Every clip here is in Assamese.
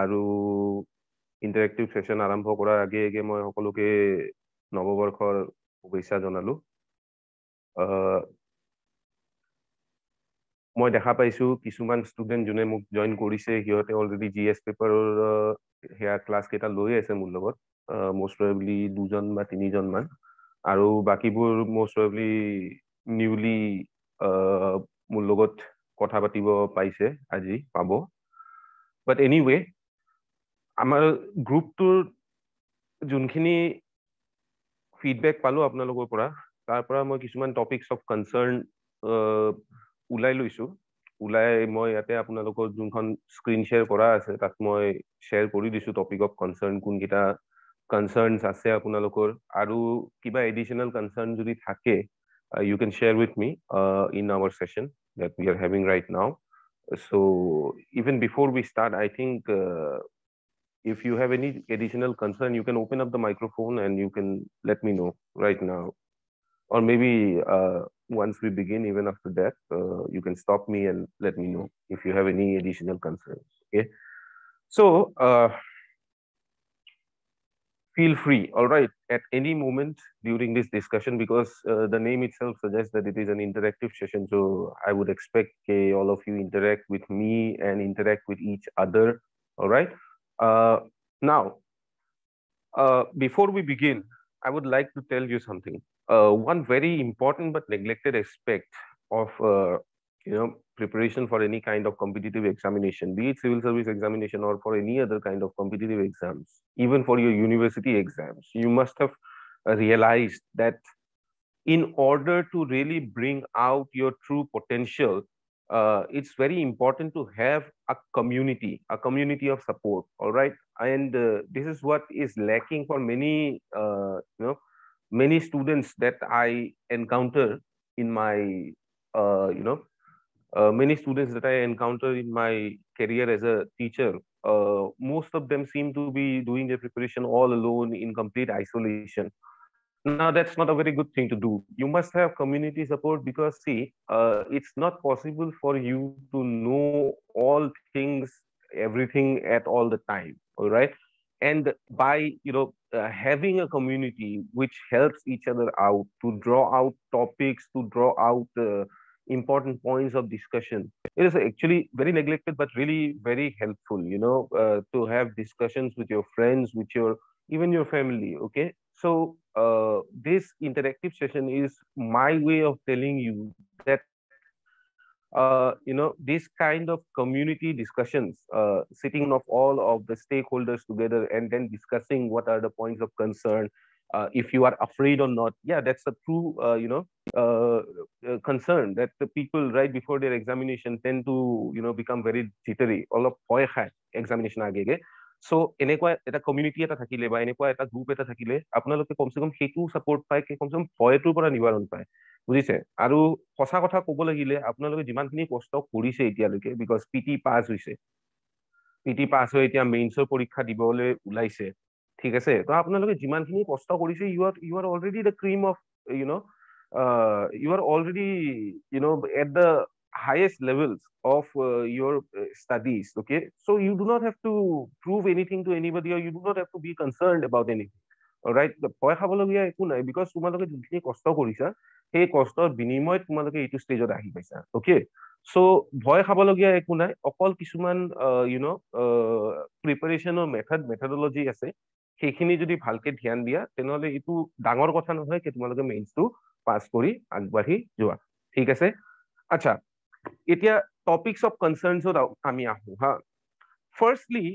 আৰু ইন্টাৰেক্টিভ সেশন আৰম্ভ কৰাৰ আগে আগে মই সকলোকে নৱবৰ্ষৰ শুভেচ্ছা জনালো। মই দেখা পাইছো কিছুমান ষ্টুডেন্ট যোনে মোক জইন কৰিছে সিহঁতে অলৰেডি জিএছ পেপাৰৰ সেয়া ক্লাছ কেইটা লৈ আছে মোৰ লগত, most probably 2জন বা 3জন মান, আৰু বাকিবোৰ most probably নিউলি মোৰ লগত কথা পাতিব পাইছে, আজি পাব। বাট এনিৱে, আমাৰ গ্ৰুপটোৰ যোনখিনি ফিডবেক পালো আপোনালোকৰ পৰা, তাৰ পৰা মই কিছুমান টপিকছ অফ কনচাৰ্ণ ওলাই লৈছো। ওলাই মই ইয়াতে আপোনালোকৰ যোনখন স্ক্ৰীন শ্বেয়াৰ কৰা আছে তাত মই শ্বেয়াৰ কৰি দিছো টপিক অফ কনচাৰ্ণ, কোনকেইটা কনচাৰ্ণছ আছে আপোনালোকৰ, আৰু কিবা এডিশ্যনেল কনচাৰ্ণ যদি থাকে you can share with me in our session that we are having right now. So even before we start, I think if you have any additional concern, you can open up the microphone and you can let me know right now. Or maybe once we begin, even after that, you can stop me and let me know if you have any additional concerns. Okay. So feel free, all right, at any moment during this discussion, because the name itself suggests that it is an interactive session. So I would expect all of you interact with me and interact with each other. All right. Now, before we begin, I would like to tell you something. One very important but neglected aspect of preparation for any kind of competitive examination, be it civil service examination or for any other kind of competitive exams, even for your university exams, you must have realized that in order to really bring out your true potential, it's very important to have a community of support. All right. And this is what is lacking for many many students that I encounter in my many students that I encounter in my career as a teacher. Most of them seem to be doing their preparation all alone in complete isolation. Now, that's not a very good thing to do. You must have community support, because see, it's not possible for you to know all things, everything at all the time. All right. And by having a community which helps each other out to draw out topics, to draw out important points of discussion, it is actually very neglected but really very helpful, to have discussions with your friends, with your even your family. Okay. So this interactive session is my way of telling you that this kind of community discussions, sitting of all of the stakeholders together and then discussing what are the points of concern, if you are afraid or not. Yeah, that's a true concern that the people right before their examination tend to become very jittery, all of examination agege. So এনেকুৱা এটা কমিউনিটি এটা থাকিলে বা এনেকুৱা এটা গ্ৰুপ এটা থাকিলে আপোনালোকে কমসে কম সেইটো সাপোৰ্ট পায়, কমসে কম ভয়টোৰ পৰা নিবাৰণ পায়, বুজিছে? আৰু সঁচা কথা ক'ব লাগিলে আপোনালোকে যিমানখিনি কষ্ট কৰিছে এতিয়ালৈকে, বিকজ পিটি পাছ হৈছে, পিটি পাছ হৈ এতিয়া মেইনছৰ পৰীক্ষা দিবলৈ ওলাইছে, ঠিক আছে? তো আপোনালোকে যিমানখিনি কষ্ট কৰিছে, you are already the cream of you are already at the highest levels of your studies. Okay, so you do not have to prove anything to anybody, or you do not have to be concerned about anything. All right, ভয় খাবলগীয়া একো নাই, বিকজ তোমালোকে যিখিনি কষ্ট কৰিছা সেই কষ্টৰ বিনিময়ত তোমালোকে এইটো ষ্টেজত আহি পাইছা। অকে, চ' ভয় খাবলগীয়া একো নাই, অকল কিছুমান প্ৰিপাৰেশ্যনৰ মেথডলজি আছে, সেইখিনি যদি ভালকে ধ্যান দিয়া তেনেহলে এইটো ডাঙৰ কথা নহয় কি তোমালোকে মেইনছটো পাছ কৰি আগবাঢ়ি যোৱা, ঠিক আছে? আচ্ছা, এতিয়া টপিকস অফ কনচাৰ্ণছত আমি আহো হা। ফাৰ্ষ্টলি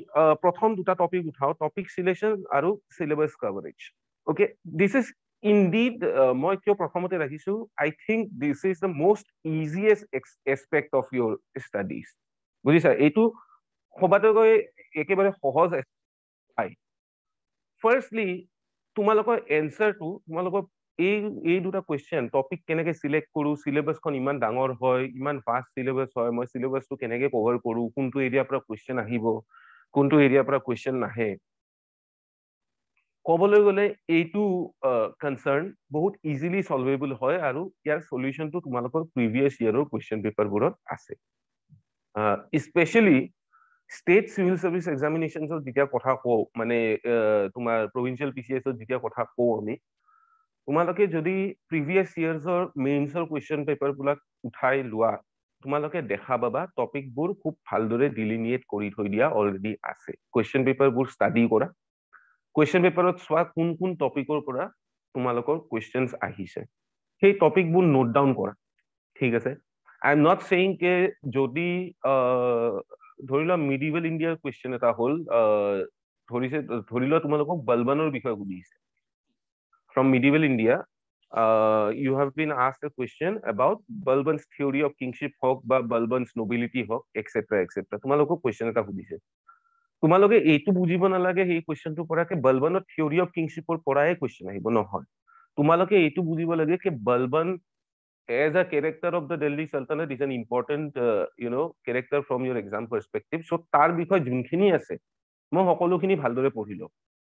প্ৰথম দুটা টপিক উঠাও, টপিক সিলেকশন আৰু syllabus coverage. Okay, this is indeed, মই কিয় প্ৰথমতে ৰাখিছো, I think this is the most easiest aspect of your studies, বুজিছা? এইটো সবাতোকৈ একেবাৰে সহজ পাই। ফাৰ্ষ্টলি তোমালোকৰ এনচাৰটো, তোমালোকৰ এই দুটা কুৱেশ্যন, টপিক কেনেকে সিলেক্ট কৰো, সিলেবাসখন ইমান ডাঙৰ হয়, ইমান ফাষ্ট সিলেবাস হয়, মই সিলেবাসটো কেনেকে কভাৰ কৰো, কোনটো এৰিয়াৰ পৰা কুৱেশ্যন আহিব, কোনটো এৰিয়াৰ পৰা কুৱেশ্যন নাহে, ক'বলৈ গ'লে এইটো কনচাৰ্ণ বহুত ইজিলি সলভেবল হয়, আৰু ইয়াৰ সলিউশনটো তোমালোকৰ প্ৰিভিয়াছ ইয়াৰৰ কুৱেশ্যন পেপাৰবোৰত আছে। স্পেচিয়েলি ষ্টেট চিভিল সাৰ্ভিস এক্সামিনেশনছৰ যেতিয়া কথা কওঁ মানে তোমাৰ প্ৰভিন্সিয়েল PCSৰ যেতিয়া কথা কওঁ আমি তোমালোকে যদি প্ৰিভিয়াছ ইয়াৰ্ছৰ মেইনছৰ কুৱেশ্যন পেপাৰবিলাক উঠাই লোৱা তোমালোকে দেখা পাবা টপিকবোৰ খুব ভালদৰে ডিলিনিয়েট কৰি থৈ দিয়া অলৰেডি আছে কুৱেশ্যন পেপাৰবোৰ ষ্টাডি কৰা কুৱেশ্যন পেপাৰত চোৱা কোন কোন টপিকৰ পৰা তোমালোকৰ কুৱেশ্যনছ আহিছে সেই টপিকবোৰ নোট ডাউন কৰা ঠিক আছে আই এম নট সেইং কে যদি ধৰি লোৱা মিডিভেল ইণ্ডিয়াৰ কুৱেশ্যন এটা হ'ল ধৰি লোৱা তোমালোকক বলবানৰ বিষয়ে সুধিছে from medieval India, you have been asked a question about Balban's theory of kingship hawk বা Balban's nobility hawk, etc. etc. তোমালোকক question এটা সুধিছে তোমালোকে এইটো বুজিব নালাগে সেই কুৱেশ্যনটোৰ পৰা কে বলবানৰ থিয়ৰি অফ কিংশ্বিপৰ পৰাই কুৱেশ্যন আহিব নহয় তোমালোকে এইটো বুজিব লাগে কি বলবান as a character of the Delhi Sultanate is an important character from your exam perspective so তাৰ বিষয়ে যোনখিনি আছে মই সকলোখিনি ভালদৰে পঢ়িলো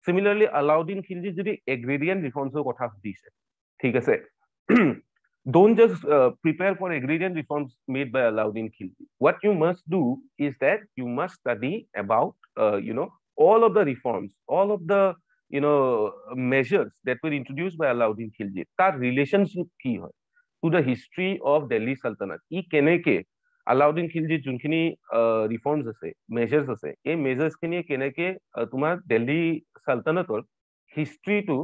Similarly, Alauddin Khilji যদি agrarian reforms এর কথা সুধিছে ঠিক আছে don't just prepare for agrarian reforms made by Alauddin Khilji what you must do is that you must study about all of the reforms all of the measures that were introduced by Alauddin Khilji তার relationship কি হয় to the history of Delhi Sultanate ই কেনেকে Alauddin Khilji যোনখিনি ৰিফৰ্মছ আছে মেজাৰ্ছ আছে এই মেজাৰ্ছ খিনিয়ে কেনেকে তোমাৰ দিল্লী সালতানাতৰ হিষ্ট্ৰীটো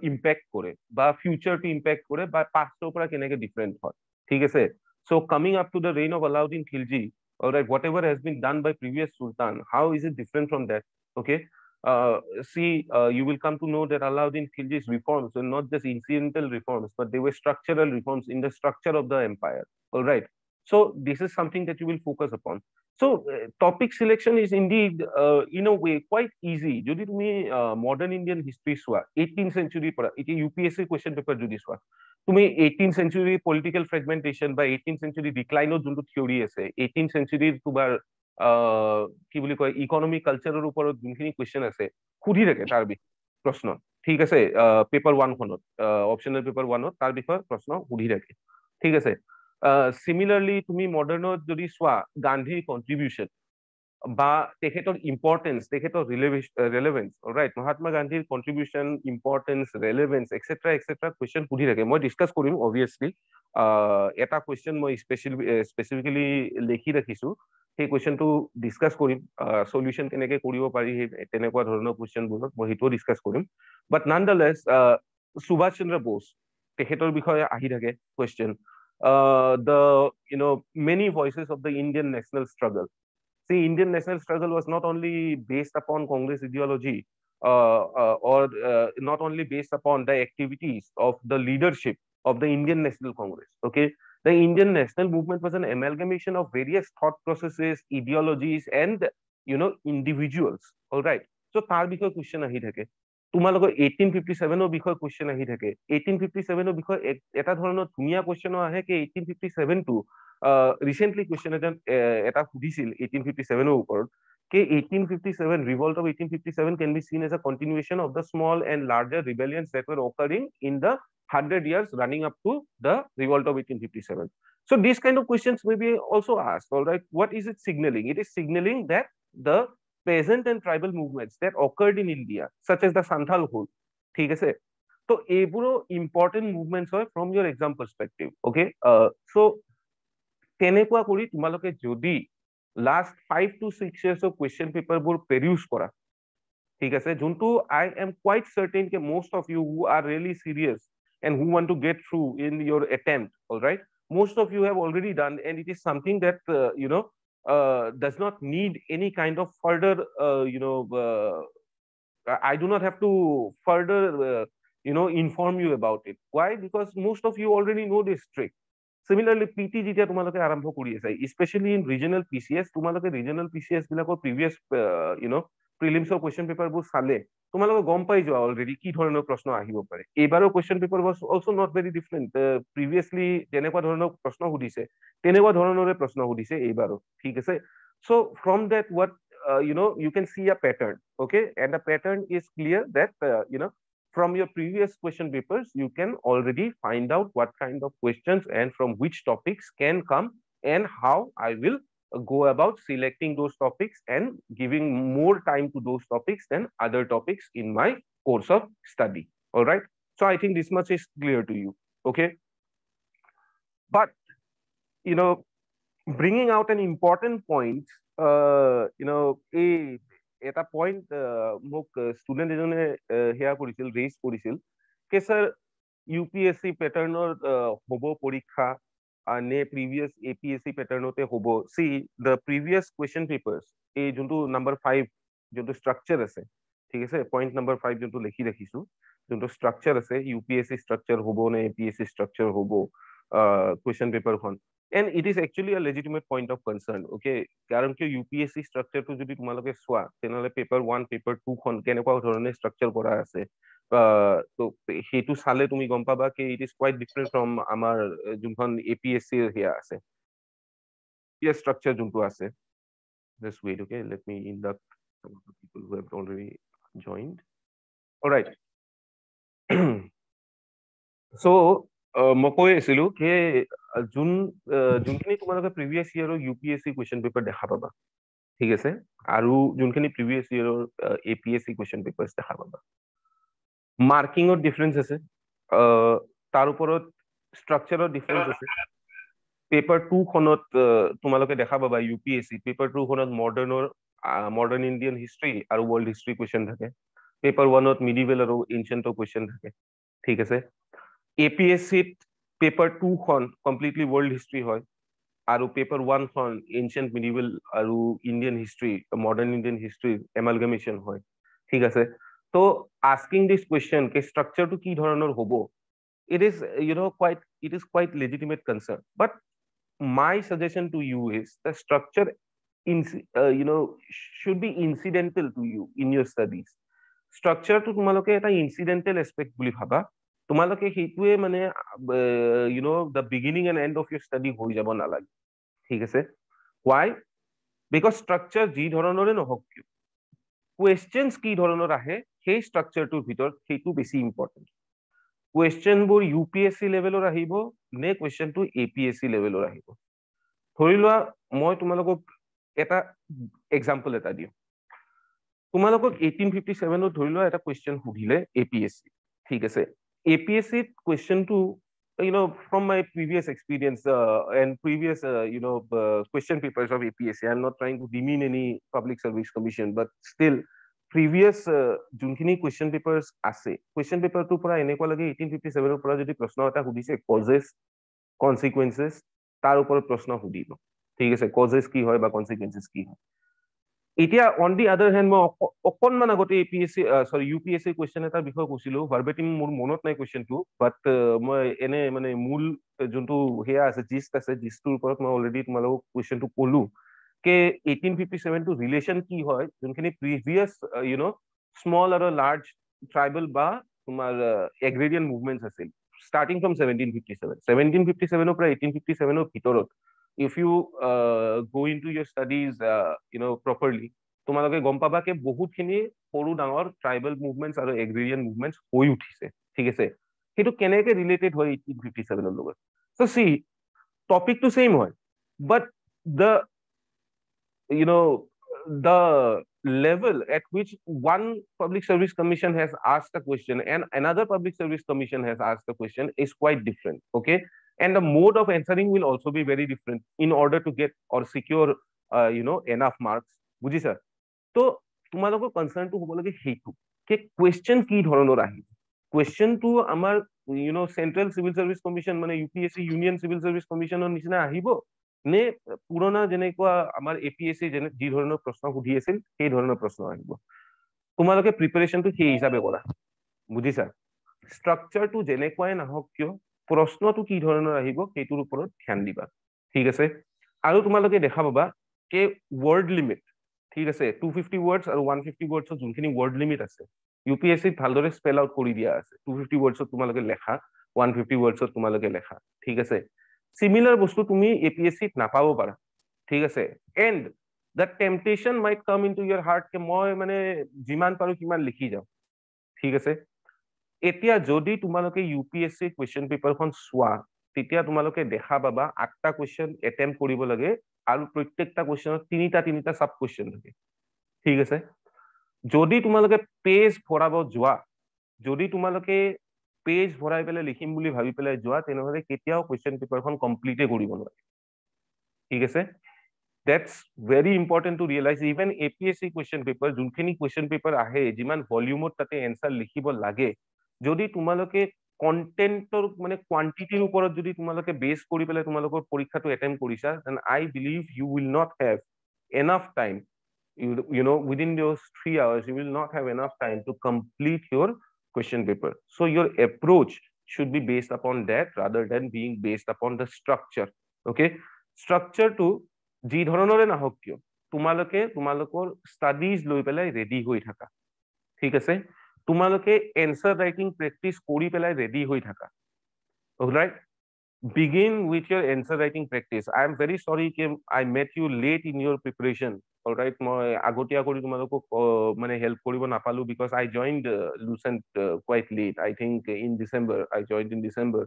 ইম্পেক্ট কৰে বা ফিউচাৰটো ইম্পেক্ট কৰে বা পাষ্টৰ পৰা কেনেকে ডিফাৰেণ্ট হয় ঠিক আছে so coming up to the reign of Alauddin Khilji alright whatever has been done by previous sultan how is it different from that okay you will come to know that Alauddin Khilji's reforms were not just incidental reforms but they were structural reforms in the structure of the empire all right so this is something that you will focus upon so topic selection is indeed in a way quite easy যদি তুমি modern Indian history চোৱা 18th century পৰা এটি UPSC question paper যদি চোৱা তুমি 18th century political fragmentation বা 18th century decline ৰ যোনটো থিওৰি আছে 18th century তোমাৰ কি বুলি কয় ইকোনমিক কালচাৰৰ ওপৰত যোনখিনি কুৱেশ্যন আছে সুধি থাকে তাৰ প্ৰশ্ন ঠিক আছে পেপাৰ 1 খনত অপচনেল পেপাৰ 1 ত তাৰ বিষয়ে প্ৰশ্ন সুধি থাকে ঠিক আছে similarly তুমি মডাৰ্ণত যদি চোৱা গান্ধীৰ কন্ট্ৰিবিউশন বা তেখেতৰ ইম্পৰ্টেন্স তেখেতৰ ৰেলেভেন্স ৰাইট মহাত্মা গান্ধীৰ কন্ট্ৰিবিউশন ইম্পৰ্টেন্স ৰেলেভেন্স এক্সেট্ৰা এক্সেট্ৰা কুৱেশ্যন সুধি থাকে মই ডিছকাছ কৰিম অবভিয়াছলি এটা কুৱেশ্যন মই স্পেচিফিকেলি লিখি ৰাখিছো সেই কুৱেশ্যনটো ডিছকাছ কৰিম সলিউশন কেনেকে কৰিব পাৰি তেনেকুৱা ধৰণৰ কুৱেশ্যনবোৰত মই সেইটোও ডিছকাছ কৰিম বাট নানডালেছ সুভাষ চন্দ্ৰ বোস তেখেতৰ বিষয়ে আহি থাকে question the many voices of the Indian national struggle. See, Indian national struggle was not only based upon Congress ideology or not only based upon the activities of the leadership of the Indian National Congress. Okay, the Indian national movement was an amalgamation of various thought processes, ideologies, and individuals. All right. So, tar bikhoy question ahi thake. তোমালোকৰ 1857 বিষয়ে কুৱেশ্যন আহি থাকে 1857 বিষয়ে এটা ধৰণৰ ধুনীয়া কুৱেশ্যন আহে কি 1857 টো ৰিসেন্টলি কুৱেশ্যন এটা সুধিছিল 1857 ওপৰত কি 1857 revolt of 1857 can be seen as a continuation of the small and larger rebellions that were occurring in the 100 years running up to the revolt of 1857 so these kind of questions may be also asked all right what is it signaling it is signaling that the peasant and tribal movements that occurred in India, such as the Santhal Hul. ঠিক আছে তো এইবোৰো important movements হয় from your exam perspective okay so তেনেকুৱা কৰি তোমালোকে যদি last 5 to 6 years of question paper বোৰ peruse কৰা ঠিক আছে যোনটো I am quite certain that most of you who are really serious and who want to get through in your attempt all right most of you have already done and it is something that does not need any kind of further I do not have to further inform you about it why because most of you already know this trick similarly PT যেতিয়া তোমালোকে আৰম্ভ কৰি আছে especially in regional PCS তোমালোকে regional PCS বিলাকৰ previous prelims or question paper বোৰ চালে তোমালোকে গম পাই যোৱা already কি ধৰণৰ প্ৰশ্ন আহিব পাৰে এইবাৰৰ question paper was also not very different previously যেনেকুৱা ধৰণৰ প্ৰশ্ন সুধিছে তেনেকুৱা ধৰণৰে প্ৰশ্ন সুধিছে এইবাৰো ঠিক আছে so from that what you can see a pattern okay and the pattern is clear that from your previous question papers you can already find out what kind of questions and from which topics can come and how I will go about selecting those topics and giving more time to those topics than other topics in my course of study. All right. So I think this much is clear to you. Okay. But, bringing out an important point, এটা পইণ্ট মোক ষ্টুডেণ্ট এজনে সেয়া কৰিছিল, ৰেইজ কৰিছিল যে ছাৰ UPSC পেটাৰ্ণৰ হ'ব পৰীক্ষা নে প্ৰিভিয়াছ APSC পেটাৰ্ণতে হ'ব। C the previous question papers, এই যোনটো নম্বৰ 5 যোনটো ষ্ট্ৰাকচাৰ আছে, ঠিক আছে, পইণ্ট নম্বৰ 5 যোনটো লিখি ৰাখিছো, যোনটো ষ্ট্ৰাকচাৰ আছে, UPSC ষ্ট্ৰাকচাৰ হ'ব নে APSC ষ্ট্ৰাকচাৰ হ'ব কুৱেশ্যন পেপাৰখন, and it is actually a legitimate point of concern. Okay, কাৰণ কি UPSC structure টো যদি তোমালোকে চোৱা তেনেহলে পেপাৰ 1 পেপাৰ 2 খন কেনেকুৱা ধৰণে ষ্ট্ৰাকচাৰ কৰা আছে, তো সেইটো চালে তুমি গম পাবা কি it is quite different from আমাৰ যোনখন APSC হেয়া আছে, structure যোনটো আছে। Just wait, okay, let me induct some of the people who have already joined. All right. So মই কৈ আছিলো যে যোনখিনি তোমালোকে প্ৰিভিয়াছ ইয়েৰৰ UPSC কুৱেশ্যন পেপাৰ দেখা পাবা, ঠিক আছে, আৰু যোনখিনি প্ৰিভিয়াছ ইয়েৰৰ APSC কুৱেশ্যন পেপাৰ্ছ দেখা পাবা, মাৰ্কিঙৰ ডিফাৰেঞ্চ আছে, তাৰ ওপৰত ষ্ট্ৰাকচাৰৰ ডিফাৰেঞ্চ আছে। পেপাৰ 2 খনত তোমালোকে দেখা পাবা UPSC পেপাৰ 2 খনত মডাৰ্ণ ইণ্ডিয়ান হিষ্ট্ৰী আৰু ৱৰ্ল্ড হিষ্ট্ৰী কুৱেশ্যন থাকে, পেপাৰ 1ত মিডিভেল আৰু এনচিয়েণ্টৰ কুৱেশ্যন থাকে, ঠিক আছে। APSCত পেপাৰ 2 খন কমপ্লিটলি ৱৰ্ল্ড হিষ্ট্ৰী হয় আৰু পেপাৰ 1 খন এনচিয়েণ্ট মিডিভেল আৰু Indian history, modern Indian history amalgamation হয়, ঠিক আছে। তো আস্কিং দিছ কুৱেশ্যন কে ষ্ট্ৰাকচাৰটো কি ধৰণৰ হ'ব, it is quite legitimate concern, but my suggestion to you is the structure should be incidental to you in your studies. Structure to তোমালোকে এটা incidental aspect বুলি ভাবা, তোমালোকে সেইটোৱে মানে the beginning and end of your study হৈ যাব নালাগে, ঠিক আছে। why? because structure যি ধৰণৰে নহওক কিয়, questions কি ধৰণৰ আহে সেই ষ্ট্ৰাকচাৰটোৰ ভিতৰত সেইটো বেছি ইম্পৰ্টেণ্ট। কুৱেশ্যনবোৰ UPSC লেভেলৰ আহিব নে কুৱেশ্যনটো APSC লেভেলৰ আহিব। ধৰি লোৱা মই তোমালোকক এটা এক্সাম্পল এটা দিওঁ, তোমালোকক 1857ত ধৰি লোৱা এটা কুৱেশ্যন সুধিলে APSC, ঠিক আছে। APSCত কুৱেশ্যনটো from my previous experience and previous question papers of APSC, I'm not trying to demean any public service commission, but still previous যোনখিনি কুৱেশ্যন পেপাৰ্ছ আছে, কুৱেশ্যন পেপাৰটোৰ পৰা এনেকুৱা লাগে 1857ৰ পৰা যদি প্ৰশ্ন এটা সুধিছে কজেছ কনচিকুৱেঞ্চেছ তাৰ ওপৰত প্ৰশ্ন সুধিব, ঠিক আছে, কজেছ কি হয় বা কনচিকুৱেঞ্চেছ কি হয়। এতিয়া অন দি আদাৰ হেণ্ড মই অকণমান আগতে UPSC কুৱেশ্যন এটাৰ বিষয়ে কৈছিলো, ভাৰ্বেটিম মোৰ মনত নাই কুৱেশ্যনটো, বাট মই এনে মানে মূল যোনটো সেয়া আছে জিষ্ট আছে, জিষ্টটোৰ ওপৰত মই অলৰেডি তোমালোকক কুৱেশ্যনটো ক'লো কে 1857 টু ৰিলেশ্যন কি হয় যোনখিনি প্ৰিভিয়াছ স্মল আৰু লাৰ্জ ট্ৰাইবেল বা তোমাৰ এগ্ৰেৰিয়ান মুভমেণ্টছ আছিল ষ্টাৰ্টিং ফ্ৰম 1757 পৰা 1857 ভিতৰত। if you go into your studies properly, তোমালোকে গম পাবা কে বহুতখিনি সৰু ডাঙৰ ট্ৰাইবেল মুভমেণ্টছ আৰু এগ্ৰেৰিয়ান মুভমেণ্টছ হৈ উঠিছে, ঠিক আছে। সেইটো কেনেকে ৰিলেটেড হয় 1857ৰ লগত। so see, টপিকটো সেম হয়, but the level at which one public service commission has asked a question and another public service commission has asked a question is quite different, okay, and the mode of answering will also be very different in order to get or secure enough marks, বুজিছা। তো তোমালোকৰ কনসাৰ্নটো হ'ব লাগে সেইটো কে কুৱেশ্যন কি ধৰণৰ আহিব, কুৱেশ্যনটো আমাৰ চেন্ট্ৰেল চিভিল সাৰ্ভিস কমিশন মানে UPSC ইউনিয়ন চিভিল সাৰ্ভিস কমিশনৰ নিচিনা আহিব নে পুৰণা যেনেকুৱা আমাৰ APSC যি ধৰণৰ প্ৰশ্ন সুধি আছিল সেই ধৰণৰ প্ৰশ্ন আহিব। তোমালোকে প্ৰিপাৰেচনটো সেই হিচাপে কৰা, বুজিছা। ষ্ট্ৰাকচাৰটো যেনেকুৱাই নাহক কিয় প্ৰশ্নটো কি ধৰণৰ আহিব সেইটোৰ ওপৰত ধ্যান দিবা, ঠিক আছে। আৰু তোমালোকে দেখা পাবা কে ৱৰ্ড লিমিট, ঠিক আছে, 250 ৱৰ্ডছ আৰু 150 ৱৰ্ডছৰ যোনখিনি ৱৰ্ড লিমিট আছে UPSC ভালদৰে স্পেল আউট কৰি দিয়া আছে। 250 ৱৰ্ডছত তোমালোকে লেখা, 150 ৱৰ্ডছত তোমালোকে লেখা, ঠিক আছে। সিমিলাৰ বস্তু তুমি APSCত নাপাব পাৰা, ঠিক আছে। And the temptation might come into your heart কে মই মানে যিমান পাৰো কিমান লিখি যাওঁ, ঠিক আছে। এতিয়া যদি তোমালোকে UPSC কুৱেশ্যন পেপাৰখন চোৱা তেতিয়া তোমালোকে দেখা পাবা 8টা কুৱেশ্যন এটেম্প কৰিব লাগে আৰু প্ৰত্যেকটা কোৱেশ্চনত তিনিটা সাব কোৱেশ্চন থাকে ঠিক আছে যদি তোমালোকে পেজ ভৰাব যোৱা যদি তোমালোকে পেজ ভৰাই পেলাই লিখিম বুলি ভাবি পেলাই যোৱা তেনেহলে কেতিয়াও কোৱেশ্চন পেপাৰখন কমপ্লিটে কৰিব নোৱাৰে ঠিক আছে that's very important to realize even APSC question paper যোনখিনি question paper আহে যিমান ভলিউমত তাতে এনসার লিখিব লাগে যদি তোমালোকে কন্টেন্টৰ মানে কোয়ান্টিটিৰ ওপৰত যদি তোমালোকে বেস কৰি পেলাই তোমালোকৰ পৰীক্ষাটো এটেম্প কৰিছা then I believe you will not have enough time you know within those 3 hours you will not have enough time to complete your question paper so your approach should be based upon that rather than being based upon the structure okay structure to যি ধৰণৰে নাহক কিয় তোমালোকে তোমালোকৰ ষ্টাডিজ লৈ পেলাই ৰেডি হৈ থাকা ঠিক আছে তোমালোকে এনসাৰ ৰাইটিং প্ৰেক্টিস কৰি পেলাই ৰেডি হৈ থাকা alright begin with your answer writing practice I am very sorry कि I met you late in your preparation alright মই আগতীয়া কৰি তোমালোকক মানে হেল্প কৰিব নাপালো because I joined Lucent quite late I think in December I joined in December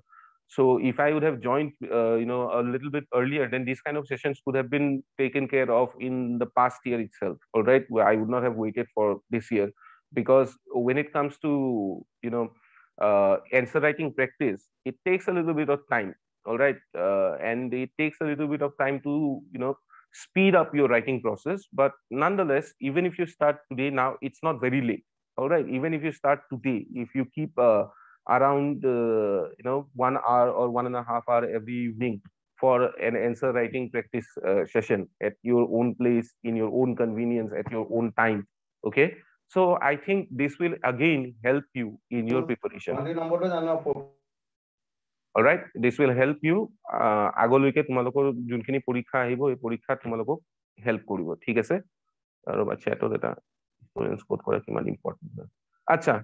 so if I would have joined you know a little bit earlier then these kind of sessions could have been taken care of in the past year itself alright I would not have waited for this year because when it comes to you know answer writing practice it takes a little bit of time all right and it takes a little bit of time to you know speed up your writing process but nonetheless even if you start today now it's not very late all right even if you start today if you keep around you know 1 hour or 1.5 hour every evening for an answer writing practice session at your own place in your own convenience at your own time okay so I think this will again help you in your preparation all right this will help you আগলৈকে তোমালোকৰ যোনখিনি পৰীক্ষা আহিব এই পৰীক্ষাত তোমালোকক হেল্প কৰিব ঠিক আছে আৰু চ্যাটত এটা হিষ্টৰিয়ান কোড কৰা কিমান ইম্পৰ্টেন্ট হয় আচ্ছা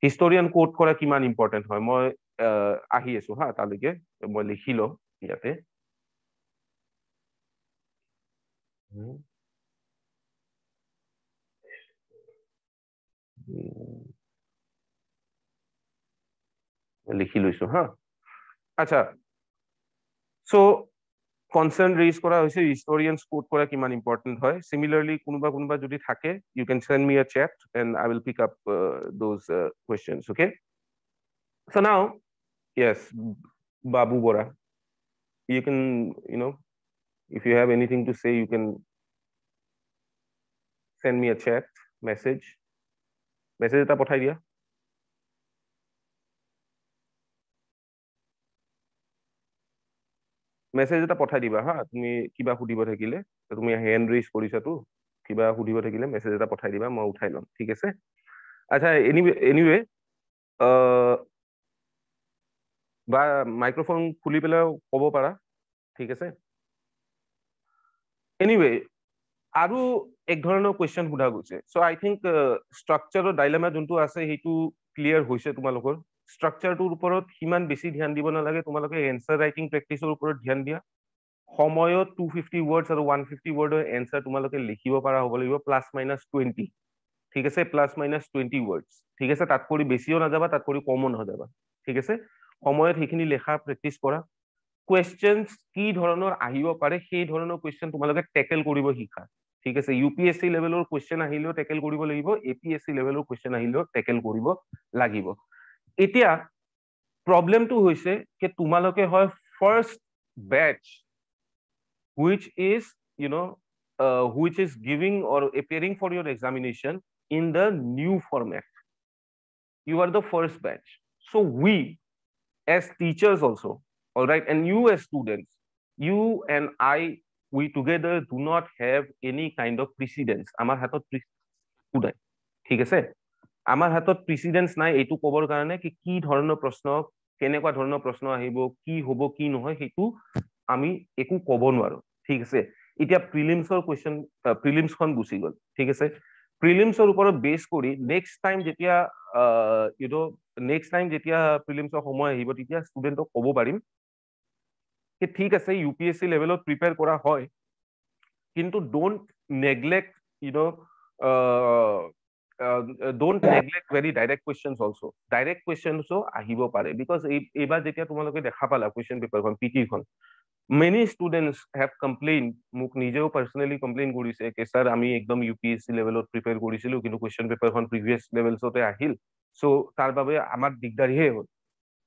হিষ্টৰিয়ান কোড কৰা কিমান ইম্পৰ্টেন্ট হয় মই আহি আছো হা তালৈকে মই লিখি ল ইয়াতে লিখি লৈছো হা আচ্ছা সো কনসার্ন রেজ করা হয়েছে হিস্টোরিয়ান কোড করা কিমান ইম্পর্টেন্ট হয় সিমিলারলি কোনোবা কোনোবা যদি থাকে U can send me a chat and I will pick up those questions okay so now yes Babu Bora you can you know if you have anything to say you can send me a chat message এটা পঠাই দিয়া মেসেজ এটা পঠাই দিবা হা তুমি কিবা সুধিব থাকিলে তুমি হ্যান্ড রেজ কৰিছাতো কিবা সুধিব থাকিলে মেসেজ এটা পঠাই দিবা মই উঠাই লম ঠিক আছে আচ্ছা এনিৱে বা মাইক্ৰোফোন খুলি পেলাই ক'ব পাৰা ঠিক আছে এনিৱে আৰু এক ধৰণৰ কোৱেশ্চন সোধা গৈছে সো আই থিংক ষ্ট্ৰাকচাৰৰ ডাইলেমা যোনটো আছে সেইটো ক্লিয়াৰ হৈছে তোমালোকৰ ষ্ট্ৰাকচাৰটোৰ ওপৰত সিমান বেছি ধ্যান দিব নালাগে তোমালোকে এনসাৰ ৰাইটিং প্ৰেক্টিছৰ ওপৰত ধ্যান দিয়া সময়ত 250 ওয়াৰ্ডস আৰু 150 ওয়াৰ্ডৰ এনসাৰ তোমালোকে লিখিব পাৰা হ'ব লাগিব +-20 ঠিক আছে +-20 ওয়াৰ্ডস ঠিক আছে তাত কৰি বেছিও নাযাবা তাত কৰি কমও নাযাবা ঠিক আছে সময়ত সেইখিনি লেখা প্ৰেক্টিস কৰা কোয়েশ্চনস কি ধৰণৰ আহিব পাৰে সেই ধৰণৰ কোয়েশ্চন তোমালোকে টেকেল কৰিব শিকা ঠিক আছে ইউপিএসসি লেভেলৰ কোয়েশ্চন আহিলেও টেকেল কৰিব লাগিব এপিএসসি লেভেলৰ কোয়েশ্চন আহিলেও টেকেল কৰিব লাগিব এতিয়া প্ৰবলেমটো হৈছে যে তোমালোকে হয় first batch which is you know which is giving or appearing for your examination in the new format you are the first batch so we as teachers also all right and you as students you and I we together do not have any kind of precedence amar hatot precedence ঠিক আছে আমার হাতত প্রিসিডেন্স নাই এইটো কবৰ কাৰণে কি ধৰণৰ প্ৰশ্ন কেনেকুৱা ধৰণৰ প্ৰশ্ন আহিব কি হ'ব কি নহয় সেইটো আমি একো ক'ব নোৱাৰো ঠিক আছে এতিয়া প্ৰিলিমছৰ কোৱেশ্চন প্ৰিলিমছখন গুচি গ'ল ঠিক আছে প্ৰিলিমছৰ ওপৰত বেস কৰি নেক্সট টাইম যেতিয়া ইউ নো নেক্সট টাইম যেতিয়া প্ৰিলিমছৰ সময় আহিব তেতিয়া ষ্টুডেণ্টক ক'ব পাৰিম কি ঠিক আছে ইউপিএসসি লেভেলত প্ৰিপেয়াৰ কৰা হয় কিন্তু don't neglect you know don't neglect very direct questions also. Direct questions আহিব পাৰে because এইবাৰ যেতিয়া তোমালোকে দেখা পালা question paper খন PT খন, many students have complained, মোক নিজেও personally complain কৰিছে যে স্যাৰ আমি একদম UPSC লেভেলত প্ৰিপেয়াৰ কৰিছিলো কিন্তু question paper খন previous levelsতে আহিল, so তাৰ বাবে আমাৰ দিগদাৰীহে হ'ল,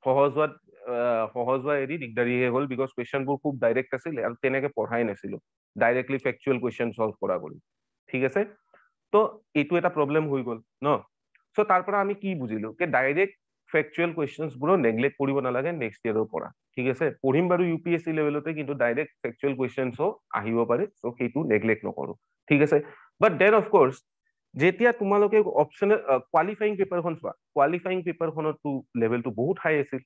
সহজ হোৱা এৰি দিগদাৰীহে হ'ল because question বোৰ খুব ডাইৰেক্ট আছিল আৰু তেনেকে পঢ়াই নাছিলো, ডাইৰেক্টলি ফেকচুৱেল question solve কৰা কৰি, ঠিক আছে। তো এইটো এটা প্ৰবলেম হৈ গ'ল ন। সো তাৰ পৰা আমি কি বুজিলো যে ডাইৰেক্ট ফেকচুৱেল কুৱেশ্যনছ বোৰ নেগলেক্ট কৰিব নালাগে নেক্সট ইয়াৰৰ পৰা, ঠিক আছে। পঢ়িম বাৰু UPSC লেভেলতে, কিন্তু ডাইৰেক্ট ফেকচুৱেল কুৱেশ্যনছো আহিব পাৰে, সো সেইটো নেগলেক্ট নকৰো, ঠিক আছে। বাট দেন অফ কোৰ্স যেতিয়া তোমালোকে অপচনেল কোৱালিফাইং পেপাৰখন চোৱা, কোৱালিফাইং পেপাৰখনতো লেভেলটো বহুত হাই আছিল,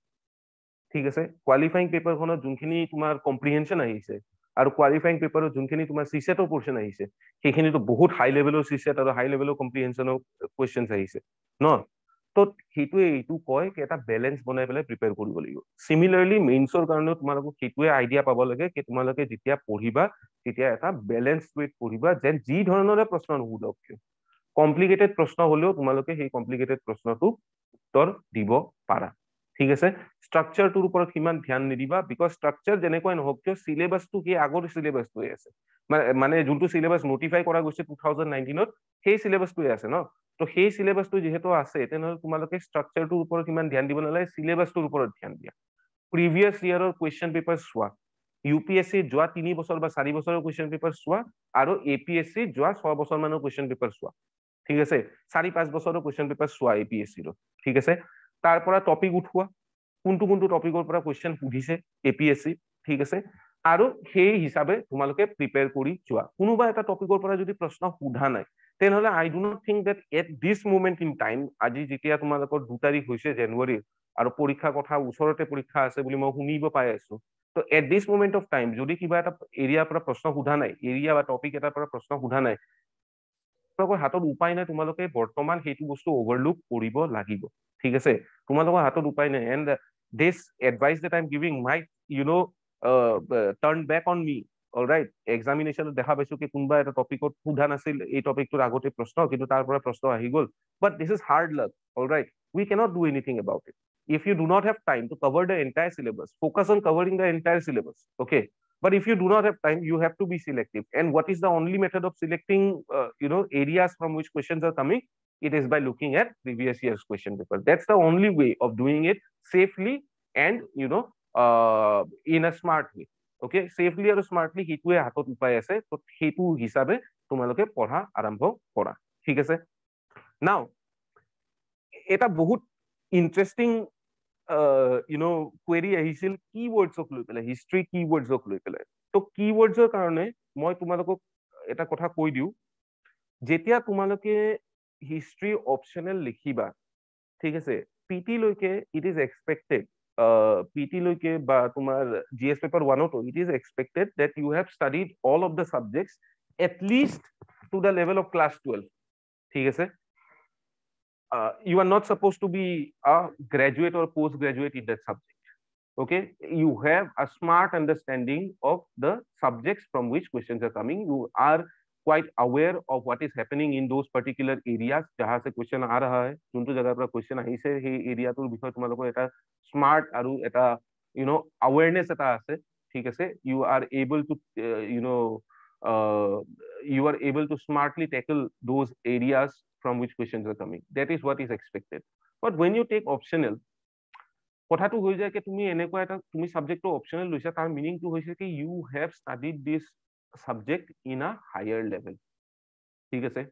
ঠিক আছে। কোৱালিফাইং পেপাৰখনত যোনখিনি তোমাৰ কম্প্ৰিহেনশন আহিছে আৰু কোৱালিফাইং পেপাৰত যোনখিনি তোমাৰ চিছেটৰ পোৰ্শন আহিছে সেইখিনিতো বহুত হাই লেভেলৰ চিছেট আৰু হাই লেভেলৰ কম্প্ৰিহেনশনৰ কুৱেশ্যনছ আহিছে ন। তো সেইটোৱে এইটো কয় যে এটা বেলেঞ্চ বনাই পেলাই প্ৰিপেয়াৰ কৰিব লাগিব। সিমিলাৰলি মেইনছৰ কাৰণে তোমালোকক সেইটোৱে আইডিয়া পাব লাগে যে তোমালোকে যেতিয়া পঢ়িবা তেতিয়া এটা বেলেঞ্চ ৱেত পঢ়িবা, যেন যি ধৰণৰে প্ৰশ্ন নুসুধক কিয়, কমপ্লিকেটেড প্ৰশ্ন হলেও তোমালোকে সেই কমপ্লিকেটেড প্ৰশ্নটো উত্তৰ দিব পাৰা, ঠিক আছে। ষ্ট্ৰাকচাৰটোৰ ওপৰত সিমান ধ্যান নিদিবা, বিকজ ষ্ট্ৰাকচাৰ যেনেকুৱাই নহওক কিয় সিলেবাছটো কি আগৰ সিলেবাছটোৱে আছে, মানে যোনটো সিলেবাছ নটিফাই কৰা গৈছে 2019ত সেই সিলেবাছটোৱে আছে ন। তো সেই সিলেবাছটো যিহেতু আছে তেনেহ'লে তোমালোকে ষ্ট্ৰাকচাৰটোৰ ওপৰত ইমান ধ্যান দিব নালাগে, সিলেবাছটোৰ ওপৰত ধ্যান দিয়া। প্ৰিভিয়াছ ইয়াৰৰ কুৱেশ্যন পেপাৰ চোৱা, UPSC যোৱা 3 বছৰ বা 4 বছৰৰ কুৱেশ্যন পেপাৰ চোৱা আৰু APSC যোৱা 6 বছৰ মানৰ কুৱেশ্যন পেপাৰ চোৱা, ঠিক আছে। 4-5 বছৰৰ কুৱেশ্যন পেপাৰ চোৱা APSC ৰ, ঠিক আছে। তাৰ পৰা টপিক উঠোৱা, কোনটো কোনটো টপিকৰ পৰা কুৱেশ্যন সুধিছে APSC, ঠিক আছে। আৰু সেই হিচাপে তোমালোকে প্ৰিপেয়াৰ কৰি যোৱা। কোনোবা এটা টপিকৰ পৰা যদি প্ৰশ্ন সোধা নাই তেনেহ'লে I do not think that at this moment in time, আজি যেতিয়া তোমালোকৰ 2 তাৰিখ হৈছে জানুৱাৰীৰ আৰু পৰীক্ষাৰ কথা ওচৰতে পৰীক্ষা আছে বুলি মই শুনিব পাই আছো, তো at this moment of time যদি কিবা এটা এৰিয়াৰ পৰা প্ৰশ্ন সোধা নাই, এৰিয়া বা টপিক এটাৰ পৰা প্ৰশ্ন সোধা নাই, তোমালোকৰ হাতত উপায় নাই, তোমালোকে বৰ্তমান সেইটো বস্তু ওভাৰলুক কৰিব লাগিব, ঠিক আছে। তোমালোকৰ হাতত উপায় নাই, and this advice that I'm giving might turn back on me, alright. এক্সামিনেশ্যনত দেখা পাইছো কি কোনোবা এটা টপিকত সোধা নাছিল, এই টপিকটোৰ আগতে প্ৰশ্ন, কিন্তু তাৰ পৰা প্ৰশ্ন আহি গ'ল, বাট this is hard luck, alright. We cannot do anything about it. If you do not have time to cover the entire syllabus, focus on covering the entire syllabus, okay? But if you do not have time, you have to be selective. And what is the only method of selecting, areas from which questions are coming? It is by looking at previous year's question paper. That's the only way of doing it safely and, in a smart way. Okay, safely আৰু smartly সেইটোৱে হাতত উপায় আছে, তো সেইটো হিচাপে তোমালোকে পঢ়া আৰম্ভ কৰা, ঠিক আছে। নাও এটা বহুত ইন্টাৰেষ্টিং কুৱেৰি আহিছিল কিৱৰ্ডছক লৈ পেলাই, হিষ্ট্ৰী কিৱৰ্ডছক লৈ পেলাই। তো কিৱৰ্ডছৰ কাৰণে মই তোমালোকক এটা কথা কৈ দিওঁ, যেতিয়া তোমালোকে হিষ্ট্ৰী অপচনেল লিখিবা, ঠিক আছে, PT লৈকে ইট ইজ এক্সপেক্টেড, PT লৈকে বা তোমাৰ GS পেপাৰ 1তো it is expected that you have studied all of the subjects at least to the level of class 12, ঠিক আছে। You are not supposed to be a graduate or postgraduate in that subject, okay? You have a smart understanding of the subjects from which questions are coming. You are quite aware of what is happening in those particular areas जहाँ से question आ रहा है, जोनটো जगह पर question আহিছে সেই এৰিয়াটোৰ বিষয়ে তোমালোকৰ এটা স্মাৰ্ট আৰু এটা awareness এটা আছে, ঠিক আছে। You are able to smartly tackle those areas from which questions are coming. That is what is expected. But when you take optional, কথাটো হৈ যায় কি তুমি এনেকুৱা এটা তুমি সাবজেক্টটো অপচনেল লৈছা, তাৰ মিনিংটো হৈছে কি you have studied this subject in a higher level, ঠিক আছে।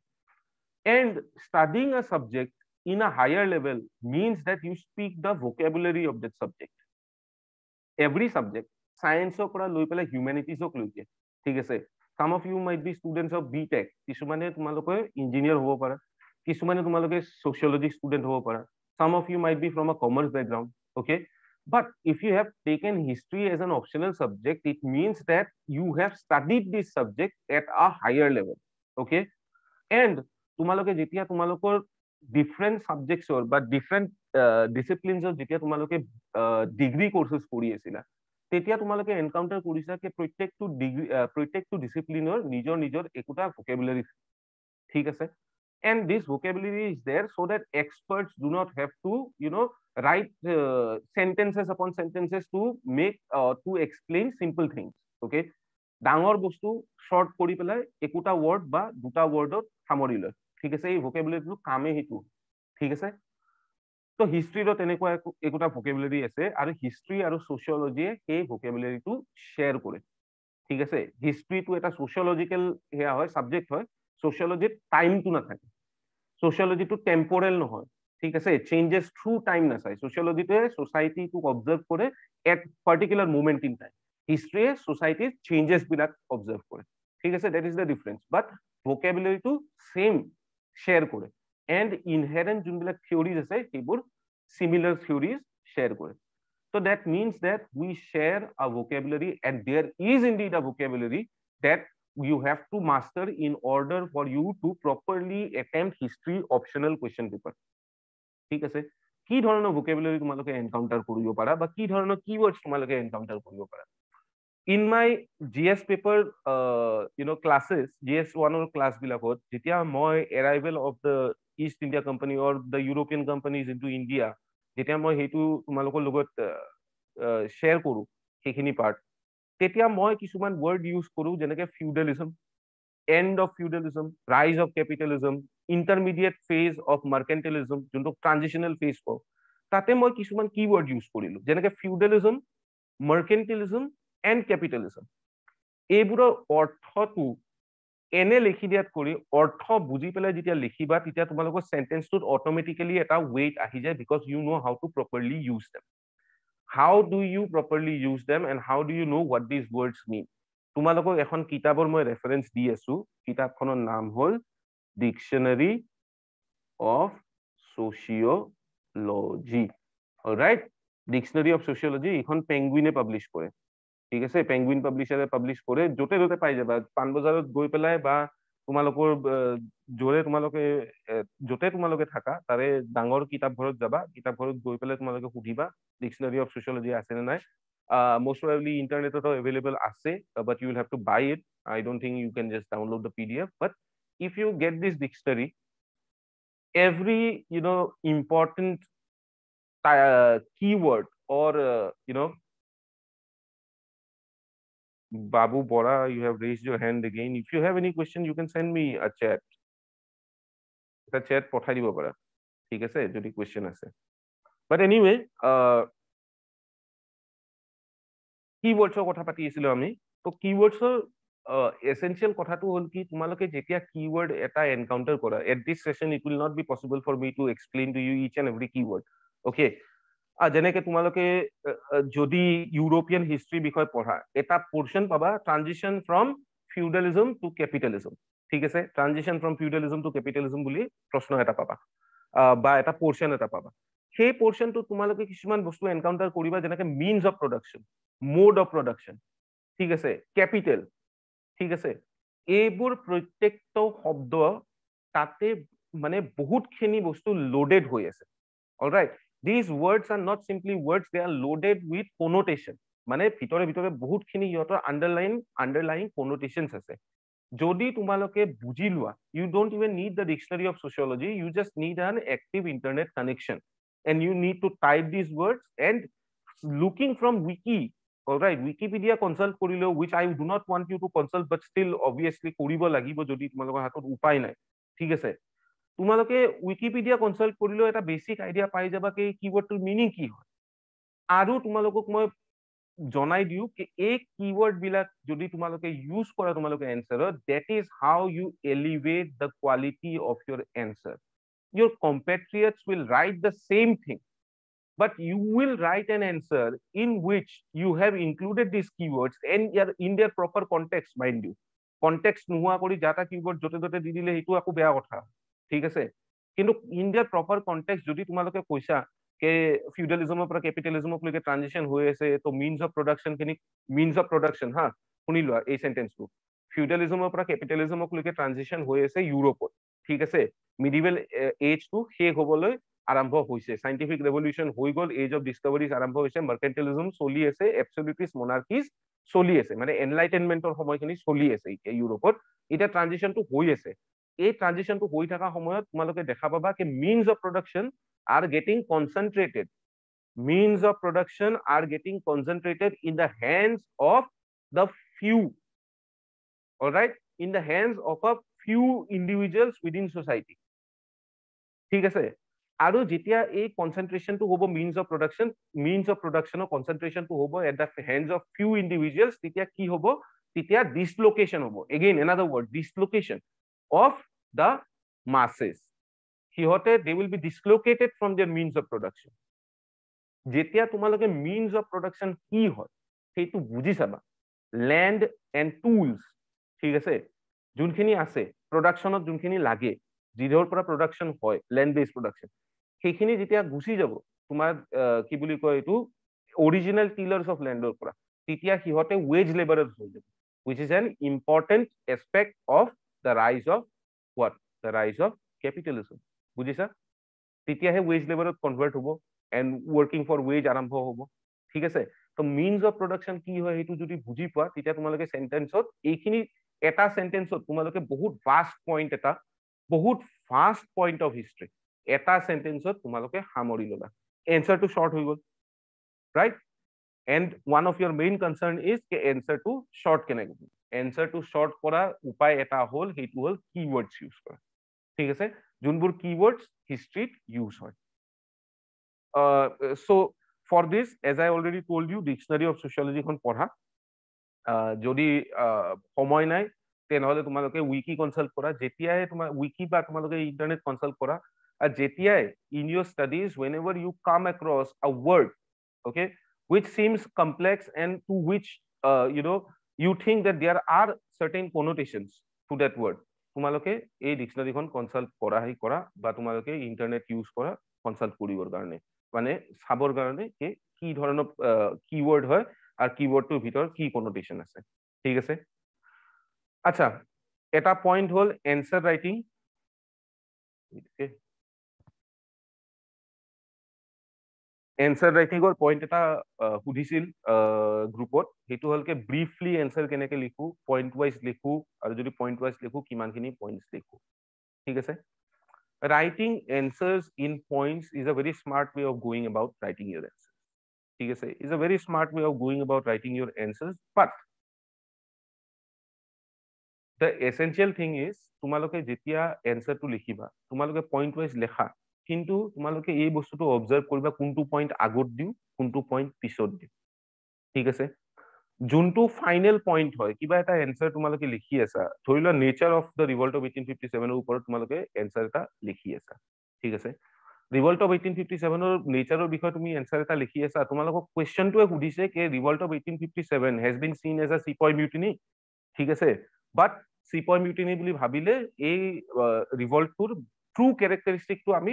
And studying a subject in a higher level means that you speak the vocabulary of that subject. Every subject, সায়েন্সৰ পৰা লৈ পেলাই হিউমেনিটিজক লৈকে, ঠিক আছে। Some of you might be students of BTech, কিছুমানে তোমালোকে ইঞ্জিনিয়াৰ হ'ব পাৰা, কিছুমানে তোমালোকে sociology student হ'ব পাৰা, some of you might be from a commerce background, okay? But if you have taken history as an optional subject, it means that you have studied this subject at a higher level, okay? And তোমালোকে যেতিয়া তোমালোকৰ different subjects বা different disciplines যেতিয়া তোমালোকে ডিগ্ৰী কোৰ্সেছ কৰি আছিলা, তেতিয়া তোমালোকে এনকাউন্টাৰ কৰিছা যে প্ৰত্যেকটো ডিসিপ্লিনৰ নিজৰ নিজৰ একোটা ভোকেবুলাৰি, ঠিক আছে। and this vocabulary is there so that experts do not have to write sentences upon sentences to make to explain simple things. Okay, ডাঙৰ বস্তু শৰ্ট কৰি পেলাই একোটা ওয়াৰ্ড বা দুটা ওয়াৰ্ডত সামৰি লয়, ঠিক আছে। এই ভোকেবুলাৰিটো কামে সেইটো, ঠিক আছে। তো হিষ্ট্ৰীত তেনেকুৱা একোটা ভোকেবুলাৰি আছে, আৰু হিষ্ট্ৰী আৰু সোশিয়োলজিয়ে সেই ভোকেবুলাৰিটো শ্বেয়াৰ কৰে, ঠিক আছে। হিষ্ট্ৰীটো এটা সোশিয়োলজিক্যাল হেয়া হয়, সাবজেক্ট হয়। সোশিয়োলজিত টাইমটো নাথাকে, সোশিয়োলজিটো টেম্পোৰেল নহয়, ঠিক আছে। চেঞ্জেছ থ্ৰু টাইম নাচায়। সোশিয়োলজিটোৱে সোসাইটিটোক অবজাৰ্ভ কৰে at particular moment in time. হিষ্ট্ৰীয়ে সোসাইটিৰ চেঞ্জেছ বিলাক অবজাৰ্ভ কৰে, ঠিক আছে। That is the difference, but ভোকেবুলাৰিটো সেম শ্বেয়াৰ কৰে, এন্ড ইনহেৰেন্ট যোনবিলাক থিওৰিজ আছে সেইবোৰ সিমিলার থিওরিজ শেয়ার করে। So that means that we share a vocabulary, and there is indeed a vocabulary that you have to master in order for you to properly attempt history optional question paper, ঠিক আছে। কি ধৰণৰ vocabulary তোমালোকে এনকাউন্টাৰ কৰিব পাৰা বা কি ধৰণৰ keywords তোমালোকে এনকাউন্টাৰ কৰিব পাৰা। In my GS paper classes, GS1 or class bilakot যেতিয়া মই arrival of the East India Company or the European companies into India, যেতিয়া মই সেইটো তোমালোকৰ লগত শ্বেয়াৰ কৰো সেইখিনি পাৰ্ট, তেতিয়া মই কিছুমান ৱৰ্ড ইউজ কৰো যেনেকে ফিউডালিজম, এণ্ড অফ ফিউডালিজম, ৰাইজ of capitalism, intermediate phase of মাৰ্কেণ্টেলিজম, যোনটো ট্ৰানজিশনেল ফেজ কওঁ, তাতে মই কিছুমান কিৱৰ্ড ইউজ কৰিলো যেনেকে ফিউডালিজম, মাৰ্কেণ্টেলিজম এণ্ড কেপিটেলিজম। এইবোৰৰ অৰ্থটো এনে লিখি দিয়াত কৰি অৰ্থ বুজি পেলাই যেতিয়া লিখিবা, তেতিয়া তোমালোকৰ সেন্টেন্সটোত অটোমেটিক্যালি এটা ওয়েট আহি যায়, because you know how to properly use them. How do you properly use them and how do you know what these words mean. তোমালোকক এখন কিতাপৰ মই ৰেফাৰেন্স দি আছো, কিতাপখনৰ নাম হ'ল dictionary of sociology. Alright, dictionary of sociology এইখন পেঙ্গুইনে পাব্লিছ কৰে, ঠিক আছে। পেঙ্গুইন পাব্লিচাৰে পাব্লিছ কৰে, য'তে য'তে পাই যাবা। পাণবজাৰত গৈ পেলাই বা তোমালোকৰ য'ৰে তোমালোকে য'তে তোমালোকে থাকা তাৰে ডাঙৰ কিতাপঘৰত যাবা, কিতাপঘৰত গৈ পেলাই তোমালোকে সুধিবা ডিকশ্যনাৰী অফ সোশিয়োলজি আছে নে নাই। most probably ইন্টাৰনেটতো available আছে, but you will have to buy it. I don't think you can just download the PDF, but if you get this dictionary, every important keyword or Babu Bora, you have raised your hand again. If you have any question, you can send me a chat. The chat পঠাই দিব পাৰা, ঠিক আছে, যদি question আছে। But anyway, keywordsৰ কথা পাতি আছিলো আমি। তো keywordsৰ essential কথাটো হ'ল কি, তোমালোকে যেতিয়া keyword এটা encounter কৰা, at this session it will not be possible for me to explain to you each and every keyword. Okay, যেনেকে তোমালোকে যদি ইউৰোপিয়ান হিষ্ট্ৰী বিষয় পঢ়া, এটা পোৰ্শন পাবা transition from feudalism two capitalism, ঠিক আছে। Transition from feudalism two capitalism বুলি প্ৰশ্ন এটা পাবা, বা এটা পোৰ্শন এটা পাবা। সেই পোৰ্শনটো তোমালোকে কিছুমান বস্তু এনকাউন্টাৰ কৰিবা, যেনেকে means of production, mode of production, ঠিক আছে, কেপিটেল, ঠিক আছে। এইবোৰ প্ৰত্যেকটো শব্দ তাতে মানে বহুতখিনি বস্তু লোডেড হৈ আছে। Alright, these words are not simply words, they are loaded with connotation. মানে ভিতৰে ভিতৰে বহুতখিনি ইহঁতৰ underlying connotations আছে। যদি তোমালোকে বুজি লোৱা, you don't even need the dictionary of sociology, you just need an active internet connection, and you need to type these words and looking from wiki. Alright, Wikipedia consult কৰিলেও, which I do not want you to consult, but still obviously কৰিব লাগিব যদি তোমালোকৰ হাতত উপায় নাই, ঠিক আছে। তোমালোকে উইকিপিডিয়া কনসাল্ট কৰিলেও এটা বেসিক আইডিয়া পাই যাবা কি কিৱৰ্ডটোৰ মিনিং কি হয়। আৰু তোমালোকক মই জনাই দিও কি এই কিৱৰ্ড বিলাক যদি তোমালোকে ইউজ কৰা তোমালোকে এনসাৰত, that is how you elevate the quality of your answer. Your compatriots will write the same thing, but you will write an answer in which you have included these keywords and in their proper context, mind you. Context নোহোৱা কৰি যাতা কিৱৰ্ড যতে ততে দি দিলে সেইটো আকৌ বেয়া কথা, ঠিক আছে। কিন্তু ইণ্ডিয়াৰ প্ৰপাৰ কনটেক্সট যদি তোমালোকে কৈছা কে ফিউডালিজমৰ পৰা কেপিটেলিজমলৈকে ট্ৰানজিশন হৈ আছে, তো মিনছ অফ প্ৰডাকশ্যন হা, শুনি লোৱা এই সেন্টেন্সটো, ফিউডালিজমৰ পৰা কেপিটেলিজমলৈকে ট্ৰানজিশন হৈ আছে ইউৰোপত, ঠিক আছে। মিডিভেল এজটো শেষ হবলৈ আৰম্ভ হৈছে, সাইন্টিফিক ৰেভলিউচন হৈ গ'ল, এজ অফ ডিস্কভাৰিজ আৰম্ভ হৈছে, মাৰ্কেণ্টেলিজম চলি আছে, এবছলিউটিষ্ট মনাৰ্কিজ চলি আছে, মানে এনলাইটেনমেন্টৰ সময়খিনি চলি আছে ইউৰোপত। এতিয়া ট্ৰানজিশনটো হৈ আছে, এই ট্ৰানজিশনটো হৈ থকা সময়ত তোমালোকে দেখা পাবা কি means of production are getting concentrated. Means of production are getting concentrated in the hands of the few. All right, in the hands of a few individuals within society. ঠিক আছে, আৰু যেতিয়া এই কনসেন্ট্ৰেশনটো হ'ব means of production কনসেন্ট্ৰেশনটো হ'ব at the hands of few individuals, তেতিয়া কি হ'ব, তেতিয়া dislocation হ'ব. Again another word, dislocation of the masses. সিহঁতে they will be dislocated from their means of production. যেতিয়া তোমালোকে means of production কি হয় সেইটো বুজি চাবা, land and tools, ঠিক আছে, যোনখিনি আছে প্ৰডাকশনত যোনখিনি লাগে, যিধৰ পৰা প্ৰডাকশন হয় ল্যান্ড বেস প্ৰডাকশন, সেইখিনি যেতিয়া গুচি যাব তোমাৰ কি বুলি কয় এইটো অৰিজিনাল টিলাৰ্স অফ ল্যান্ডৰ পৰা, তেতিয়া সিহঁতে ওয়েজ লেবাৰাৰ্স হৈ যাব, which is an important aspect of the rise of what, the rise of capitalism. বুজিছা, তেতিয়াহে ওয়েজ লেবাৰত কনভাৰ্ট হ'ব and working for wage আৰম্ভ হ'ব, ঠিক আছে। তো means of production কি হয় সেইটো যদি বুজি পোৱা, তেতিয়া তোমালোকে সেন্টেন্সত এইখিনি এটা সেন্টেন্সত তোমালোকে বহুত ভাস্ট পইণ্ট, এটা বহুত ফাষ্ট পইণ্ট অফ হিষ্ট্ৰী এটা সেন্টেন্সত তোমালোকে সামৰি ল'লা, এনসাৰটো শৰ্ট হৈ গ'ল, right. And one of your main concern is কে এনসাৰটো শৰ্ট কেনেকৈ, এনসাৰটো শৰ্ট কৰাৰ উপায় এটা হ'ল, সেইটো হ'ল কিৱৰ্ডছ ইউজ কৰা, ঠিক আছে, যোনবোৰ কিৱৰ্ডছ হিষ্ট্ৰীত ইউজ হয়। So for this, as I already told you, dictionary of sociology খন পঢ়া, যদি সময় নাই তেনেহলে তোমালোকে উইকি কনসাল্ট কৰা, যেতিয়াই তোমাৰ উইকি বা তোমালোকে ইন্টাৰনেট কনসাল্ট কৰা, আৰু যেতিয়াই in your studies whenever you come across a word, okay, which seems complex and to which you think that there are certain connotations to that word, তোমালোকে এই ডিকশনাৰীখন কনসাল্ট কৰা বা তোমালোকে ইন্টাৰনেট ইউজ কৰা কনসাল্ট কৰিবৰ কাৰণে, মানে চাবৰ কাৰণে কি ধৰণৰ কিৱৰ্ড হয় আৰু কিৱৰ্ডটোৰ ভিতৰত কি কনোটেশন আছে, ঠিক আছে। আচ্ছা, এটা পইণ্ট হ'ল এনসাৰ ৰাইটিং। এনসাৰ ৰাইটিঙৰ পইণ্ট এটা সুধিছিল গ্ৰুপত, সেইটো হ'ল কি ব্ৰিফলি এনসাৰ কেনেকে লিখো, পইণ্ট ৱাইজ লিখো, আৰু যদি পইণ্ট ৱাইজ লিখো কিমানখিনি পইণ্টছ লিখো, ঠিক আছে। Writing answers in points is a very smart way of going about writing your answers. ঠিক আছে, is a very smart way of going about writing your answers, but the essential thing is তোমালোকে যেতিয়া এনসাৰটো লিখিবা তোমালোকে পইণ্ট ৱাইজ লেখা, কিন্তু তোমালোকে এই বস্তুটো অবজাৰ্ভ কৰিবা কোনটো পইণ্ট আগত দিও কোনটো পইণ্ট পিছত দিও, ঠিক আছে। যোনটো ফাইনেল পইণ্ট হয়, কিবা এটা এনসাৰ তোমালোকে লিখি আছা, ধৰি লোৱা nature of the revolt of 1857 ওপৰত তোমালোকে এনসাৰ এটা লিখি আছা, ঠিক আছে। ৰিভল্ট অফ 1857 নেচাৰৰ বিষয়ে তুমি এনসাৰ এটা লিখি আছা, তোমালোকক কুৱেশ্যনটোৱে সুধিছে যে revolt of 1857 has been seen as a sepoy mutiny, ঠিক আছে, বাট চিপয় মিউটিনি বুলি ভাবিলে এই ৰিভল্টটোৰ ট্ৰু কেৰেক্টাৰিষ্টিকটো আমি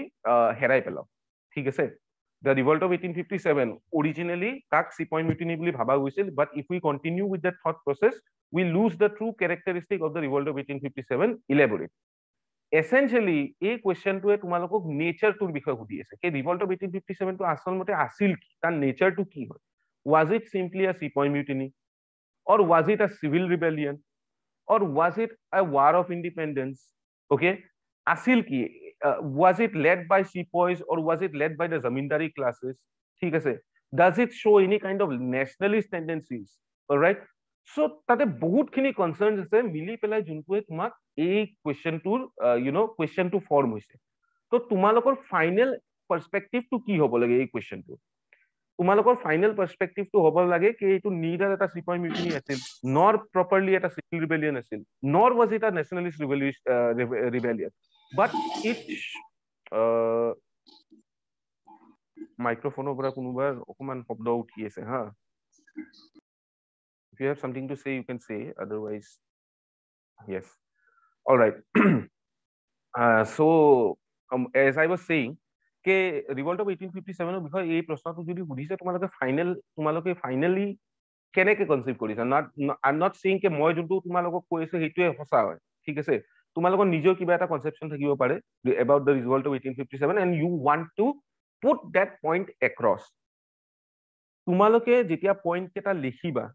হেৰাই পেলাও, ঠিক আছে। The revolt of 1857 originally তাক চিপয় মিউটিনি বুলি ভাবা হৈছিল, but if we continue with that thought process we lose the true characteristic of the revolt of 1857. Elaborate. Essentially এই কোৱেশ্যনটোৱে তোমালোকক নেচাৰটোৰ বিষয়ে সুধি আছে, এই ৰিভল্ট অফ 1857 টো আচলতে আছিল কি, তাৰ নেচাৰটো কি হয়, was it simply a চিপয় mutiny or was it a civil rebellion or was it a war of independence, okay, আছিল কি, was it led by sepoys or was it led by the zamindari classes, ঠিক আছে, does it show any kind of nationalist tendencies, all right, so তাতে বহুতখিনি কনসাৰ্নছ আছে মিলি পেলাই যোনটোৱে তোমাক এই কুৱেশ্যনটোৰ কুৱেশ্যনটো ফৰ্ম হৈছে। তো তোমালোকৰ ফাইনেল পাৰ্সপেক্টিভটো কি হ'ব লাগে, এই কুৱেশ্যনটো তোমালোকৰ ফাইনেল পাৰ্সপেক্টিভটো হ'ব লাগে কি এইটো নিডাৰ এটা চিপয় মিউটিনি আছিল, নৰ প্ৰপাৰলি এটা সিভিল ৰিবেলিয়ন আছিল, নৰ was it a nationalist rebellion, but it মাইক্ৰোফোনৰ পৰা কোনোবাৰ অকমান শব্দ উঠি আছে হা, if you have something to say you can say, otherwise yes, all right. So as I was saying K revolt of 1857 ৰ বিষয়ে এই প্ৰশ্নটো যদি সুধিছে তোমালোকে ফাইনেলি কেনেকে কনসিভ কৰিছা, আই এম নট সেইং কে মই যোনটো তোমালোকক কৈ আছো সেইটোৱে সঁচা হয়, ঠিক আছে, তোমালোকৰ নিজৰ কিবা এটা কনসেপচন থাকিব পাৰে about the revolt of 1857 and you want to put that point across. তোমালোকে যেতিয়া পইণ্ট কেইটা লিখিবা,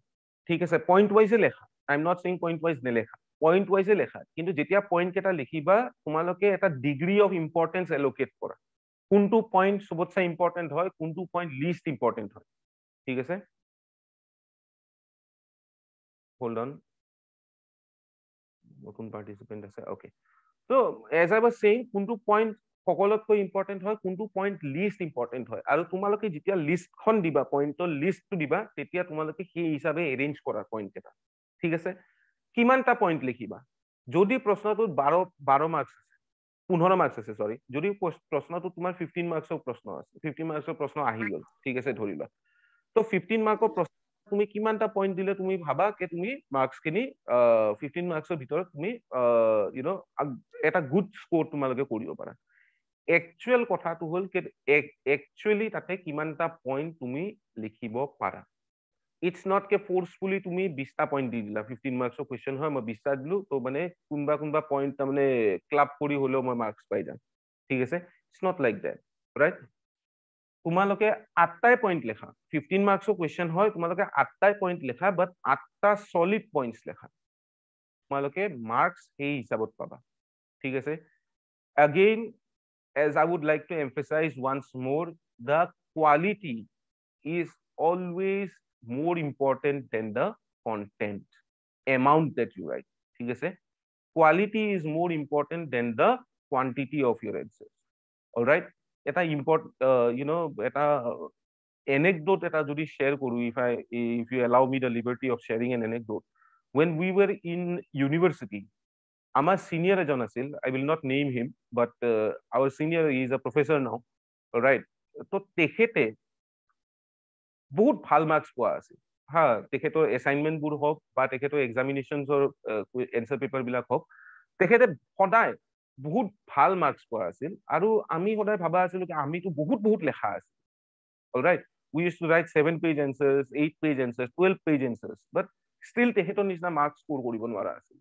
ঠিক আছে, পইণ্ট ৱাইজে লেখা, I am not saying point wise নেলেখা, পইণ্ট ৱাইজে লেখা, কিন্তু যেতিয়া পইণ্ট কেইটা লিখিবা তোমালোকে এটা ডিগ্ৰী অফ ইম্পৰ্টেঞ্চ এলোকেট কৰা, কোনটো পইণ্ট চবতছে ইম্পৰ্টেণ্ট হয়, কোনটো পইণ্ট লিষ্ট ইম্পৰ্টেণ্ট হয়। ঠিক আছে, হোল্ড অন, নতুন পাৰ্টিচিপেণ্ট আছে, অকে। তো এজ আই ৱাজ সেইং, কোনটো পইণ্ট সকলোতকৈ ইম্পৰ্টেণ্ট হয়, কোনটো পইণ্ট লিষ্ট ইম্পৰ্টেণ্ট হয়, আৰু তোমালোকে যেতিয়া লিষ্টখন দিবা, পইণ্টৰ লিষ্টটো দিবা, তেতিয়া তোমালোকে সেই হিচাপে এৰেঞ্জ কৰা পইণ্ট কেইটা। ঠিক আছে, কিমানটা পইণ্ট লিখিবা? যদি প্ৰশ্নটোত 12 মাৰ্কছ আছে, 15 মাৰ্কছ আছে, চৰি, যদি প্ৰশ্নটো তোমাৰ 15 মাৰ্কছৰ প্ৰশ্ন আছে, 15 মাৰ্কছৰ প্ৰশ্ন আহি গ'ল, ঠিক আছে, ধৰিবা, তো 15 মাৰ্কৰ প্ৰশ্ন তুমি কিমানটা পইণ্ট দিলে তুমি ভাবা যে তুমি মাৰ্কছ খিনি 15 মাৰ্কছৰ ভিতৰত তুমি এটা গুড স্ক'ৰ তোমালোকে কৰিব পাৰা। একচুৱেল কথাটো হ'ল কি একচুৱেলি তাতে কিমানটা পইণ্ট তুমি লিখিব পাৰা। ইটছ নট কে ফোৰ্সফুলি তুমি 20টা পইণ্ট দি দিলা, 15 মাৰ্কছৰ কুৱেশ্যন হয়, মই 20টা দিলো, তো মানে কোনোবা পইণ্ট তাৰমানে ক্লাব কৰি হ'লেও মই মাৰ্কছ পাই যাম। ঠিক আছে, it's not like that, right? তোমালোকে 8টাই পইণ্ট লেখা, 15 মাৰ্কছৰ কুৱেশ্যন হয়, তোমালোকে 8টাই পইণ্ট লেখা, বাট 8টা সলিড পইণ্টছ লেখা, তোমালোকে মাৰ্কছ সেই হিচাপত পাবা। ঠিক আছে, again, as I would like to emphasize once more, the quality is always more important than the content amount that you write. ঠিক আছে, quality is more important than the quantity of your answers. All right, এটা এটা anecdote এটা যদি share কৰো, if you allow me the liberty of sharing an anecdote, when we were in university, আমার সিনিয়র এজন আছিল, I will not name him, but our senior is a professor now, right? তো তেখেতে বহুত ভাল মাৰ্কছ পোৱা আছিল, হা, তেখেতৰ এছাইনমেণ্ট বোৰ হওক বা তেখেতৰ এক্সামিনেশ্যনছৰ এনচাৰ পেপাৰ বিলাক হওক, তেখেতে সদায় বহুত ভাল মাৰ্কছ পোৱা আছিল, আৰু আমি সদায় ভাবা আছিলো যে আমিতো বহুত লেখা আছিল, alright, we used to write 7 page answers, 8 page answers, 12 page answers, but still তেখেতৰ নিচিনা মাৰ্কছ স্ক'ৰ কৰিব নোৱাৰা আছিল।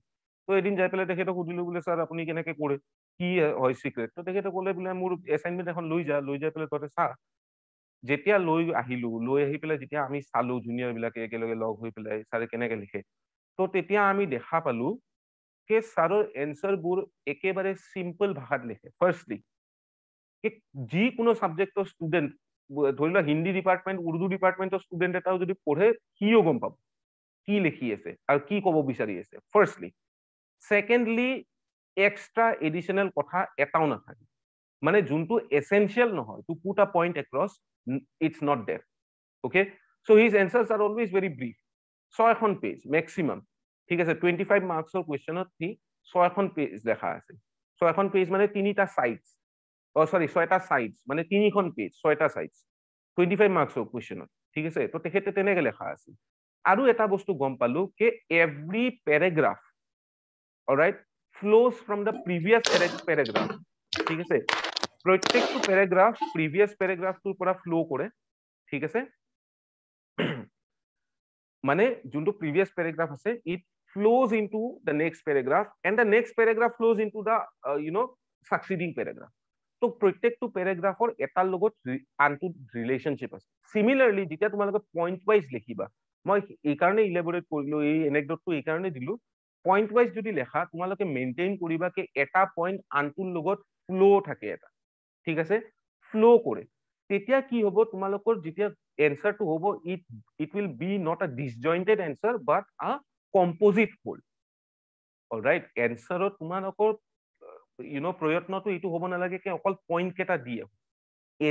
তো এদিন যাই পেলাই তেখেতক সুধিলো, বোলে ছাৰ আপুনি কেনেকে কৰে, কি হয় চিক্ৰেট? তো তেখেতে ক'লে, বোলে মোৰ এছাইনমেণ্ট এখন লৈ যাই পেলাই তহঁতে চা। যেতিয়া লৈ আহি পেলাই যেতিয়া আমি চালো, জুনিয়ৰ বিলাকে একেলগে লগ হৈ পেলাই ছাৰে কেনেকে লিখে, তো তেতিয়া আমি দেখা পালো যে ছাৰৰ এনচাৰবোৰ একেবাৰে চিম্পল ভাষাত লিখে। ফাৰ্ষ্টলি, যিকোনো ছাবজেক্টৰ ষ্টুডেণ্ট, ধৰি লোৱা হিন্দী ডিপাৰ্টমেণ্ট, উৰ্দু ডিপাৰ্টমেণ্টৰ ষ্টুডেণ্ট এটাও যদি পঢ়ে, সিও গম পাব কি লিখি আছে আৰু কি ক'ব বিচাৰি আছে, ফাৰ্ষ্টলি। ছেকেণ্ডলি, এক্সট্ৰা এডিশ্যনেল কথা এটাও নাথাকে, মানে যোনটো এসেনশিয়াল নহয়, to put a point across, it's not there. Okay, so his answers are always very brief, 6খন পেজ মেক্সিমাম। ঠিক আছে, 25 মাৰ্কছৰ কুৱেশ্যনত সি 6খন পেজ দেখা আছে, 6খন পেজ মানে 3টা চাইডছ, চৰি 6টা চাইডছ মানে 3খন পেজ, 6টা চাইডছ, 25 মাৰ্কছৰ কুৱেশ্যনত। ঠিক আছে, তো তেখেতে তেনেকে লেখা আছিল। আৰু এটা বস্তু গম পালো যে every paragraph, alright, flows from the previous paragraph. ঠিক আছে, প্ৰত্যেকটো পেৰাগ্ৰাফ প্ৰিভিয়াছ পেৰাগ্ৰাফটোৰ পৰা ফ্লো কৰে। ঠিক আছে, মানে যোনটো প্ৰিভিয়াছ পেৰাগ্ৰাফ আছে, it flows into the next paragraph, and the next paragraph flows into the succeeding paragraph. তো প্ৰত্যেকটো পেৰাগ্ৰাফৰ এটাৰ লগত আনটো ৰিলেশ্যনশ্বিপ আছে। চিমিলাৰলি, যেতিয়া তোমালোকে পইণ্ট ৱাইজ লিখিবা, মই এই কাৰণে ইলেবৰেট কৰিলো, এই এনেকডটটো এই কাৰণে দিলো, পইণ্ট ৱাইজ যদি লেখা, তোমালোকে মেইনটেইন কৰিবা যে এটা পইণ্ট আনটোৰ লগত ফ্লো থাকে এটা। ঠিক আছে, ফ্লো কৰে, তেতিয়া কি হ'ব, তোমালোকৰ যেতিয়া এনচাৰটো হ'ব, it will be not a ডিসজয়েন্টেড answer বাট আ কম্পোজিট হোল। অলৰাইট, এনচাৰত তোমালোকৰ প্ৰয়ত্নটো এইটো হ'ব নালাগে যে অকল পইণ্ট কেইটা দিয়ে,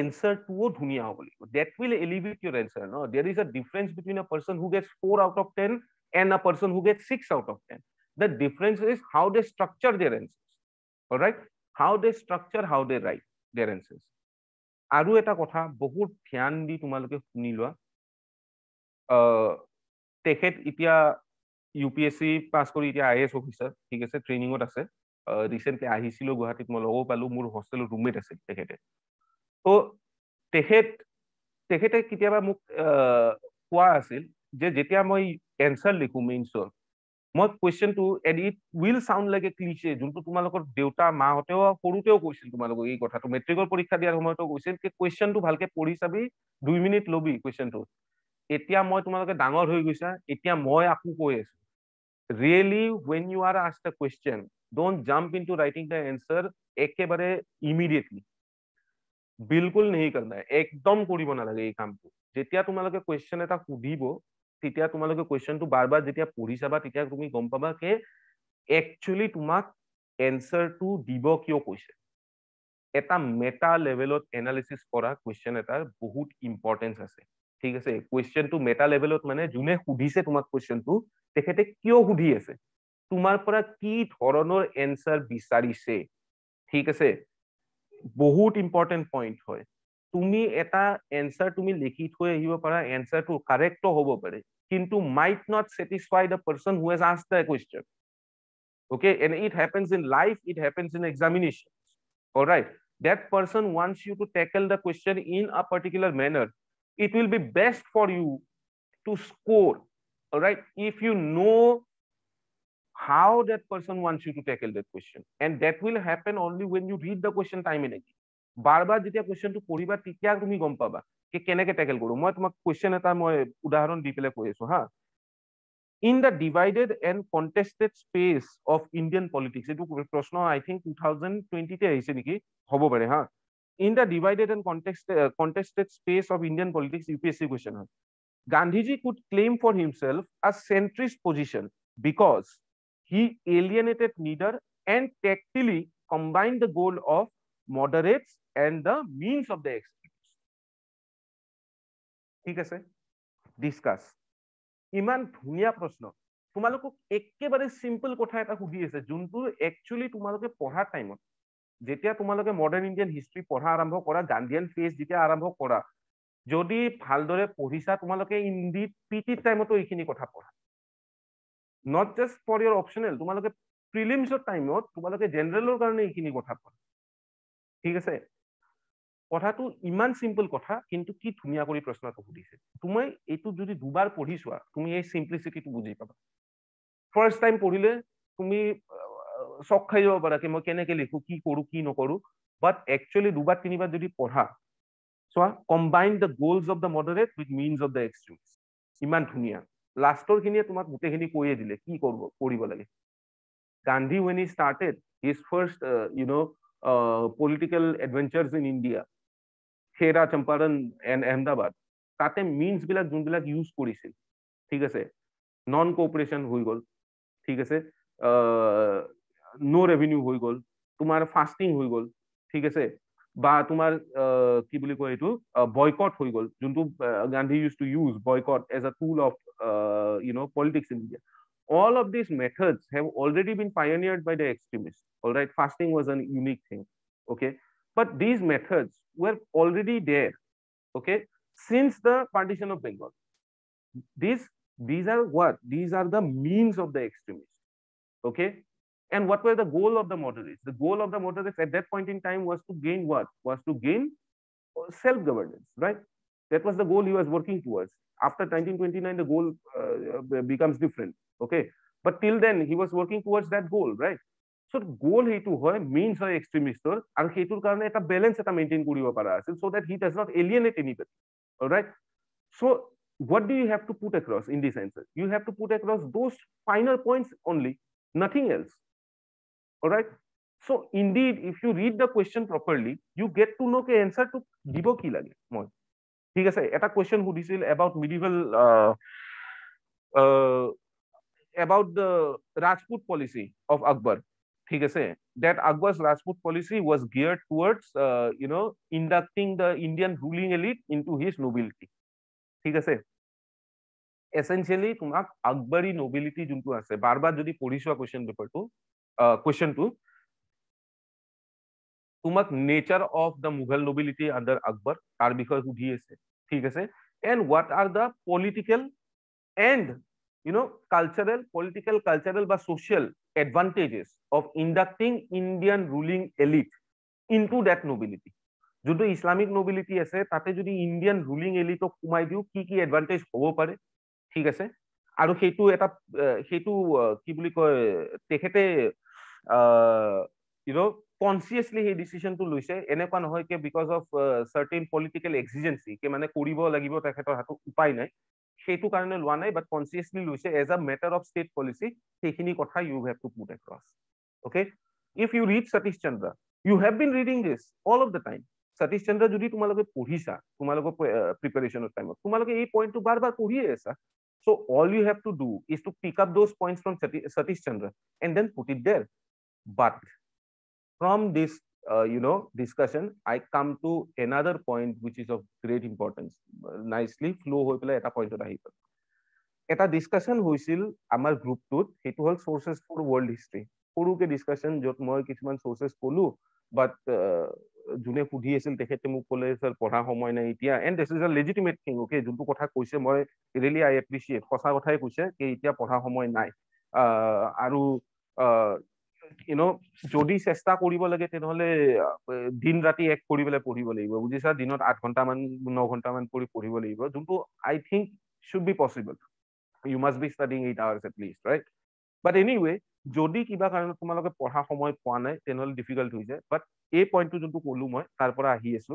এনচাৰটোও ধুনীয়া হ'ব লাগিব। That will elevate your answer, ন? There is a difference between a person who gets 4 out of 10 and a person who gets 6 out of 10. The difference is how they structure their answers. All right, how they structure, how they write their answers. আৰু এটা কথা বহুত ধ্যান দি তোমালোকে শুনি লোৱা, তেখেত এতিয়া UPSC পাছ কৰি এতিয়া IAS অফিচাৰ। ঠিক আছে, ট্ৰেইনিঙত আছে, ৰিচেণ্টলি আহিছিলো গুৱাহাটীত, মই লগো পালো, মোৰ হোষ্টেলৰ ৰুমমেট আছিল তেখেতে। তো তেখেতে কেতিয়াবা মোক কোৱা আছিল যে যেতিয়া মই এনচাৰ লিখো মেইনছৰ, মই কুৱেশ্যনটো, and it will sound like a cliche, যোনটো তোমালোকৰ দেউতা মাহঁতেও সৰুতেও কৈছিল তোমালোকক এই কথাটো, মেট্ৰিকৰ পৰীক্ষা দিয়াৰ সময়তো কৈছিল যে কুৱেশ্যনটো ভালকে পঢ়ি চাবি, 2 মিনিট লবি কুৱেশ্যনটো। এতিয়া মই তোমালোকে ডাঙৰ হৈ গৈছা, এতিয়া মই আকৌ কৈ আছো, really when you are asked a question, don't jump into writing the answer একেবাৰে immediately, बिल्कुल नहीं करना है, एकदम কৰিব নালাগে এই কামটো। যেতিয়া তোমালোকে কোৱেশ্চন এটা সুধিব তেতিয়া তোমালোকে কোৱেশ্চনটো বাৰবাৰ যেতিয়া পঢ়ি চাবা তেতিয়া তুমি গম পাবা যে একচুয়ালি তোমাক এনসাৰটো দিব কিয় কৈছে। এটা মেটা লেভেলত এনালিসিস কৰা কোৱেশ্চন এটাৰ বহুত ইম্পৰ্টেন্স আছে, ঠিক আছে। কোৱেশ্চনটো মেটা লেভেলত মানে যোনে সুধিছে তোমাক কোৱেশ্চনটো তেখেতে কিয় সুধি আছে, তোমাৰ পৰা কি ধৰণৰ এনসাৰ বিচাৰিছে, ঠিক আছে। বহুত ইম্পৰ্টেন্ট পইণ্ট হয়। তুমি এটা এনসাৰ তুমি লিখি থৈ আহিব পাৰা, এনসাৰটো কাৰেক্ট হ'ব পাৰে, কিন্তু might not satisfy the person who has asked the question. Okay, and it happens in life, it happens in examinations. All right, that person wants you to tackle the question in a particular manner. It will be best for you to score. All right, if you know how that person wants you to tackle that question, and that will happen only when you read the question time and again. বারবার যেতিয়া কোৱেশ্চনটো পঢ়িবা তেতিয়া তুমি গম পাবা যে কেনেকে ট্যাকেল কৰো। মই তোমাক কোৱেশ্চন এটা মই উদাহৰণ দি পেলাই কৈ আছো হা। In the divided and contested space of Indian politics, এটো প্ৰশ্ন I think 2020 তে আহিছে নেকি, হ'ব পাৰে হা। In the divided and contested space of Indian politics, UPSC question হয়। Gandhiji could claim for himself a centrist position because he alienated neither and tactily combined the goal of moderates and the means of the extremes. ঠিক আছে, ডিসকাস। ইমান ধুনীয়া প্ৰশ্ন, তোমালোকক একেবাৰে সিম্পল কথা এটা সুধি আছে যোনটো একচুয়ালি তোমালোকে পঢ়া টাইমত, যেতিয়া তোমালোকে মডাৰ্ণ ইণ্ডিয়ান হিষ্ট্ৰী পঢ়া আৰম্ভ কৰা, গান্ধীয়ান ফেজ যেতিয়া আৰম্ভ কৰা, যদি ভালদৰে পঢ়িছা তোমালোকে ইনডিড পিটি টাইমতো এইখিনি কথা পঢ়া। Not just for your optional, তোমালোকে প্ৰিলিমছৰ টাইমত তোমালোকে জেনাৰেলৰ কাৰণে এইখিনি কথা পঢ়া, ঠিক আছে। কথাটো ইমান সিম্পল কথা, কিন্তু কি ধুনীয়া কৰি প্ৰশ্নটো সুধিছে। তুমি এইটো যদি দুবাৰ পঢ়ি চোৱা তুমি এই সিম্পলিসিটিটো বুজি পাবা। ফাৰ্স্ট টাইম পঢ়িলে তুমি শক খাই যাব পাৰা কি মই কেনেকে লিখো, কি কৰো কি নকৰো, বাট একচুয়ালি দুবাৰ তিনিবাৰ যদি পঢ়া চোৱা, combine the goals of the moderate with means of the extremes, ইমান ধুনীয়া। লাষ্টৰ খিনিয়ে তোমাক গোটেইখিনি কৈয়ে দিলে কি কৰিব লাগে। Gandhi, when he started his first political adventures in India, খেৰা Champaran and Ahmedabad, তাতে মিনস বিলাক যোনবিলাক ইউজ কৰিছিল, ঠিক আছে, নন কোঅপাৰেশন হৈ গল, ঠিক আছে, নো ৰেভিনিউ হৈ গল, তোমাৰ ফাস্টিং হৈ গল, ঠিক আছে, বা তোমাৰ কি বুলি কয় এইটো বয়কট হৈ গল, যোনটো Gandhi use to use boycott as a tool of politics in India. All of these methods have already been pioneered by the extremists. All right, fasting was a unique thing. Okay, but these methods were already there. Okay, since the partition of Bengal. These are what? These are the means of the extremists. Okay, and what were the goal of the moderates? The goal of the moderates at that point in time was to gain what? Was to gain self-governance, right? That was the goal he was working towards. After 1929, the goal becomes different. Okay, but till then he was working towards that goal, right? So goal hetu hoy means hoy extremistor aru hetur karone eta balance eta maintain koribo para asil so that he does not alienate anybody. All right, so what do you have to put across in this answer? You have to put across those finer points only, nothing else. All right, so indeed if you read the question properly you get to know ke answer to dibo ki lage moi, ঠিক আছে। এটা কোয়েশ্চন সুধিছিল about medieval about the Rajput policy of Akbar, ঠিক আছে, that Akbar's Rajput policy was geared towards inducting the Indian ruling elite into his nobility, ঠিক আছে। essentially তোমাক আকবৰী nobility যোনটো আছে, বাৰবাৰ যদি পঢ়িছোৱা কোয়েশ্চন পেপাৰটো কোয়েশ্চনটো তোমাক nature of the Mughal nobility under Akbar তাৰ বিষয়ে সুধি আছে, ঠিক আছে, and what are the political and cultural বা social advantages of inducting Indian ruling elite into that nobility. যোনটো ইসলামিক nobility আছে তাতে যদি ইন্ডিয়ান ruling elite সোমাই দিও কি কি এডভান্টেজ হ'ব পাৰে, ঠিক আছে। আৰু সেইটো এটা সেইটো কি বুলি কয় তেখেতে কনসিয়াসলি সেই ডিসিশনটো লৈছে, এনেকুৱা নহয় কি বিকজ অফ সাৰ্টেন পলিটিক্যাল এক্সিজেন্সি কে মানে কৰিব লাগিব তেখেতৰ হাতত উপায় নাই, সেইটো কাৰণে লোৱা নাই, বাট কনচিয়াছলি লৈছে as a matter of state policy, সেইখিনি কথা you have to put across. Okay, if you read Satish Chandra, you have been reading this all of the time. Satish Chandra যদি তোমালোকে পঢ়িছা তোমালোকৰ প্ৰিপাৰেশ্যনৰ টাইমত, তোমালোকে এই পইণ্টটো বাৰ বাৰ পঢ়িয়ে আছা। So all you have to do is to pick up those points from Satish Chandra and then put it there. But from this discussion, I come to another point which is of great importance. Nicely flow হৈ পেলাই এটা পইণ্টত আহি গ'ল। এটা ডিছকাশ্যন হৈছিল আমাৰ গ্ৰুপটোত, সেইটো হ'ল সোৰ্চেছ ফৰ ৱৰ্ল্ড হিষ্ট্ৰী। সৰুকে ডিছকাশ্যন, য'ত মই কিছুমান সোৰ্চেছ ক'লো, বাট যোনে সুধি আছিল তেখেতে মোক ক'লে স্যাৰ পঢ়া সময় নাই এতিয়া, and this is a legitimate thing. Okay, যোনটো কথা কৈছে মই ৰিয়েলি আই এপ্ৰিচিয়েট, সঁচা কথাই কৈছে যে এতিয়া পঢ়া সময় নাই। আৰু যদি চেষ্টা কৰিব লাগে তেনেহ'লে দিন ৰাতি এক কৰি পেলাই পঢ়িব লাগিব, বুজিছা? দিনত 8 ঘণ্টামান 9 ঘণ্টামান কৰি পঢ়িব লাগিব, যোনটো I think should be possible. You must be studying 8 hours at least, right? But anyway, যদি কিবা কাৰণত তোমালোকে পঢ়া সময় পোৱা নাই তেনেহ'লে ডিফিকাল্ট হৈ যায়। বাট এই পইণ্টটো যোনটো ক'লো মই তাৰ পৰা আহি আছো,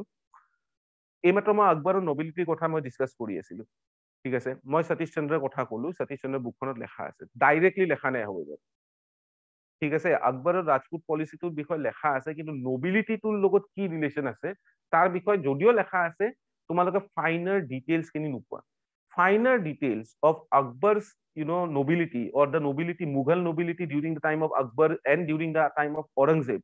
এইমাত্ৰ মই আকবৰৰ নবিলিটিৰ কথা মই ডিছকাছ কৰি আছিলো, ঠিক আছে? মই সতীশ চন্দ্ৰৰ কথা ক'লো, সতীশ চন্দ্ৰৰ বুকখনত লেখা আছে, ডাইৰেক্টলি লেখা নাই হ'ব, ঠিক আছে? আকবৰৰ ৰাজপুত পলিচিটোৰ বিষয়ে লেখা আছে, কিন্তু নবিলিটিটোৰ লগত কি ৰিলেশ্যন আছে তাৰ বিষয়ে যদিও লেখা আছে, তোমালোকে ফাইনাৰ ডিটেইলছ খিনি নোপোৱা। Finer details of Akbar's, nobility or the nobility, Mughal nobility during the time of Akbar and during the time of Aurangzeb,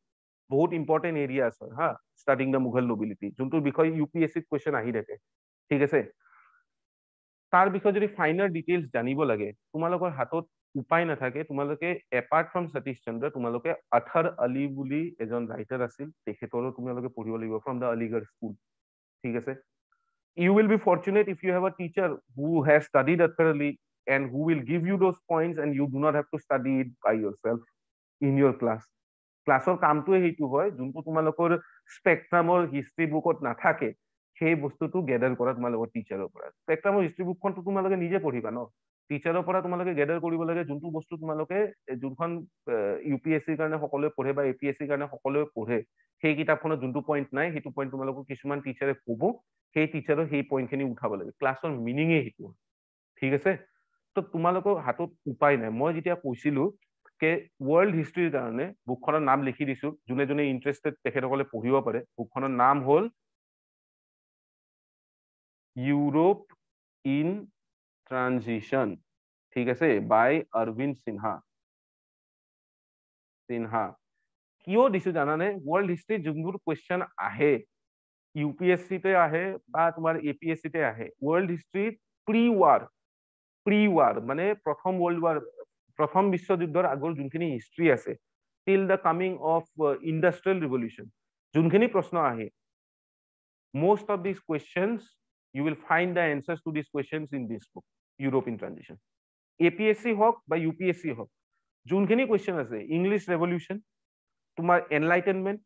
বহুত important areas হয় হা, studying the Mughal nobility, যোনটোৰ বিষয়ে UPSC question আহি থাকে, ঠিক আছে? তাৰ বিষয়ে যদি ফাইনাৰ ডিটেইলছ জানিব লাগে, তোমালোকৰ হাতত উপায় নাথাকে, তোমালোকে এপাৰ্ট ফ্ৰম সতীশ চন্দ্ৰ, তোমালোকে আথাৰ আলী বুলি এজন ৰাইটাৰ আছিল, তেখেতৰো তোমালোকে পঢ়িব লাগিব, ফ্ৰম দ্য আলিগড় স্কুল, ঠিক আছে? You will be fortunate if you have a teacher who has studied thoroughly and who will give you those points and you do not have to study it by yourself in your class. ক্লাছৰ কামটোৱে সেইটো হয়, যোনটো তোমালোকৰ স্পেক্ট্ৰামৰ হিষ্ট্ৰী বুকত নাথাকে, সেই বস্তুটো গেডাৰ কৰা তোমালোকৰ টিচাৰৰ পৰা। স্পেক্ট্ৰামৰ হিষ্ট্ৰী বুকখনটো তোমালোকে নিজে পঢ়িবা ন, টিচাৰৰ পৰা তোমালোকে গেডাৰ কৰিব লাগে যোনটো বস্তু তোমালোকে, যোনখন UPSCৰ কাৰণে সকলোৱে পঢ়ে বা APSCৰ কাৰণে সকলোৱে পঢ়ে, সেই কিতাপখনত যোনটো পইণ্ট নাই সেইটো পইণ্ট তোমালোকক কিছুমান টিচাৰে ক'ব, সেই টিচাৰৰ সেই পইণ্টখিনি উঠাব লাগে। ক্লাছৰ মিনিঙে সেইটো, ঠিক আছে? তো তোমালোকৰ হাতত উপায় নাই। মই যেতিয়া কৈছিলো যে ৱৰ্ল্ড হিষ্ট্ৰীৰ কাৰণে বুকখনৰ নাম লিখি দিছো, যোনে যোনে ইণ্টাৰেষ্টেড তেখেতসকলে পঢ়িব পাৰে। বুকখনৰ নাম হ'ল ইউৰোপ ইন ট্ৰানজিশ্যন, ঠিক আছে, বাই অৰবিন্দ সিনহা। কিয় দিছো জানানে? ৱৰ্ল্ড হিষ্ট্ৰীত যোনবোৰ কুৱেশ্যন আহে, UPSCতে আহে বা তোমাৰ APSCতে আহে, ৱৰ্ল্ড হিষ্ট্ৰীত প্ৰি ৱাৰ মানে প্ৰথম ৱৰ্ল্ড ৱাৰ, প্ৰথম বিশ্বযুদ্ধৰ আগৰ যোনখিনি হিষ্ট্ৰী আছে, টিল the coming of industrial revolution, যোনখিনি প্ৰশ্ন আহে, most of these questions you will find the answers to these questions in this book, Europe in Transition. APSC হওক বা UPSC হওক, যোনখিনি কুৱেশ্যন আছে, ইংলিছ ৰেভলিউশ্যন, তোমাৰ enlightenment,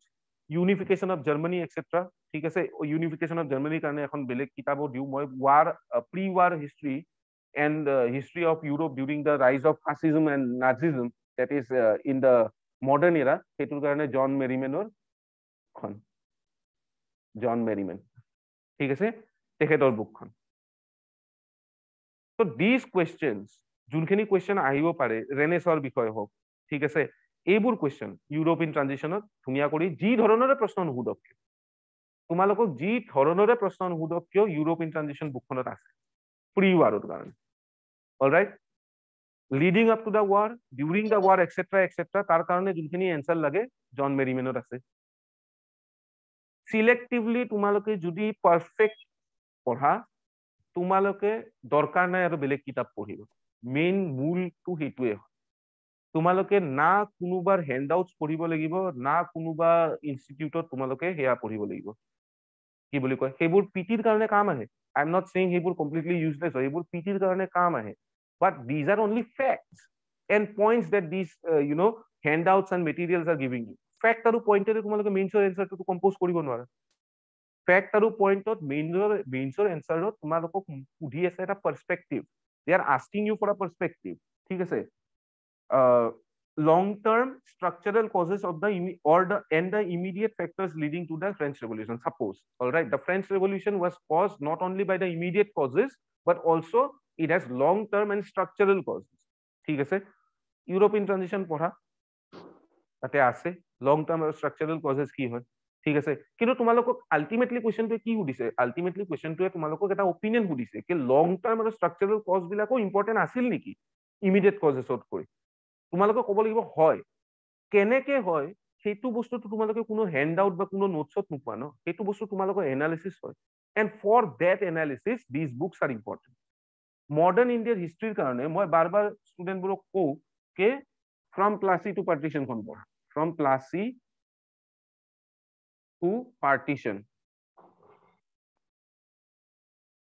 unification of Germany et cetera, ঠিক আছে? ইউনিফিকেশ্যন অফ জাৰ্মানীৰ কাৰণে এখন বেলেগ কিতাপো দিওঁ মই, prewar history and history of Europe during the rise of fascism and Nazism, that is in the modern era, সেইটোৰ কাৰণে জন মেৰিমেনৰ খন, ঠিক আছে, তেখেতৰ বুকখন। তো দিজ কুৱেশ্যনছ, যোনখিনি কুৱেশ্যন আহিব পাৰে, ৰেনেছৰ বিষয়ে হওক, ঠিক আছে, এইবোৰ কুৱেশ্যন ইউৰোপ ইন ট্ৰানজিশ্যনত ধুনীয়া কৰি যি ধৰণৰে প্ৰশ্ন নুসুধক কিয়, তোমালোকক যি ধৰণৰে প্ৰশ্ন নুসুধক কিয়, ইউৰোপ ইন ট্ৰানজিশ্যন বুকখনত আছে প্ৰি ৱাৰৰ কাৰণে। Alright, leading up to the war, during the war et cetera, তাৰ কাৰণে যোনখিনি এনচাৰ লাগে জন মেৰিমেনত আছে। চিলেক্টিভলি তোমালোকে যদি পাৰফেক্ট পঢ়া, তোমালোকে দৰকাৰ নাই আৰু বেলেগ কিতাপ পঢ়িব। মেইন মূলটো সেইটোৱে হয়। তোমালোকে না কোনোবাৰ হেণ্ড আউটছ পঢ়িব লাগিব, না কোনোবা ইনষ্টিটিউটত তোমালোকে সেয়া পঢ়িব লাগিব, কি বুলি কয়, সেইবোৰ পিটিৰ কাৰণে কাম আহে। আই এম নট সেইং সেইবোৰ কমপ্লিটলি ইউজলেছ হয়, সেইবোৰ পিটিৰ কাৰণে কাম আহে। But these are only facts and points that these handouts and materials are giving you. Fact আৰু পইণ্টেৰে তোমালোকে মেইনছৰ এনচাৰটো কম্প'জ কৰিব নোৱাৰা। ফেক্ট আৰু পইণ্টত মেইনছৰ এনচাৰত তোমালোকক সুধি আছে এটা perspective, they are asking you for a perspective, ঠিক আছে? long-term structural causes of the immediate factors leading to the French Revolution. Suppose, all right, the French Revolution was caused not only by the immediate causes but also it has long term and structural causes ঠিক আছে ইউৰোপিয়ান ট্ৰানজিশন পঢ়া তাতে আছে লং টাৰ্ম আৰু স্ট্ৰাকচাৰাল কজেস কি হয় ঠিক আছে কিন্তু তোমালোকক আলটিমেটলি কোৱেশ্চনটোৱে কি সুধিছে আলটিমেটলি কোৱেশ্চনটোৱে তোমালোকক এটা অপিনিয়ন সুধিছে কি লং টাৰ্ম আৰু স্ট্ৰাকচাৰাল কজ বিলাকো ইম্পৰ্টেন্ট আছিল নেকি ইমিডিয়েট কজেছতকৈ তোমালোকে ক'ব লাগিব হয় কেনেকে হয় সেইটো বস্তুটো তোমালোকে কোনো হেণ্ড আউট বা কোনো নোটছত নোপোৱা ন সেইটো বস্তু তোমালোকৰ এনালিচিছ হয় and for that analysis these books are important modern ইণ্ডিয়াৰ হিষ্ট্ৰীৰ কাৰণে মই বাৰ বাৰ ষ্টুডেণ্টবোৰক কওঁ কে ফ্ৰম প্লাচি টু পাৰ্টিশ্যনখন পঢ়া from Plassey to partition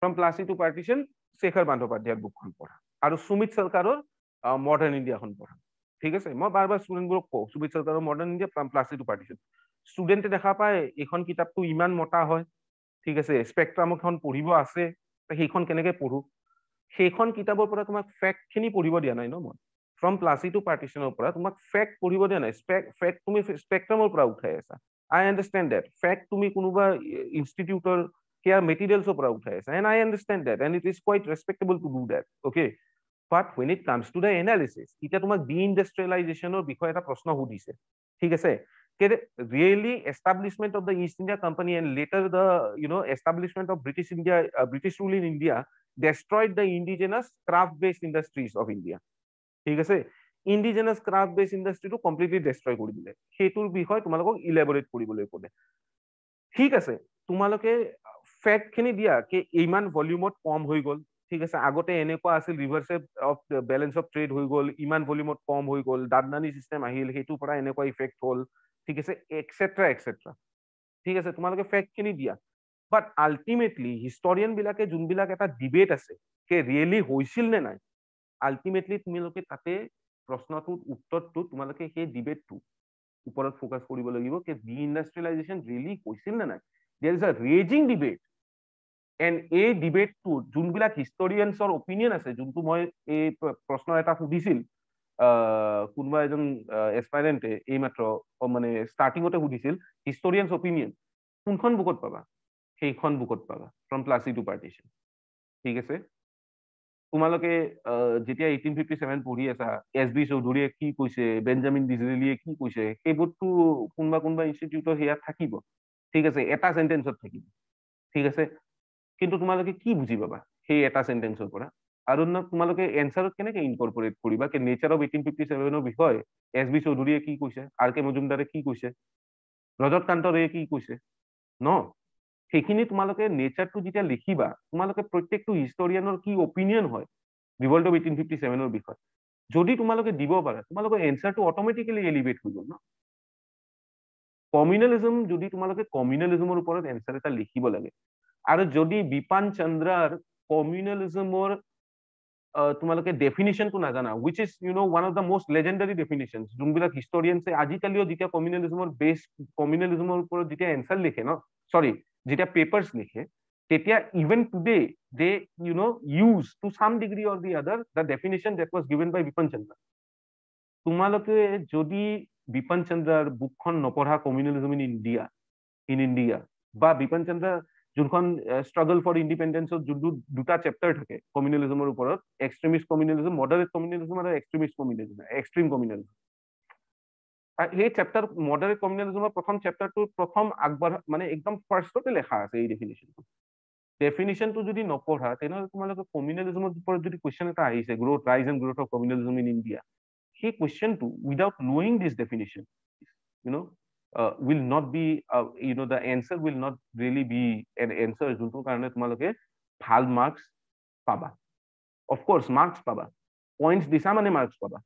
from Plassey to partition Shekhar বন্দ্যোপাধ্যায়ৰ বুকখন পঢ়া আৰু সুমিত সৰকাৰৰ মডাৰ্ণ ইণ্ডিয়াখন পঢ়া ঠিক আছে মই বাৰ বাৰ ষ্টুডেণ্টবোৰক কওঁ সুমিত সৰকাৰৰ modern India from Plassey to partition ষ্টুডেণ্টে দেখা পায় এইখন কিতাপটো ইমান মোটা হয় ঠিক আছে স্পেক্ট্ৰামখন পঢ়িব আছে সেইখন কেনেকে পঢ়ো সেইখন কিতাপৰ পৰা তোমাক ফেক্ট খিনি পঢ়িব দিয়া নাই ন মই ফ্ৰম প্লাচি টু পাৰ্টিশ্যনৰ পৰা তোমাক ফেক্ট পঢ়িব দিয়া নাই ফেক্ট তুমি স্পেক্ট্ৰামৰ পৰা উঠাই আছা আই আণ্ডাৰষ্টেণ্ড ডেট ফেক্ট তুমি কোনোবা ইনষ্টিটিউটৰ সেয়া মেটেৰিয়েলছৰ পৰা উঠাই আছা and I understand that and it is quite respectable to do that okay but when it comes to the analysis এতিয়া তোমাক ডিইণ্ডাষ্ট্ৰিয়েলাইজেশ্যনৰ বিষয়ে এটা প্ৰশ্ন সুধিছে ঠিক আছে really establishment of the East India Company and later the establishment of British India British rule in India destroyed the indigenous craft based industries of India ঠিক আছে indigenous craft based industry টো completely destroy কৰি দিলে সেইটোৰ বিষয়ে তোমালোকক ইলাবৰেট কৰিবলৈ ক'লে ঠিক আছে তোমালোকে ফেক্ট খিনি দিয়া কি ইমান ভলিউমত কম হৈ গ'ল ঠিক আছে আগতে এনেকুৱা আছিল ৰিভাৰ্সে অফ বেলেন্স অফ ট্ৰেড হৈ গ'ল ইমান ভলিউমত কম হৈ গ'ল দাদনানী সিস্টেম আহিল সেইটোৰ পৰা এনেকুৱা ইফেক্ট হ'ল ঠিক আছে এক্সেট্ৰা এক্সেট্ৰা ঠিক আছে তোমালোকে ফেক্ট খিনি দিয়া বাট আলটিমেটলি হিষ্টৰিয়ান বিলাকে যোনবিলাক এটা ডিবেট আছে কে ৰিয়েলি হৈছিল নে নাই আলটিমেটলি তোমালোকে তাতে প্ৰশ্নটোৰ উত্তৰটো তোমালোকে সেই ডিবেটটো ওপৰত ফোকাস কৰিব লাগিব যে ডিইণ্ডাষ্ট্ৰিয়েলাইজেশ্যন ৰিয়েলি হৈছিল নে নাই there is a raging debate and এই ডিবেটটো যোনবিলাক হিষ্টৰিয়ানছৰ অপিনিয়ন আছে যোনটো মই এই প্ৰশ্ন এটা সুধিছিল কোনোবা এজন এছপাইৰেণ্টে এইমাত্ৰ মানে ষ্টাৰ্টিঙতে সুধিছিল হিষ্টৰিয়ানছ অপিনিয়ন কোনখন বুকত পাবা সেইখন বুকত পাবা ফ্ৰম প্লাচি টু পাৰ্টিশ্যন ঠিক আছে তোমালোকে যেতিয়া 1857 পঢ়ি আছা এছ বি চৌধুৰীয়ে কি কৈছে বেঞ্জামিন ডিজৰেলিয়ে কি কৈছে সেইবোৰতো কোনোবা ইনষ্টিটিউটৰ সেয়াত থাকিব ঠিক আছে এটা চেণ্টেন্সত থাকিব ঠিক আছে কিন্তু তোমালোকে কি বুজি পাবা সেই এটা চেণ্টেন্সৰ পৰা আৰু তোমালোকে এনচাৰত কেনেকে ইনকৰ্পৰেট কৰিবা কি নেচাৰ অফ 1857ৰ বিষয়ে এছ বি চৌধুৰীয়ে কি কৈছে আৰ কে মজুমদাৰে কি কৈছে ৰজত কান্তৰে কি কৈছে ন সেইখিনি তোমালোকে নেচাৰটো যেতিয়া লিখিবা তোমালোকে প্ৰত্যেকটো হিষ্টৰিয়ানৰ কি অপিনিয়ন হয় ৰিভল্ট অফ 1857ৰ বিষয়ে যদি তোমালোকে দিব পাৰা তোমালোকৰ এনচাৰটো অট'মেটিকেলি এলিভেট হৈ গ'ল ন কমিউনেলিজম যদি তোমালোকে কমিউনেলিজমৰ ওপৰত এনচাৰ এটা লিখিব লাগে আৰু যদি বিপান চন্দ্ৰাৰ কমিউনেলিজমৰ তোমালোকে ডেফিনিশ্যনটো নাজানা which is one of the most legendary definitions যোনবিলাক হিষ্টৰিয়ানছে আজিকালিও যেতিয়া কমিউনেলিজমৰ বেছ কমিউনেলিজমৰ ওপৰত যেতিয়া এনচাৰ লিখে ন চৰি যেতিয়া পেপাৰ্ছ লিখে তেতিয়া even today they use to some degree or the other the definition that was given by Bipan Chandra তোমালোকে যদি বিপান চন্দ্ৰাৰ বুকখন নপঢ়া কমিউনেলিজম ইন ইণ্ডিয়া বা বিপান চন্দ্ৰা যোনখন ষ্ট্ৰাগল ফৰ ইণ্ডিপেণ্ডেন্সত যোনটো দুটা চেপ্টাৰ থাকে কমিউনেলিজমৰ ওপৰত এক্সট্ৰিমিষ্ট কমিউনেলিজম মডাৰেট কমিউনেলিজম আৰু এক্সট্ৰিমিষ্ট কমিউনেলিজম এক্সট্ৰিম কমিউনেলিজম সেই চেপ্টাৰ মডাৰেট কমিউনেলিজমৰ প্ৰথম চেপ্টাৰটো প্ৰথম আগবঢ়া মানে একদম ফাৰ্ষ্টতে লেখা আছে এই ডেফিনিশ্যনটো যদি নপঢ়া তেনেহ'লে তোমালোকে কমিউনেলিজমৰ ওপৰত যদি কুৱেশ্যন এটা আহিছে growth rise and growth of communalism in India সেই কুৱেশ্যনটো without knowing this definition will not be the answer will not really be an answer যোনটো কাৰণে তোমালোকে ভাল মাৰ্কছ পাবা of course মাৰ্কছ পাবা পইণ্টছ দিছা মানে মাৰ্কছ পাবা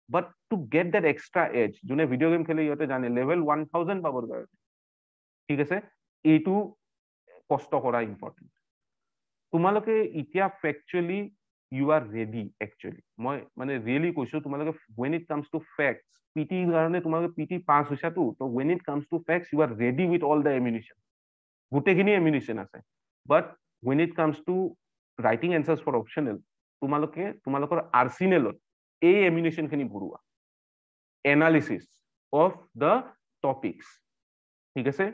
but to get that extra edge যোনে ভিডিঅ' গেম খেলে ইহঁতে জানে লেভেল 1000 পাবৰ কাৰণে ঠিক আছে এইটো কষ্ট কৰা ইম্পৰ্টেণ্ট তোমালোকে এতিয়া ফেকচুৱেলি you are ready actually মই মানে ৰিয়েলি কৈছো তোমালোকে when it comes to facts পিটি কাৰণে তোমালোকে পিটি পাছ হৈছাতো তো when it comes to facts you are ready with all the ammunition গোটেইখিনি ammunition আছে but when it comes to writing answers for optional তোমালোকৰ আৰ্চিনেলত এই ammunition খিনি ভৰোৱা analysis of the topics ঠিক আছে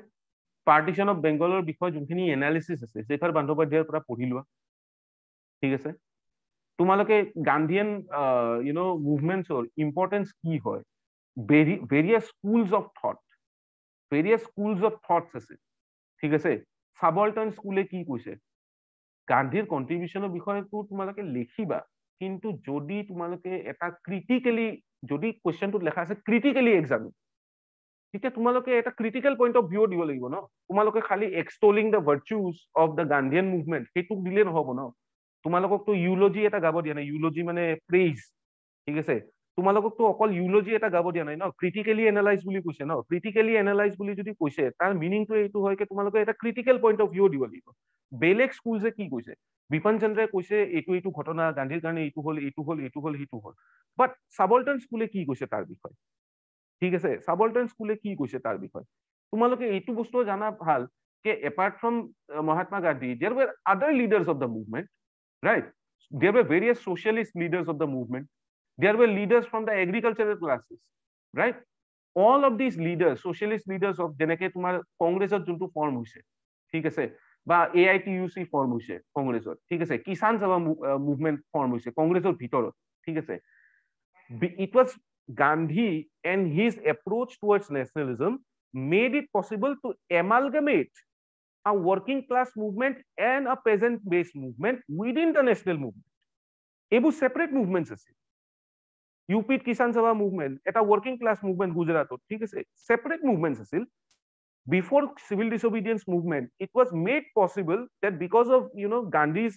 পাৰ্টিশন অফ বেংগলৰ বিষয়ে যোনখিনি এনালিসিস আছে শেখৰ বন্দ্যোপাধ্যায়ৰ পৰা পঢ়ি লোৱা ঠিক আছে তোমালোকে গান্ধীয়ান মুভমেন্টছৰ ইম্পৰ্টেঞ্চ কি হয়, ভেৰিয়াছ স্কুলছ অফ থটছ আছে, ঠিক আছে। সাবলটন স্কুলে কি কৈছে, গান্ধীৰ কন্ট্ৰিবিউশনৰ বিষয়টো তোমালোকে লিখিবা, কিন্তু যদি তোমালোকে এটা ক্ৰিটিকেলি, যদি কুৱেশ্যনটোত লেখা আছে ক্ৰিটিকেলি এক্সামিন, তেতিয়া তোমালোকে এটা ক্ৰিটিকেল পইণ্ট অফ ভিউ দিব লাগিব ন। তোমালোকে খালি extolling the virtues of the Gandhian movement সেইটোক দিলে নহব ন। তোমালোককতো ইউলজি এটা গাব দিয়া নাই, ইউলজি মানে প্ৰেইজ, ঠিক আছে। তোমালোককতো অকল ইউলজি এটা গাব দিয়া নাই ন, ক্ৰিটিকেলি এনালাইজ বুলি কৈছে ন। ক্ৰিটিকেলি এনালাইজ বুলি যদি কৈছে তাৰ মিনিংটো এইটো হয় কি তোমালোকে এটা ক্ৰিটিকেল পইণ্ট অফ ভিউ দিব লাগিব। বেলেগ স্কুলছে কি কৈছে, বিপিন চন্দ্ৰে কৈছে এইটো ঘটনা গান্ধীৰ কাৰণে এইটো হল সেইটো হল, বাট সাবলটন স্কুলে কি কৈছে তাৰ বিষয়ে, ঠিক আছে। সাবলটন স্কুলে কি কৈছে তাৰ বিষয়ে তোমালোকে এইটো বস্তু জানা ভাল যে apart from Mahatma Gandhi there were other leaders of the movement, right? There were various socialist leaders of the movement. There were leaders from the agricultural classes, right? All of these leaders, socialist leaders of যেনেকে তোমাৰ কংগ্ৰেছৰ যোনটো ফৰ্ম হৈছে, ঠিক আছে, বা AITUC ফৰ্ম হৈছে কংগ্ৰেছৰ, ঠিক আছে, কিষাণ সভা মুভমেণ্ট ফৰ্ম হৈছে কংগ্ৰেছৰ ভিতৰত, ঠিক আছে। It was Gandhi and his approach towards nationalism made it possible to amalgamate a working class movement and a peasant based movement within the national movement. এইবোৰ সেপাৰেট মুভমেন্টস আছে। ইউপিত কিষাণ সভা মুভমেন্ট এটা ৱৰ্কিং ক্লাছ মুভমেন্ট গুজৰাটত, ঠিক আছে, সেপাৰেট মুভমেন্টস আছিল। Before civil disobedience movement, it was made possible that because of Gandhi's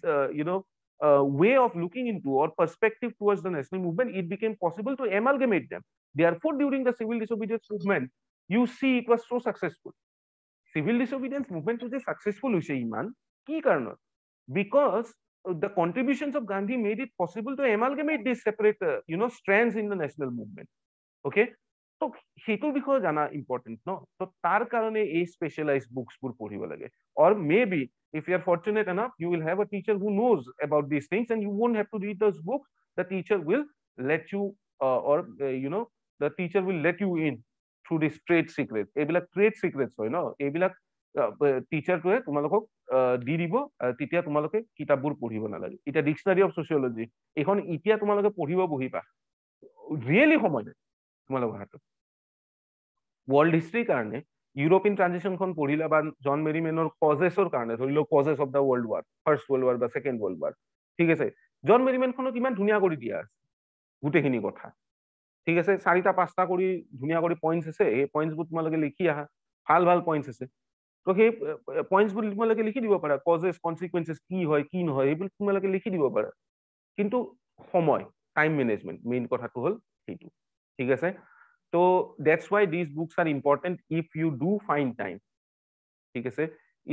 way of looking into or perspective towards the national movement, it became possible to amalgamate them. Therefore, during the civil disobedience movement, you see it was so successful. Civil disobedience movement was successful hoise iman ki karonot, because the contributions of Gandhi made it possible to amalgamate these separate strands in the national movement. Okay, so hetur bikhoye jana important no, so tar karone ei specialized books pur poribo lage, or maybe if you are fortunate enough you will have a teacher who knows about these things and you won't have to read those books. The teacher will let you the teacher will let you in through this trade secret. এইবিলাক trade secrets হয় ন, এইবিলাক টিচাৰটোৱে তোমালোকক দি দিব, তেতিয়া তোমালোকে কিতাপবোৰ পঢ়িব নালাগে। এতিয়া ডিকচনাৰী অফ ছচিয়লজি এইখন এতিয়া তোমালোকে পঢ়িব বহিবা, ৰিয়েলি সময় নাই তোমালোকৰ হাতত। ৱৰ্ল্ড হিষ্ট্ৰীৰ কাৰণে ইউৰোপিয়ান ট্ৰানজিশনখন পঢ়িলা, বা জন মেৰিমেনৰ কজেছৰ কাৰণে ধৰি লওক causes of the world war, first world war বা ছেকেণ্ড ৱৰ্ল্ড ৱাৰ, ঠিক আছে। জন মেৰিমেনখনত ইমান ধুনীয়া কৰি দিয়া আছে গোটেইখিনি কথা, ঠিক আছে। 4-5টা কৰি ধুনীয়া কৰি পইণ্টছ আছে, এই পইণ্টছবোৰ তোমালোকে লিখি আহা, ভাল ভাল পইণ্টছ আছে। তো সেই পইণ্টছবোৰ তোমালোকে লিখি দিব পাৰা, কজেছ কনচিকুৱেঞ্চেছ কি হয় কি নহয় এইবোৰ তোমালোকে লিখি দিব পাৰা। কিন্তু সময়, টাইম মেনেজমেণ্ট মেইন কথাটো হ'ল সেইটো, ঠিক আছে। তো that's why these books are important if you do find time, ঠিক আছে।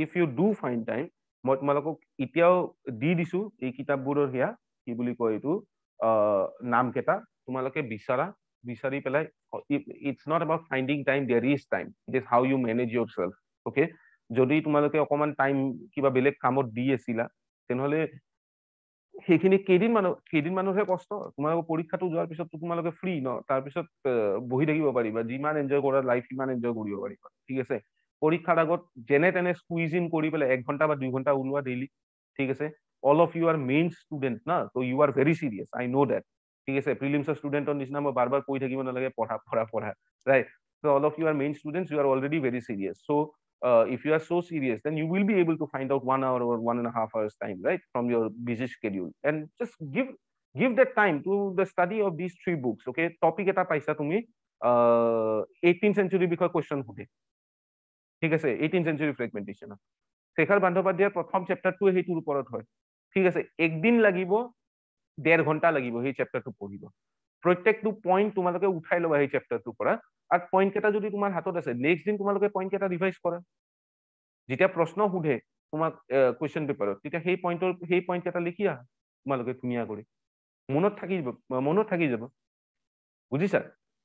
If you do find time, মই তোমালোকক এতিয়াও দি দিছো এই কিতাপবোৰৰ সেয়া কি বুলি কয় এইটো নামকেইটা, তোমালোকে বিচাৰি পেলাই, it's not about finding time, there is time, it is how you manage yourself. Okay, যদি তোমালোকে অকমান টাইম কিবা বেলেগ কামত দি আছিলা তেনেহলে সেইখিনি কেইদিনমানৰহে কষ্ট, তোমালোকৰ পৰীক্ষাটো যোৱাৰ পিছত তোমালোকে ফ্ৰী ন, তাৰপিছত বহি থাকিব পাৰিবা, যিমান এনজয় কৰা লাইফ সিমান এনজয় কৰিব পাৰিবা, ঠিক আছে। পৰীক্ষাৰ আগত যেনে তেনে স্কুইজ ইন কৰি পেলাই 1 ঘণ্টা বা 2 ঘণ্টা ওলোৱা ডেইলি, ঠিক আছে। All of you are main student না, ত' you are very serious, I know that, ঠিক আছে। প্ৰিলিমছৰ ষ্টুডেণ্টৰ নিচিনা মই বাৰ কৈ থাকিব নালাগে পঢ়া, ৰাইট। ত' all of you are main students, you are already very serious. So' if you are so serious, then you will be able to find out 1 hour or 1.5 hours time, right, from your busy schedule, and just give that time to the study of these 3 books. Okay, topic eta paisa tumi 18th century বিষয় question সুধে, ঠিক আছে, 18th century fragmentation শেখৰ বন্দ্যোপাধ্যায়ৰ প্ৰথম চেপ্টাৰটো সেইটোৰ ওপৰত হয়, ঠিক আছে। একদিন লাগিব, 1.5 ঘণ্টা লাগিব সেই চেপ্টাৰটো পঢ়িব। প্ৰত্যেকটো পইণ্ট তোমালোকে উঠাই ল'বা সেই চেপ্টাৰটোৰ পৰা, আৰু পইণ্ট কেইটা যদি তোমাৰ হাতত আছে নেক্সট দিন তোমালোকে পইণ্ট কেইটা ৰিভাইজ কৰা। যেতিয়া প্ৰশ্ন সোধে তোমাক কুৱেশ্যন পেপাৰত, তেতিয়া সেই পইণ্ট কেইটা লিখি আহা তোমালোকে ধুনীয়া কৰি, মনত থাকি যাব, বুজিছা।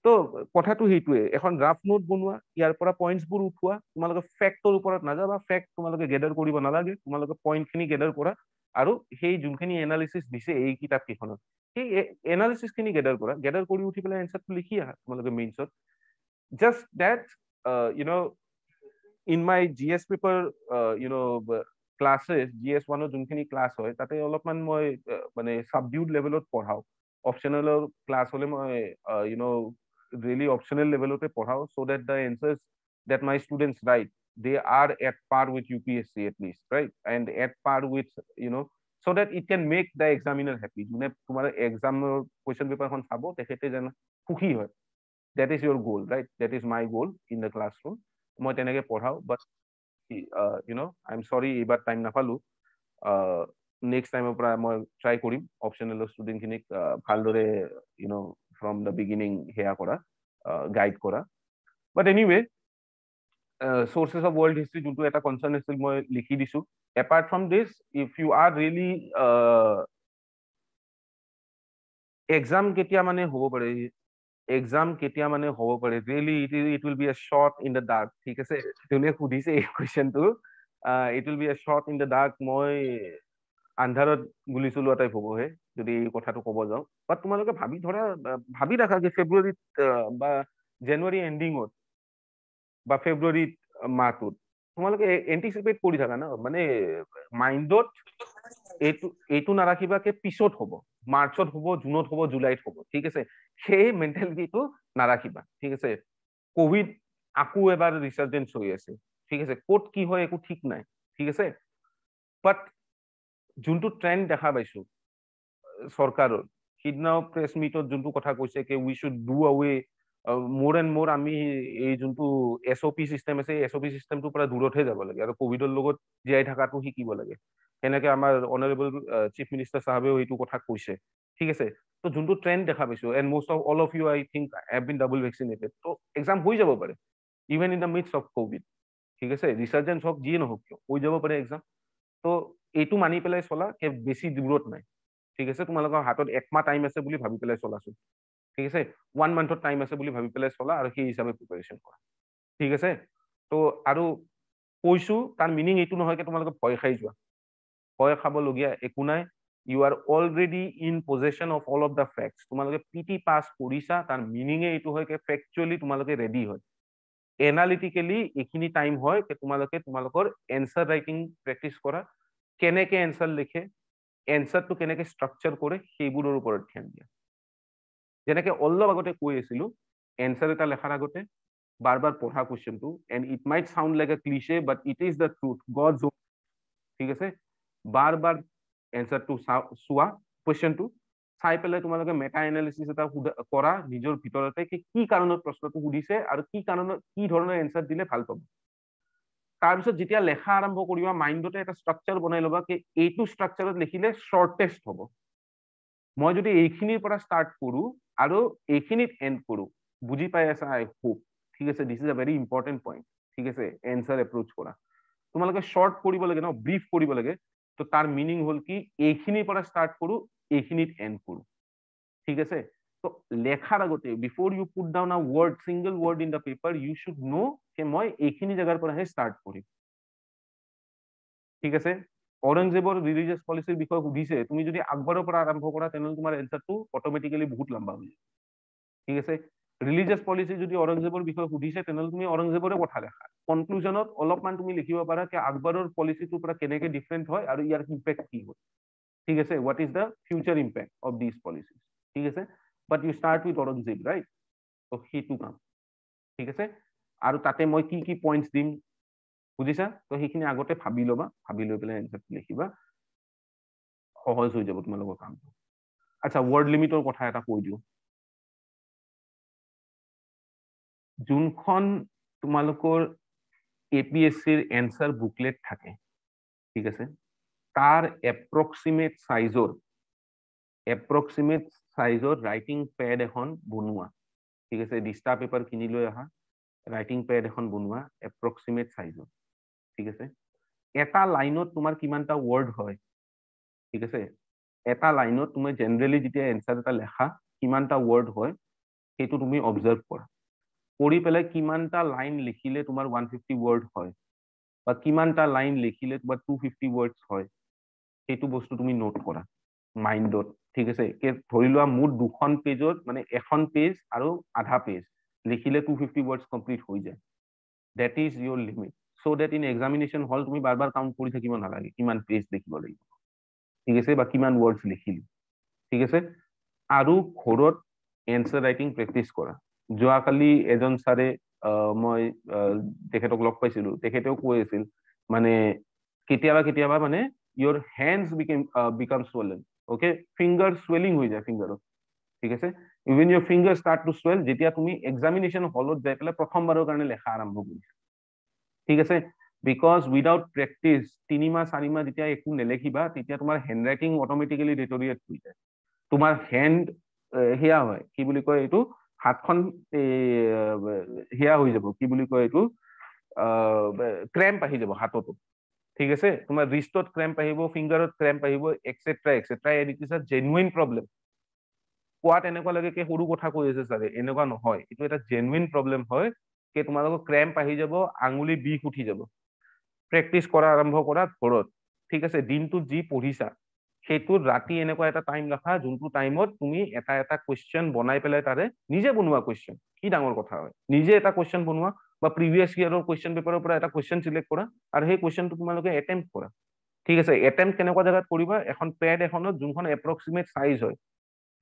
তো কথাটো সেইটোৱে, এখন ৰাফ নোট বনোৱা, ইয়াৰ পৰা পইণ্টছবোৰ উঠোৱা, তোমালোকে ফেক্টৰ ওপৰত নাযাবা, ফেক্ট তোমালোকে গেডাৰ কৰিব নালাগে, তোমালোকে পইণ্টখিনি গেডাৰ কৰা, আৰু সেই যোনখিনি এনালিচিছ দিছে এই কিতাপ কেইখনত সেই এনালিচিছ খিনি গেডাৰ কৰি উঠি পেলাই এনচাৰটো লিখি আহা তোমালোকে মেইনছত। Just that in my GS paper classes GS1 যোনখিনি ক্লাছ হয় তাতে অলপমান মই মানে সাবডিউড লেভেলত পঢ়াও অপচনেলৰ ক্লাছ হলে মই really optional levelতে Padhao so that the answers that my students write they are at par with UPSC at least, right? And at par with so that it can make the examiner happy. যোনে তোমাৰ এক্সামৰ কোৱেশ্চন পেপাৰখন চাব তেখেতে যেন সুখী হয়। that is your goal, right? That is my goal in the classroom. মই তেনেকে পঢ়াও but I'm sorry এইবাৰ টাইম নাপালো নেক্সট টাইমৰ পৰা মই ট্ৰাই কৰিম অপচনেল ষ্টুডেণ্টখিনিক ভালদৰে ফ্ৰম দ্য বিগিনিং সেয়া কৰা গাইড কৰা বাট anyway sources of world history যোনটো এটা কনচাৰ্ন আছিল মই লিখি দিছো apart from this if you are really exam কেতিয়া মানে হ'ব পাৰে really it will be a shot in the dark ঠিক আছে তুমি সুধিছে এই কোৱেশ্চনটো it will be a shot in the dark মই আন্ধাৰত গুলি চলোৱা টাইপ হ'ব হে যদি এই কথাটো ক'ব যাওঁ বাট তোমালোকে ভাবি ৰাখা যে ফেব্ৰুৱাৰীত বা জানুৱাৰী এণ্ডিঙত বা ফেব্ৰুৱাৰীত মাহটোত তোমালোকে এন্টিচিপেট কৰি থাকা ন মানে মাইণ্ডত এইটো নাৰাখিবা কে পিছত হ'ব মাৰ্চত হ'ব জুনত হ'ব জুলাইত হ'ব ঠিক আছে সেই মেণ্টেলিটিটো নাৰাখিবা ঠিক আছে কোভিড আকৌ এবাৰ ৰিচাৰ্জেঞ্চ হৈ আছে ঠিক আছে ক'ত কি হয় একো ঠিক নাই ঠিক আছে বাট যোনটো ট্ৰেণ্ড দেখা পাইছো চৰকাৰৰ সিদিনাও প্ৰেছ মিটত যোনটো কথা কৈছে কি উই শুড ডু আৱে more and more আমি এই যোনটো SOP সিস্টেম আছে SOP সিস্টেমটোৰ পৰা দূৰতহে যাব লাগে আৰু কোভিডৰ লগত জীয়াই থকাটো শিকিব লাগে এনেকে আমাৰ অনাৰেবল চিফ মিনিষ্টাৰ সাহেবেও এইটো কথা কৈছে ঠিক আছে তো যোনটো ট্ৰেণ্ড দেখা পাইছো and most of all of you I think have been double vaccinated তো এক্সাম হৈ যাব পাৰে even in the midst of Covid ঠিক আছে ৰিচাৰ্জেঞ্চ হওক যিয়ে নহওক কিয় হৈ যাব পাৰে এক্সাম তো এইটো মানি পেলাই চলা বেছি দূৰত নাই ঠিক আছে তোমালোকৰ হাতত একমাহ টাইম আছে বুলি ভাবি পেলাই চলাচোন ঠিক আছে 1 মান্থৰ টাইম আছে বুলি ভাবি পেলাই চলা আৰু সেই হিচাপে প্ৰিপাৰেচন কৰা ঠিক আছে তো আৰু কৈছো তাৰ মিনিং এইটো নহয় কি তোমালোকে ভয় খাই যোৱা ভয় খাবলগীয়া একো নাই you are already in possession of all of the facts তোমালোকে পিটি পাছ কৰিছা তাৰ মিনিঙে এইটো হয় কি ফেক্টুৱেলি তোমালোকে ৰেডি হয় এনালিটিকেলি এইখিনি টাইম হয় কি তোমালোকৰ এনচাৰ ৰাইটিং প্ৰেক্টিচ কৰা কেনেকে এনচাৰ লিখে এনচাৰটো কেনেকে ষ্ট্ৰাকচাৰ কৰে সেইবোৰৰ ওপৰত ধ্যান দিয়া যেনেকে অলপ আগতে কৈ আছিলো এনচাৰ এটা লেখাৰ আগতে বাৰ বাৰ পঢ়া কোৱেশ্চনটো and it might sound like a cliche but it is the truth gods ঠিক আছে বাৰ বাৰ এনচাৰটো চোৱা কোৱেশ্চনটো চাই পেলাই তোমালোকে মেটা এনালিচিছ এটা কৰা নিজৰ ভিতৰতে কি কাৰণত প্ৰশ্নটো সুধিছে আৰু কি ধৰণৰ এনচাৰ দিলে ভাল পাব তাৰপিছত যেতিয়া লেখা আৰম্ভ কৰিবা মাইণ্ডতে এটা ষ্ট্ৰাকচাৰ বনাই ল'বা কি এইটো ষ্ট্ৰাকচাৰত লিখিলে শ্বৰ্টেষ্ট হ'ব মই যদি এইখিনিৰ পৰা ষ্টাৰ্ট কৰো আৰু এইখিনিত এণ্ড কৰো বুজি পাই আছা আই হোপ ঠিক আছে this is a very important point ঠিক আছে এনচাৰ এপ্ৰ'চ কৰা তোমালোকে শ্বৰ্ট কৰিব লাগে ন ব্ৰিফ কৰিব লাগে তো তাৰ মিনিং হ'ল কি এইখিনিৰ পৰা ষ্টাৰ্ট কৰো এইখিনিত এণ্ড কৰো ঠিক আছে তো লেখাৰ আগতে before you put down a word single word in the paper you should know যে মই এইখিনি জেগাৰ পৰাহে ষ্টাৰ্ট কৰিম ঠিক আছে औरंगजेबर ৰিলিজিয়াছ পলিচিৰ বিষয়ে সুধিছে তুমি যদি আকবৰৰ পৰা আৰম্ভ কৰা তেনেহ'লে তোমাৰ এনচাৰটো অট'মেটিকেলি বহুত লম্বা হৈ যায় ঠিক আছে ৰিলিজিয়াছ পলিচি যদি औरंगजेবৰ বিষয়ে সুধিছে তেনেহ'লে তুমি औरंगजेबৰে কথা লেখা কনক্লুজনত অলপমান তুমি লিখিব পাৰা কি আকবৰৰ পলিচিটোৰ পৰা কেনেকে ডিফাৰেণ্ট হয় আৰু ইয়াৰ ইম্পেক্ট কি হয় ঠিক আছে what is the future impact of this policies ঠিক আছে but you start with Aurangzeb right তো সেইটো কাম ঠিক আছে আৰু তাতে মই কি পইণ্টছ দিম বুজিছা তো সেইখিনি আগতে ভাবি ল'বা ভাবি লৈ পেলাই এনচাৰটো লিখিবা সহজ হৈ যাব তোমালোকৰ কামটো আচ্ছা ৱৰ্ড লিমিটৰ কথা এটা কৈ দিওঁ যোনখন তোমালোকৰ APSCৰ এনচাৰ বুকলেট থাকে ঠিক আছে তাৰ এপ্ৰক্সিমেট চাইজৰ ৰাইটিং পেড এখন বনোৱা ঠিক আছে দিস্তা পেপাৰ কিনি লৈ আহা ৰাইটিং পেড এখন বনোৱা এপ্ৰক্সিমেট চাইজৰ ঠিক আছে এটা লাইনত তোমাৰ কিমানটা ৱৰ্ড হয় ঠিক আছে এটা লাইনত তুমি জেনাৰেলি যেতিয়া এনচাৰ এটা লেখা কিমানটা ৱৰ্ড হয় সেইটো তুমি অবজাৰ্ভ কৰা কৰি পেলাই কিমানটা লাইন লিখিলে তোমাৰ 150 ৱৰ্ড হয় বা কিমানটা লাইন লিখিলে তোমাৰ 250 ৱৰ্ডছ হয় সেইটো বস্তু তুমি নোট কৰা মাইণ্ডত ঠিক আছে ধৰি লোৱা মোৰ 2খন পেজত মানে এখন পেজ আৰু আধা পেজ লিখিলে 250 ৱৰ্ডছ কমপ্লিট হৈ যায় that is your limit so that in examination hall তুমি বাৰ কাউন্ট কৰি থাকিব নালাগে কিমান পেজ লিখিব লাগিব ঠিক আছে বা কিমান ওয়ার্ডস লিখিলি ঠিক আছে আৰু ঘৰত এনসাৰ ৰাইটিং প্ৰেক্টিস কৰা যোৱাকালি এজন ছাৰে মই তেখেতক লগ পাইছিলো তেখেতেও কৈ আছিল মানে কেতিয়াবা মানে your hands become swollen okay finger swelling হৈ যায় ফিংগাৰত ঠিক আছে even your fingers start to swell যেতিয়া তুমি এক্সামিনেশন হলত যাই পেলাই প্ৰথমবাৰৰ কাৰণে লেখা আৰম্ভ কৰিছা ঠিক আছে because without practice 3 মাহ 4 মাহ যেতিয়া একো নেলেখিবা তেতিয়া তোমাৰ হ্যান্ড ৰাইটিং অটোমেটিক্যালি ডিটোৰিয়েট হৈ যায় তোমাৰ হ্যান্ড হিয়া হয় কি বুলি কয় এইটো হাতখন হিয়া হৈ যাব কি বুলি কয় এইটো ক্ৰেম্প আহি যাব হাততো ঠিক আছে তোমাৰ ৰিস্টত ক্ৰেম্প আহিব ফিংগাৰত ক্ৰেম্প আহিব et cetera et cetera it is a genuine problem কোৱাত এনেকুৱা লাগে কি সৰু কথা কৈ আছে ছাৰে এনেকুৱা নহয় এইটো এটা জেনুইন প্ৰবলেম হয় কি তোমালোকৰ ক্ৰেম্প আহি যাব আঙুলি বিষ উঠি যাব প্ৰেক্টিস কৰা আৰম্ভ কৰা ঘৰত ঠিক আছে দিনটো যি পঢ়িছা সেইটো ৰাতি এনেকুৱা এটা টাইম ৰাখা যোনটো টাইমত তুমি এটা কোৱেশ্চন বনাই পেলাই তাৰে নিজে বনোৱা কোৱেশ্চন কি ডাঙৰ কথা হয় নিজে এটা কোৱেশ্চন বনোৱা বা প্ৰিভিয়াস ইয়াৰৰ কোৱেশ্চন পেপাৰৰ পৰা এটা কোৱেশ্চন সিলেক্ট কৰা আৰু সেই কোৱেশ্চনটো তোমালোকে এটেম্প্ট কৰা ঠিক আছে এটেম্প্ট কেনেকুৱা জায়গাত কৰিবা এখন প্যাড এখনত যোনখন এপ্ৰক্সিমেট সাইজ হয়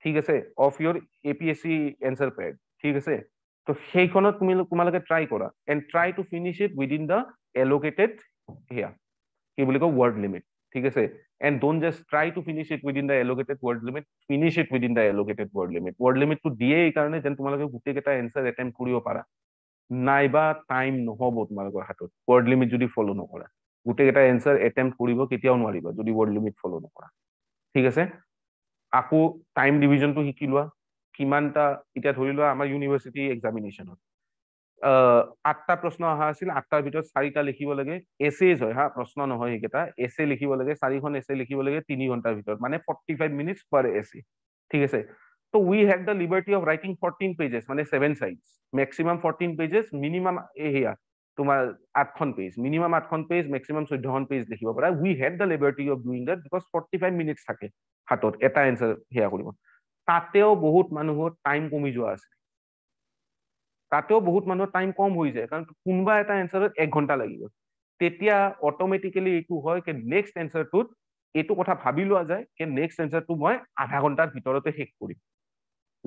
ঠিক আছে of your APSC answer pad ঠিক আছে তো সেইখনত তুমি তোমালোকে ট্ৰাই কৰা and try to finish it within the allocated হিয়া কি বুলি কয় ওয়ার্ড লিমিট ঠিক আছে and don't just try to finish it within the allocated word limit finish it within the allocated word limit to দিয়ে এই কাৰণে যেন তোমালোকে গুটেই কেইটা এনসাৰ অ্যাটেম্প্ট কৰিব পাৰা নাইবা টাইম নহব তোমালোকৰ হাতত ওয়াৰ্ড লিমিট যদি ফলো নকৰা গুটেই কেইটা এনসাৰ অ্যাটেম্প্ট কৰিব কেতিয়াও নোৱাৰিবা যদি ওয়াৰ্ড লিমিট ফলো নকৰা ঠিক আছে আকৌ টাইম ডিভিজনটো শিকি লোৱা কিমানটা এতিয়া ধৰি লোৱা আমাৰ ইউনিভাৰ্সিটি এক্সামিনেশনত 8টা প্ৰশ্ন অহা আছিল 8টাৰ ভিতৰত 4টা লিখিব লাগে এছেজ হয় হা প্ৰশ্ন নহয় এইকেইটা এছে লিখিব লাগে 4খন এছে লিখিব লাগে 3 ঘণ্টাৰ ভিতৰত মানে 45 মিনিটস পাৰ এছে ঠিক আছে তো we had the liberty of writing 14 pages মানে 7 সাইডস ম্যাক্সিমাম 14 পেজেস মিনিমাম এহিয়া তোমাৰ 8খন পেজ মিনিমাম 8খন পেজ ম্যাক্সিমাম 14খন পেজ লিখিব পাৰা we had the liberty of doing that because 45 minutes থাকে হাতত এটা এনসার হিয়া কৰিব তাতেও বহুত মানুহৰ টাইম কমি যোৱা আছে তাতেও বহুত মানুহৰ টাইম কম হৈ যায় কাৰণ কোনবা এটা এনসাৰত 1 ঘন্টা লাগিব তেতিয়া অটোমেটিক্যালি এইটো হয় কি নেক্সট এনসাৰটোত এইটো কথা ভাবি লোৱা যায় কি নেক্সট এনসাৰটো মই আধা ঘন্টাৰ ভিতৰতে শেষ কৰিম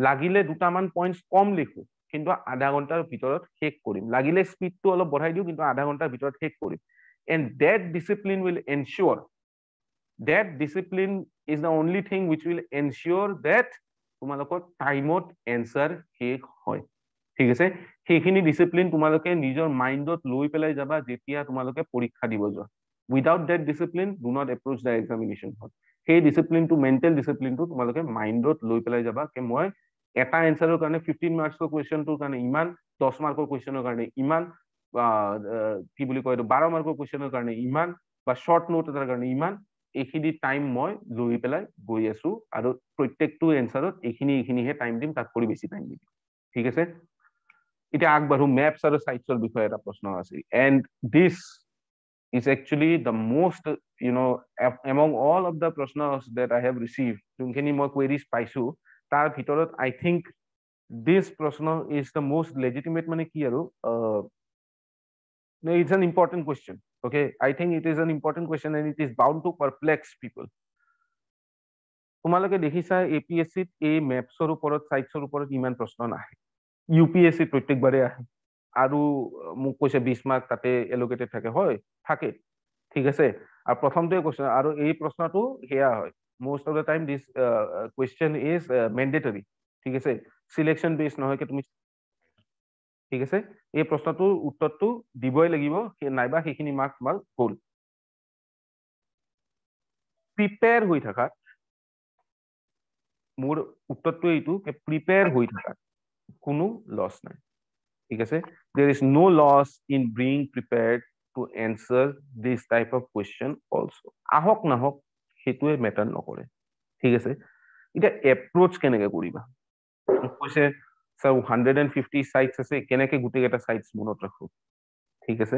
লাগিলে দুটামান পইণ্টস কম লিখো কিন্তু আধা ঘন্টাৰ ভিতৰত শেষ কৰিম লাগিলে স্পিডটো অলপ বঢ়াই দিও কিন্তু আধা ঘন্টাৰ ভিতৰত শেষ কৰিম and that discipline will ensure that discipline is the only thing which will ensure that তোমালোকৰ টাইমত এনসাৰ শেষ হয় ঠিক আছে সেইখিনি ডিসিপ্লিন তোমালোকে নিজৰ মাইন্ডত লৈ পেলাই যাবা যেতিয়া তোমালোকে পৰীক্ষা দিব যোৱা without that discipline do not approach the examination হল সেই ডিসিপ্লিনটো মেন্টাল ডিসিপ্লিনটো তোমালোকে মাইন্ডত লৈ পেলাই যাবা কি মই এটা এনসাৰৰ কাৰণে 15 মাৰ্কছৰ কোৱেশ্চনটোৰ কাৰণে ইমান 10 মাৰ্কৰ কোৱেশ্চনৰ কাৰণে ইমান কি বুলি কয় 12 মাৰ্কৰ কোৱেশ্চনৰ কাৰণে ইমান বা শৰ্ট নোট এটাৰ কাৰণে ইমান এইখিনি টাইম মই লৈ পেলাই গৈ আছো আৰু প্ৰত্যেকটো এনসাৰত এইখিনিহে টাইম দিম তাত কৰি বেছি টাইম দিম ঠিক আছে এতিয়া আগবাঢ়ো মেপস আৰু সাইটছৰ বিষয়ে এটা প্ৰশ্ন আছে and this is actually the most among all of the prashnas that I have received যোনখিনি মই queries পাইছো তাৰ ভিতৰত I think this prashna is the most legitimate মানে কি আৰু it's an important question okay I think it is an important question and it is bound to perplex people তোমালোকে দেখিছা এপিএসসি এই মেপছৰ ওপৰত সাইটছৰ ওপৰত ইমান প্ৰশ্ন নাহে ইউপিএসসি প্ৰত্যেকবাৰে আহে আৰু মোক কৈছে 20 মাৰ্ক তাতে এলোকেটেড থাকে হয় থাকে ঠিক আছে আৰু প্ৰথমটোৱে কোৱেশ্চন আৰু এই প্ৰশ্নটো হেয়া হয় most of the time this question is mandatory ঠিক আছে সিলেকশন বেস নহয় কি তুমি ঠিক আছে এই প্ৰশ্নটোৰ উত্তৰটো দিবই লাগিব নাইবা সেইখিনি মাৰ্ক তোমাৰ গ'ল প্ৰিপেয়াৰ হৈ থাকা মোৰ উত্তৰটো এইটো যে প্ৰিপেয়াৰ হৈ থাকা কোনো লস নাই ঠিক আছে there is no loss in being prepared to answer this type of question also ahok nahok হেতুৱে মেটাৰ নকৰে ঠিক আছে এটা এপ্ৰোচ কেনেকৈ কৰিবা কৈছে স্যাৰ 150 সাইটস আছে কেনেকৈ গুটেই এটা সাইটস মনত ৰাখো ঠিক আছে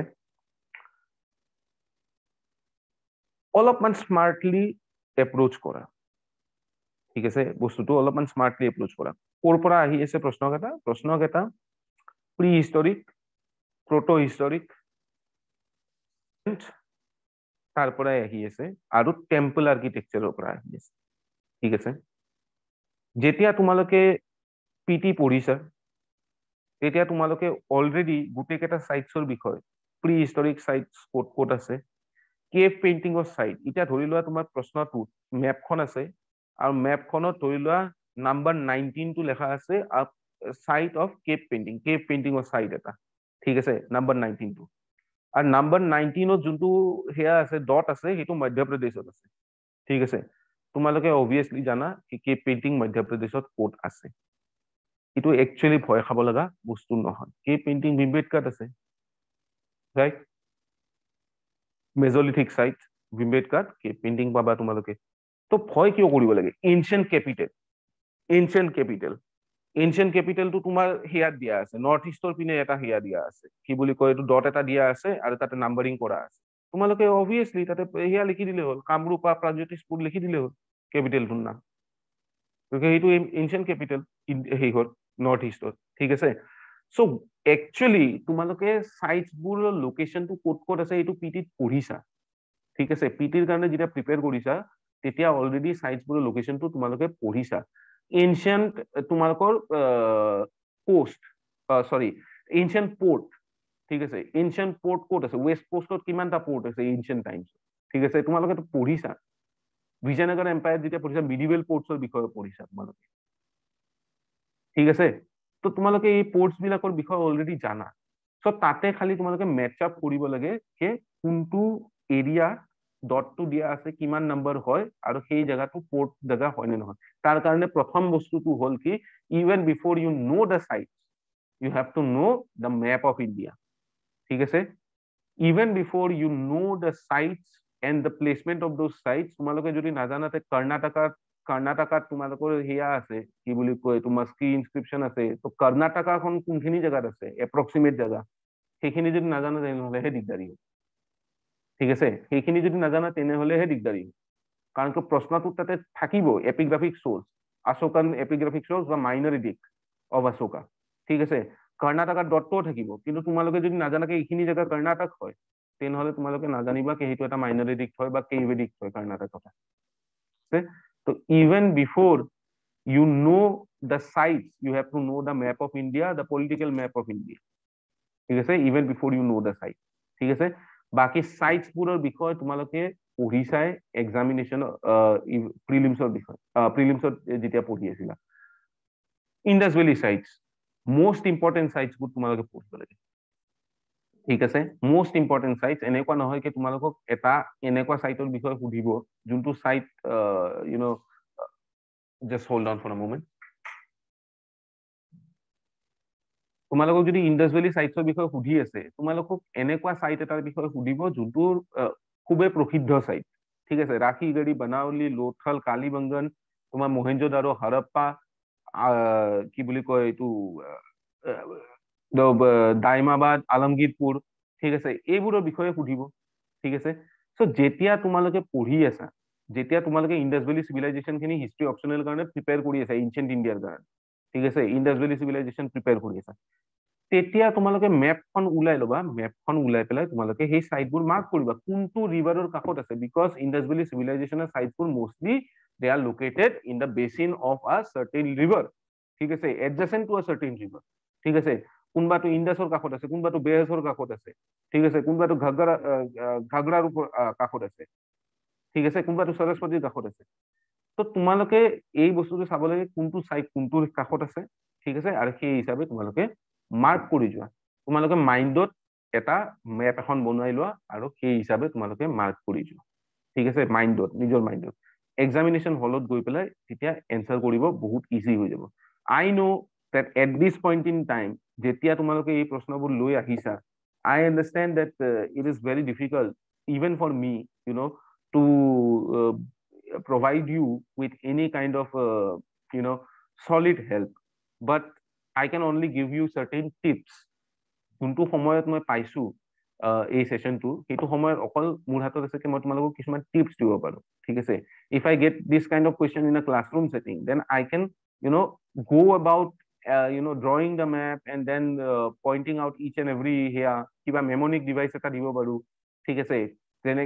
অলপমান স্মাৰ্টলি এপ্ৰোচ কৰা ঠিক আছে বস্তুটো অলপমান স্মাৰ্টলি এপ্ৰোচ কৰা কোৰ পৰা আহি আছে প্ৰশ্নকেইটা প্ৰি হিষ্টৰিক proto historic তাৰ পৰাই আহি আছে আৰু টেম্পল আৰ্কিটেকচাৰৰ পৰা আহি আছে ঠিক আছে যেতিয়া তোমালোকে পিটি পঢ়িছা তেতিয়া তোমালোকে অলৰেডি গোটেইকেইটা সাইটছৰ বিষয় প্ৰি হিষ্টৰিক সাইটছ ক'ত ক'ত আছে কেভ পেইন্টিঙৰ সাইট এতিয়া ধৰি লোৱা তোমাৰ প্ৰশ্নটোত মেপখন আছে আৰু মেপখনত ধৰি লোৱা নাম্বাৰ 19 টো লেখা আছে সাইট অফ কেভ পেইন্টিঙৰ সাইট এটা ঠিক আছে নাম্বাৰ 19 টো আৰু নাম্বাৰ 19 যোনটো হেয়া আছে ডট আছে সেইটো মধ্যপ্ৰদেশত আছে ঠিক আছে তোমালোকে অবভিয়াসলি জানা কি কেভ পেইন্টিং মধ্যপ্ৰদেশত ক'ত আছে itu actually ভয় খাব লগা বস্তু নহয় কেভ পেইন্টিং ভিম্বেটকাত আছে ৰাইট মেজলিথিক সাইট ভিম্বেটকাত কেভ পেইন্টিং পাবা তোমালোকে তো ভয় কিয় কৰিব লাগে এনশিয়েন্ট ক্যাপিটেল তো তোমাৰ হেয়াত দিয়া আছে নৰ্থ ইষ্টৰ পিনে এটা হেয়া দিয়া আছে কি বুলি কয় এইটো ডট এটা দিয়া আছে আৰু তাতে নাম্বাৰিং কৰা আছে তোমালোকে অবভিয়াসলি তাতে হেয়া লিখি দিলে হ'ল কামৰূপ বা প্ৰাগজ্যোতিষপুৰ লিখি দিলে হ'ল ক্যাপিটেলটোৰ নাম সেইটো এনশিয়েন্ট ক্যাপিটেল হেইহৰ নৰ্থ ইষ্টৰ ঠিক আছে সো একচুয়ালি তোমালোকে সাইটছবোৰৰ লোকেশনটো ক'ত ক'ত আছে এইটো পিটিত পঢ়িছা ঠিক আছে পিটিৰ কাৰণে যেতিয়া প্ৰিপেয়াৰ কৰিছা তেতিয়া অলৰেডি সাইটছবোৰৰ লোকেশনটো তোমালোকে পঢ়িছা এনশিয়েন্ট তোমালোকৰ পোষ্ট সৰি এনশিয়েন্ট পোর্ট ঠিক আছে এনশিয়েন্ট পোর্ট ক'ত আছে ওয়েস্ট কোষ্টত কিমানটা পোর্ট আছে এনশিয়েন্ট টাইমছ ঠিক আছে তোমালোকে তো পঢ়িছা বিজয়নগৰ এম্পায়াৰ যেতিয়া পঢ়িছা মিডিভেল পোৰ্টছৰ বিষয়ে পঢ়িছা তোমালোকে ঠিক আছে তো তোমালোকে এই পোৰ্টছ বিলাকৰ বিষয়ে অলৰেডি জানা সো তাতে খালি তোমালোকে ম্যাচ আপ কৰিব লাগে যে কোনটো এৰিয়া ডটটো দিয়া আছে কিমান নম্বৰ হয় আৰু সেই জায়গাটো পোৰ্ট জায়গা হয় নে নহয় তাৰ কাৰণে প্ৰথম বস্তুটো হল কি even before you know the site you have to know the map of India ঠিক আছে even before you know the sites and the placement of those sites তোমালোকে যদি নাজানাতে কৰ্ণাটকাত তোমালোকৰ হেয়া আছে কি বুলি কয় তোমাৰ কি ইনস্ক্ৰিপশন আছে তো কৰ্ণাটকাখন কোনখিনি জায়গাত আছে এপ্ৰক্সিমেট জায়গা সেইখিনি যদি নাজানা তেনেহলেহে দিগদাৰী ঠিক আছে সেইখিনি যদি নাজানা তেনেহলেহে দিগদাৰী কাৰণ কি প্ৰশ্নটো তাতে থাকিব epigraphic source Ashokan epigraphic source বা মাইনৰ এডিক্ট অফ অশোকা ঠিক আছে কৰ্ণাটকাৰ ডটটো থাকিব কিন্তু তোমালোকে যদি নাজানাকে এইখিনি জায়গা কৰ্ণাটক হয় তেনেহলে তোমালোকে নাজানিবা কি সেইটো এটা মাইনৰ এডিক্ট হয় বা কেভ এডিক্ট হয় কৰ্ণাটকত so even before you know the sites you have to know the map of India the political map of India ঠিক আছে even before you know the site ঠিক আছে বাকি সাইটস বোৰৰ বিষয়ে তোমালোকে পঢ়িছাই এক্সামিনেশন প্ৰিলিমছৰ বিষয় প্ৰিলিমছত যেতিয়া পঢ়ি আছিলা Indus valley sites most important sites বোৰ তোমালোকে পঢ়িব লাগে ঠিক আছে মোস্ট ইম্পৰ্টেন্ট সাইটস এনেকুৱা নহয় কি তোমালোকক এটা এনেকুৱা সাইটৰ বিষয়ে সুধিব যোনটো site you know just hold on for a moment তোমালোকক যদি ইন্দাস ভ্যালি সাইটছৰ বিষয়ে সুধি আছে তোমালোকক এনেকুৱা সাইট এটাৰ বিষয়ে সুধিব যোনটো খুবেই প্ৰসিদ্ধ সাইট ঠিক আছে ৰাখিগড়ি বানাউলি লোথাল কালিবঙ্গন তোমাৰ মহেঞ্জোদাৰো হৰপ্পা কি বুলি কয় এইটো দাইমাবাদ আলমগীৰপুৰ ঠিক আছে এইবোৰৰ বিষয়ে সুধিব ঠিক আছে সো যেতিয়া তোমালোকে পঢ়ি আছা যেতিয়া তোমালোকে ইন্দাস ভ্যালি সিভিলাইজেশন খিনি হিষ্ট্রি অপশনাল কাৰণে প্ৰিপেয়াৰ কৰি আছা এনশিয়েন্ট ইণ্ডিয়াৰ কাৰণে ঠিক আছে ইন্দাস ভ্যালি সিভিলাইজেশন প্ৰিপেয়াৰ কৰি আছা তেতিয়া তোমালোকে মেপখন ওলাই লবা মেপখন ওলাই পেলাই তোমালোকে সেই সাইটবোৰ মাৰ্ক কৰিবা কোনটো ৰিভাৰৰ কাষত আছে বিকজ ইন্দাস ভ্যালি সিভিলাইজেশনৰ সাইটবোৰ mostly they are located in the basin of a certain river ঠিক আছে adjacent to a certain river ঠিক আছে কোনবাটো ইন্দাসৰ কাষত আছে কোনবাটো বেহেছৰ কাষত আছে ঠিক আছে কোনবাটো ঘাগৰাৰ কাষত আছে ঠিক আছে কোনবাটো সৰস্বতীৰ কাষত আছে তো তোমালোকে এই বস্তুটো চাব লাগে কোনটো সাইট কোনটোৰ কাষত আছে ঠিক আছে আৰু সেই হিচাপে তোমালোকে মাৰ্ক কৰি যোৱা তোমালোকে মাইন্ডত এটা মেপ এখন বনাই লোৱা আৰু সেই হিচাপে তোমালোকে মাৰ্ক কৰি যোৱা ঠিক আছে মাইন্ডত নিজৰ মাইন্ডত এক্সামিনেশন হলত গৈ পেলাই তেতিয়া এনসাৰ কৰিব বহুত ইজি হৈ যাব I know that at this point in time যেতিয়া তোমালোকে এই প্ৰশ্নবোৰ লৈ আহিছা I understand that it is very difficult even for me you know to provide you with any kind of you know solid help but I can only give you certain tips যোনটো সময়ত মই পাইছো এই সেশনটো সেইটো সময়ত অকল মোৰ হাতত আছে কি মই তোমালোকক কিছুমান টিপস দিব পাৰো ঠিক আছে if I get this kind of question in a classroom setting then I can you know go about you know drawing the map and then pointing out each and every here kiba mnemonic device eta dibo paru ঠিক আছে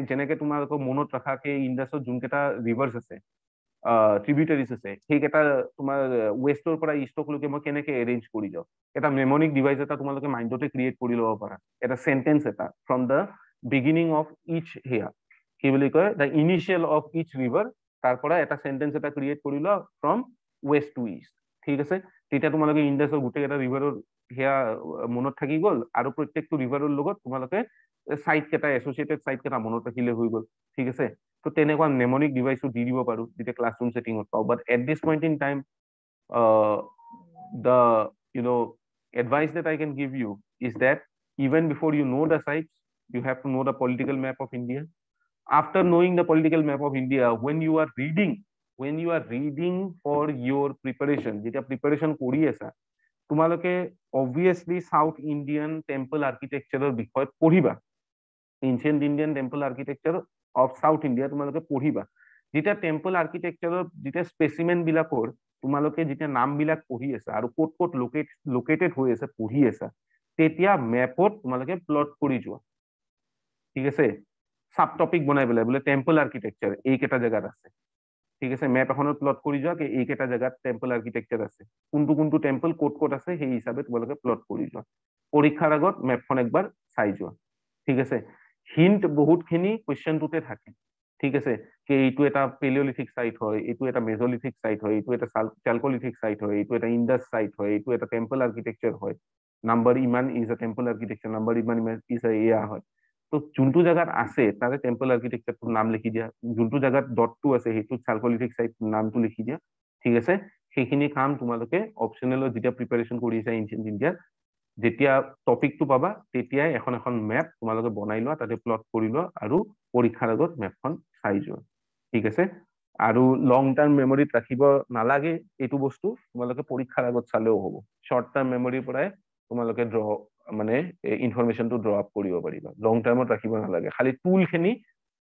যেনেকে তোমালোকক মনত ৰাখাকে ইণ্ডাছৰ যোনকেইটা ৰিভাৰ্ছ আছে ট্ৰিবিউটাৰিজ আছে সেইকেইটা তোমাৰ ৱেষ্টৰ পৰা ইষ্টকলৈকে মই কেনেকে এৰেঞ্জ কৰি যাওঁ এটা মেমনিক ডিভাইচ এটা তোমালোকে মাইণ্ডতে ক্ৰিয়েট কৰি ল'ব পাৰা এটা চেণ্টেন্স এটা from the beginning of each here কি বুলি কয় the initial of each river তাৰ পৰা এটা চেণ্টেন্স এটা ক্ৰিয়েট কৰি লোৱা ফ্ৰম ৱেষ্ট টু ইষ্ট ঠিক আছে তেতিয়া তোমালোকে ইণ্ডাছৰ গোটেইকেইটা ৰিভাৰৰ সেয়া মনত থাকি গ'ল আৰু প্ৰত্যেকটো ৰিভাৰৰ লগত তোমালোকে চাইট কেইটা এছ'চিয়েটেড চাইট কেইটা মনত ৰাখিলে হৈ গ'ল ঠিক আছে তো তেনেকুৱা নেমনিক ডিভাইচো দি দিব পাৰো যেতিয়া ক্লাছৰুম ছেটিঙত পাওঁ but at this point in time the advice that I can give you is that even before you know the sites you have to know the political map of India after knowing the political map of India when you are reading for your preparation যেতিয়া preparation কৰি আছা তোমালোকে obviously South Indian temple architecture বিষয়ে পঢ়িবা ancient Indian temple architecture of south India তোমালোকে পঢ়িবা যেতিয়া টেম্পল আৰ্কিটেক্সাৰৰ যেতিয়া স্পেচিমেন বিলাকৰ তোমালোকে যেতিয়া নামবিলাক পঢ়ি আছা আৰু ক'ত ক'ত লোকেটেড হৈ আছে পঢ়ি আছা তেতিয়া মেপত তোমালোকে প্লট কৰি যোৱা ঠিক আছে সাব টপিক বনাই পেলাই বোলে টেম্পল আৰ্কিটেক্সাৰ এইকেইটা জেগাত আছে ঠিক আছে মেপ এখনত প্লট কৰি যোৱা এইকেইটা জেগাত টেম্পল আৰ্কিটেক্সাৰ আছে কোনটো কোনটো টেম্পল ক'ত ক'ত আছে সেই হিচাপে তোমালোকে প্লট কৰি যোৱা পৰীক্ষাৰ আগত মেপখন একবাৰ চাই যোৱা ঠিক আছে হিন্ট বহুতখিনি কুৱেশ্যনটোতে থাকে ঠিক আছে কি এইটো এটা পেলিঅলিথিক সাইট হয় এইটো এটা মেজলিথিক সাইট হয় এইটো এটা চালকলিথিক সাইট হয় এইটো এটা ইন্ডাছ সাইট হয় এইটো এটা টেম্পল আৰ্কিটেক্সাৰ হয় নাম্বাৰ ইমান is a temple architecture number ইমান ইজ এ এয়া হয় তো যোনটো জায়গাত আছে তাৰে টেম্পল আৰ্কিটেক্সাৰটোৰ নাম লিখি দিয়া যোনটো জায়গাত ডটটো আছে সেইটো চালকলিথিক সাইট নামটো লিখি দিয়া ঠিক আছে সেইখিনি কাম তোমালোকে অপচনেলত যেতিয়া প্ৰিপাৰেচন কৰি আছা এনচিয়েন্ট ইণ্ডিয়াৰ যেতিয়া টপিকটো পাবা তেতিয়াই এখন এখন মেপ তোমালোকে বনাই লোৱা তাতে প্লট কৰি লোৱা আৰু পৰীক্ষাৰ আগত মেপখন চাই যোৱা ঠিক আছে আৰু লং টাৰ্ম মেমৰিত ৰাখিব নালাগে এইটো বস্তু তোমালোকে পৰীক্ষাৰ আগত চালেও হ'ব শৰ্ট টাৰ্ম মেমৰিৰ পৰাই তোমালোকে মানে ইনফৰমেশ্যনটো ড্ৰ আপ কৰিব পাৰিবা লং টাৰ্মত ৰাখিব নালাগে খালি টুলখিনি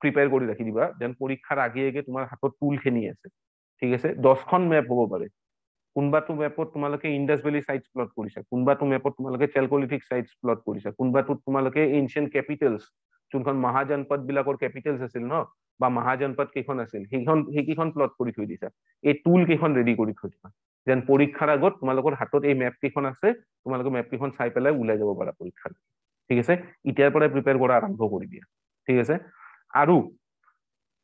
প্ৰিপেয়াৰ কৰি ৰাখি দিবা যেন পৰীক্ষাৰ আগে আগে তোমাৰ হাতত টুলখিনি আছে ঠিক আছে 10খন মেপ হ'ব পাৰে কোনোবাটো মেপত তোমালোকে ইণ্ডাছ ভেলী সাইটছ প্লট কৰিছা কোনোবাটো মেপত তোমালোকে চেলকলিথিক সাইটছ প্লট কৰিছা কোনোবাটোত তোমালোকে এনচিয়েন্ট কেপিটেলছ যোনখন মহাজনপদ বিলাকৰ কেপিটেলছ আছিল ন বা মহাজনপদ কেইখন আছিল সেইকেইখন প্লট কৰি থৈ দিছা এই টুল কেইখন ৰেডি কৰি থৈ দিবা যেন পৰীক্ষাৰ আগত তোমালোকৰ হাতত এই মেপ কেইখন আছে তোমালোকে মেপ কেইখন চাই পেলাই ওলাই যাব পাৰা পৰীক্ষাত ঠিক আছে এতিয়াৰ পৰাই প্ৰিপেয়াৰ কৰা আৰম্ভ কৰি দিয়া ঠিক আছে আৰু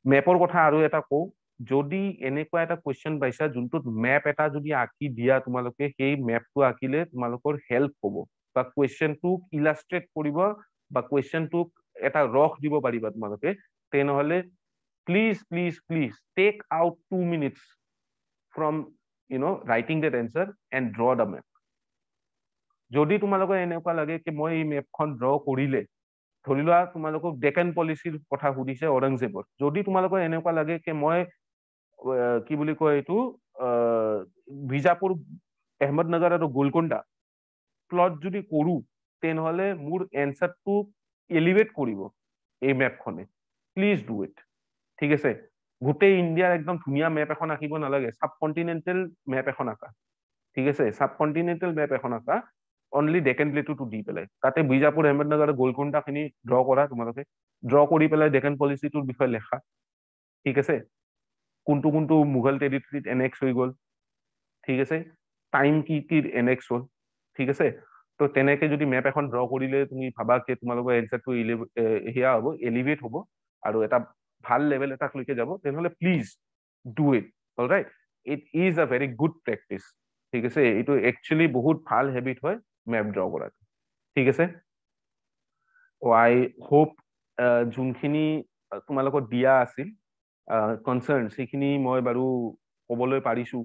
মেপৰ কথা আৰু এটা কওঁ যদি এনেকুৱা এটা কুৱেশ্যন পাইছা যোনটোত মেপ এটা যদি আঁকি দিয়া তোমালোকে সেই মেপটো আঁকিলে তোমালোকৰ হেল্প হ'ব বা কুৱেশ্যনটোক ইলাষ্ট্ৰেট কৰিব বা কুৱেশ্যনটোক এটা ৰস দিব পাৰিবা তোমালোকে তেনেহলে please please please take out 2 minutes from writing that answer and draw the map যদি তোমালোকৰ এনেকুৱা লাগে কি মই এই মেপখন ড্ৰ কৰিলে ধৰি লোৱা তোমালোকক ডেকান পলিচিৰ কথা সুধিছে ঔৰংজেবৰ যদি তোমালোকৰ এনেকুৱা লাগে কি মই কি বুলি কয় এইটো বিজাপুৰ আহমদনগৰ আৰু গোলকোণ্ডা প্লট যদি কৰো তেনেহলে মোৰ এনসাৰটো এলিভেট কৰিব এই মেপখনে প্লিজ ডু ইট ঠিক আছে গোটেই ইণ্ডিয়াৰ একদম ধুনীয়া মেপ এখন আঁকিব নালাগে সাবকন্টিনেন্টেল মেপ এখন আঁকা ঠিক আছে সাবকন্টিনেন্টেল মেপ এখন আঁকা অনলি ডেকান প্লেটুটো দি পেলাই তাতে বিজাপুৰ আহমদনগৰ আৰু গোলকোণ্ডা খিনি ড্ৰ কৰা তোমালোকে ড্ৰ কৰি পেলাই ডেকান পলিচিটোৰ বিষয়ে লেখা ঠিক আছে কোনটো কোনটো মুঘল টেৰিটৰীত এনেক্স হৈ গ'ল ঠিক আছে টাইম কি এনেক্স হ'ল ঠিক আছে তো তেনেকে যদি মেপ এখন ড্ৰ কৰিলে তুমি ভাবা কি তোমালোকৰ এনসাৰটো সেয়া হ'ব এলিভেট হ'ব আৰু এটা ভাল লেভেল এটালৈকে যাব তেনেহলে please do it alright it is a very good practice ঠিক আছে এইটো একচুৱেলি বহুত ভাল হেবিট হয় মেপ ড্ৰ কৰাটো ঠিক আছে আই হোপ যোনখিনি তোমালোকৰ দিয়া আছিল কনচাৰ্ন সেইখিনি মই বাৰু ক'বলৈ পাৰিছো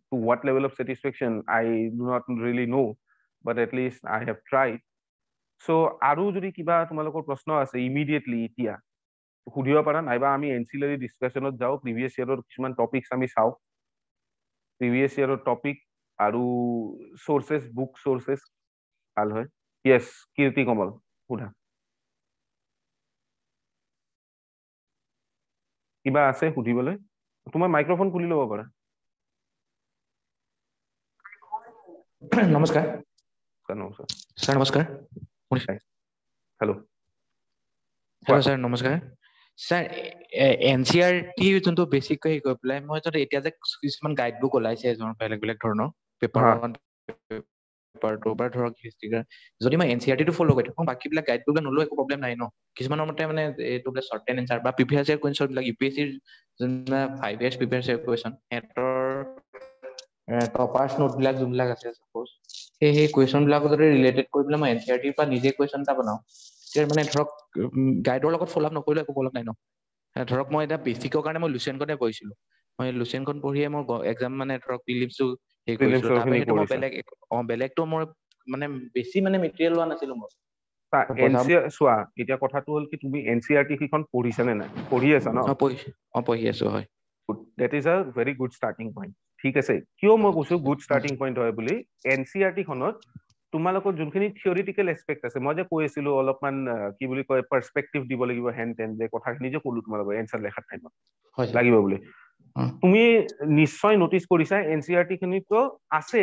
to what level of satisfaction I do not really know but at least I have tried so আৰু যদি কিবা তোমালোকৰ প্ৰশ্ন আছে ইমিডিয়েটলি এতিয়া সুধিব পাৰা নাইবা আমি এনচিলাৰী ডিসকাশনত যাও প্ৰিভিয়াস ইয়াৰৰ কিছুমান টপিকস আমি চাও প্ৰিভিয়াস ইয়াৰৰ টপিক আৰু সোৰ্সেস বুক সোৰ্সেস ভাল হয় ইয়েস কীৰ্তি কমল সুধা কিবা আছে সুধিবলৈ তোমাৰ মাইক্ৰোফোন খুলি ল'ব পাৰা নমস্কাৰ নমস্কাৰ স্যাৰ নমস্কাৰ হেল্ল' হেল্ল' ছাৰ নমস্কাৰ ছাৰ এনচিআৰটি যোনটো বেছিকৈ হেৰি কৰি পেলাই মই যদি এতিয়া যে কিছুমান গাইড বুক ওলাইছে বেলেগ বেলেগ ধৰণৰ পেপাৰ হা 1 পেপাৰ 2 বা ধৰক হিষ্ট্ৰী যদি মই এনচিআৰটিটো ফ'ল' কৰি থাকোঁ বাকীবিলাক গাইড বুক নলওঁ একো প্ৰব্লেম নাই ন কিছুমানৰ মতে মানে এইটো বোলে শ্বৰ্ট এণ্ড এনচাৰ বা প্ৰিভিয়াছ ইয়াৰ কুৱেশ্যন বিলাক ইউপিএছচিৰ যোনবিলাক 5 years প্ৰিভিয়াছ ইয়াৰ কুৱেশ্যন সিহঁতৰ টপাৰ্ছ নোট বিলাক যোনবিলাক আছে চাপ'জ সেই কুৱেশ্যন বিলাকৰ যদি ৰিলেটেড কৰি পেলাই মই এনচিআৰটিৰ পৰা নিজে কুৱেশ্যন এটা বনাওঁ তেতিয়া মানে ধৰক গাইডৰ লগত ফ'ল' আপ নকৰিলে একো প্ৰব্লেম নাই ন ধৰক মই এতিয়া বেছিকৰ কাৰণে মই লুচেনখনে পঢ়িছিলো মই লুচেনখন পঢ়িয়ে মই এক্সাম মানে ধৰক প্ৰিলিমছটো হেৰি কৰিছিলো প্ৰিলিমছৰ তাৰ খিনি বাহিৰেতো মই কৰিছা বেলেগটো মই মানে বেছি মানে মেটেৰিয়েল লোৱা নাছিলো মই চোৱা এতিয়া কথাটো হ'ল কি তুমি এনচিআৰটি কেইখন পঢ়িছা নে নাই পঢ়ি আছা ন পঢ়ি আছো হয় that is a very good starting point ঠিক আছে কিয় মই কৈছো গুড ষ্টাৰ্টিং পইণ্ট হয় বুলি এনচিআৰটি খনত তোমালোকৰ যোনখিনি থিয়ৰিটিকেল এছপেক্ট আছে মই যে কৈ আছিলো অলপমান কি বুলি কয় পাৰ্চপেক্টিভ দিব লাগিব হেন তেন যে কথাখিনি যে ক'লো তোমালোকৰ এনচাৰ লেখাৰ টাইমত লাগিব বুলি তুমি নিশ্চয় নটিচ কৰিছা এনচিআৰটি খিনিতো আছে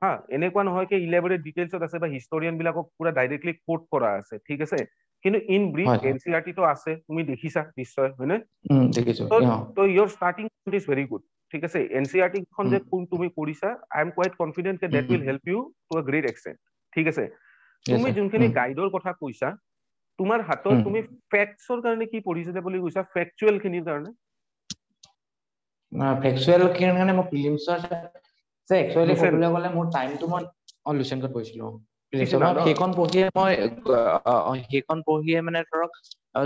হা এনেকুৱা নহয় কি ইলেবৰেট ডিটেইলছত আছে বা হিষ্টৰিয়ান বিলাকক পুৰা ডাইৰেক্টলি কোট কৰা আছে ঠিক আছে কিন্তু ইন ব্ৰিফ এনচিআৰটিটো আছে তুমি দেখিছা নিশ্চয় হয়নে দেখিছো তো your starting point is very good ঠিক আছে এনচিআৰটি খন যে তুমি কৰিছা আই এম কোৱাইট কনফিডেন্ট যে that will help you to a great extent ঠিক আছে তুমি যোনখিনি গাইডৰ কথা কৈছা তোমাৰ হাতত তুমি ফেক্টছৰ কাৰণে কি পঢ়িছিলা বুলি কৈছা ফেক্চুৱেল খিনিৰ কাৰণে ফেক্চুৱেল খিনিৰ কাৰণে মই প্ৰিলিমছৰ একচুৱেলি ক'বলৈ গ'লে মোৰ টাইমটো মই লুচেনকত পঢ়িছিলো সেইখন পঢ়িয়ে মানে ধৰক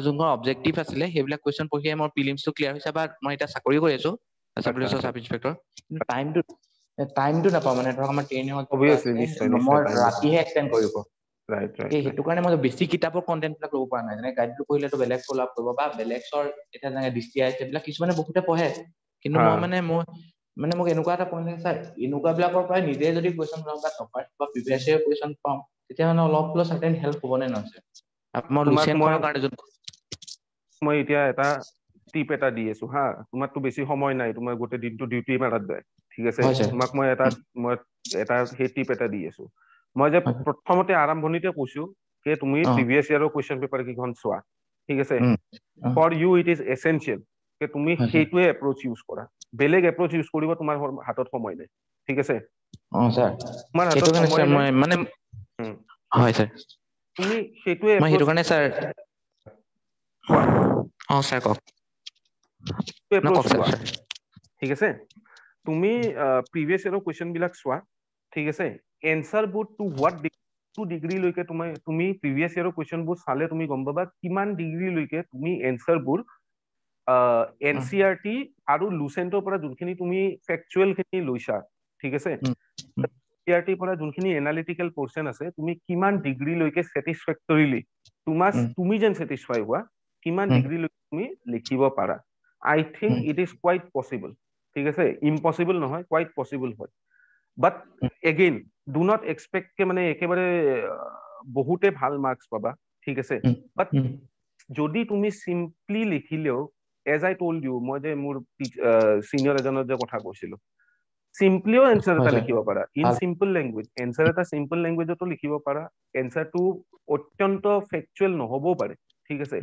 যোনখন অবজেক্টিভ আছিলে সেইবিলাক কুৱেশ্যন পঢ়িয়ে মোৰ প্ৰিলিমছটো ক্লিয়াৰ হৈছে বা মই এতিয়া চাকৰি কৰি আছো চাব ইনস্পেক্টৰ কিন্তু টাইমটো নাপাওঁ মানে ধৰক আমাৰ ট্ৰেইনিঙত মই ৰাতিহে এক্সটেণ্ড কৰিব সেইটো কাৰণে মই বেছি কিতাপৰ কণ্টেন্ট বিলাক ল'ব পৰা নাই যেনে গাইডটো পঢ়িলেতো বেলেগ ফ'ল' আপ কৰিব বা বেলেগ এতিয়া যেনে দৃষ্টি আহিছে এইবিলাক কিছুমানে বহুতে পঢ়ে কিন্তু মই মোক এনেকুৱা এটা পইণ্ট ছাৰ এনেকুৱা বিলাকৰ পৰাই নিজে যদি কুৱেশ্যন লওঁ বা টপাৰ বা প্ৰিভিয়াছ ইয়াৰ কুৱেশ্যন পাওঁ তেতিয়া মানে অলপ চাৰ্টেন হেল্প হ'ব নে নহয় মই লুচেনখনৰ কাৰণে মই এতিয়া এটা টিপ এটা দি আছো হা তোমাৰতো বেছি সময় নাই তোমাৰ গোটেই দিনটো ডিউটি মাৰাত যায় ঠিক আছে তোমাক মই এটা সেই টিপ এটা দি আছো মই যে প্ৰথমতে আৰম্ভণিতে কৈছো যে তুমি প্ৰিভিয়াছ ইয়াৰৰ কুৱেশ্যন পেপাৰ কেইখন চোৱা ঠিক আছে for you it is essential যে তুমি সেইটোৱে এপ্ৰচ ইউজ কৰা বেলেগ এপ্ৰচ ইউজ কৰিব তোমাৰ হাতত সময় নাই ঠিক আছে তোমাৰ হাতত সময় নাই হয় ছাৰ তুমি সেইটোৱে মই সেইটো কাৰণে ছাৰ কোৱা ছাৰ কওক ঠিক আছে তুমি প্ৰিভিয়াছ ইয়াৰৰ কুৱেশ্যন বিলাক চোৱা ঠিক আছে এনচাৰ বোৰ টু হোৱাট ডিগ্ৰী লৈকে তুমি প্ৰিভিয়াছ ইয়াৰৰ কুৱেশ্যন বোৰ চালে তুমি গম পাবা কিমান ডিগ্ৰী লৈকে তুমি এনচাৰ বোৰ এনচিআৰটি আৰু লুচেন্টৰ পৰা যোনখিনি তুমি ফেক্চুৱেল খিনি লৈছা ঠিক আছে এনচিআৰটিৰ পৰা যোনখিনি এনালিটিকেল পোৰ্চন আছে তুমি কিমান ডিগ্ৰী লৈকে চেটিছফেক্টৰিলি তুমি যেন চেটিছফাই হোৱা কিমান ডিগ্ৰী লৈকে তুমি লিখিব পাৰা I think it is quite possible ঠিক আছে ইম্পচিবল নহয় কোৱাইট পচিবল হয় but again do not expect কে মানে একেবাৰে বহুতে ভাল মাৰ্কছ পাবা ঠিক আছে বাট যদি তুমি চিম্পলি লিখিলেও এজ আই টল্ড ইউ মই যে মোৰ চিনিয়ৰ এজনৰ যে কথা কৈছিলো চিম্পলিও এনচাৰ এটা লিখিব পাৰা ইন চিম্পল লেংগুৱেজ এনচাৰ এটা চিম্পল লেংগুৱেজতো লিখিব পাৰা এনচাৰটো অত্যন্ত ফেক্চুৱেল নহবও পাৰে ঠিক আছে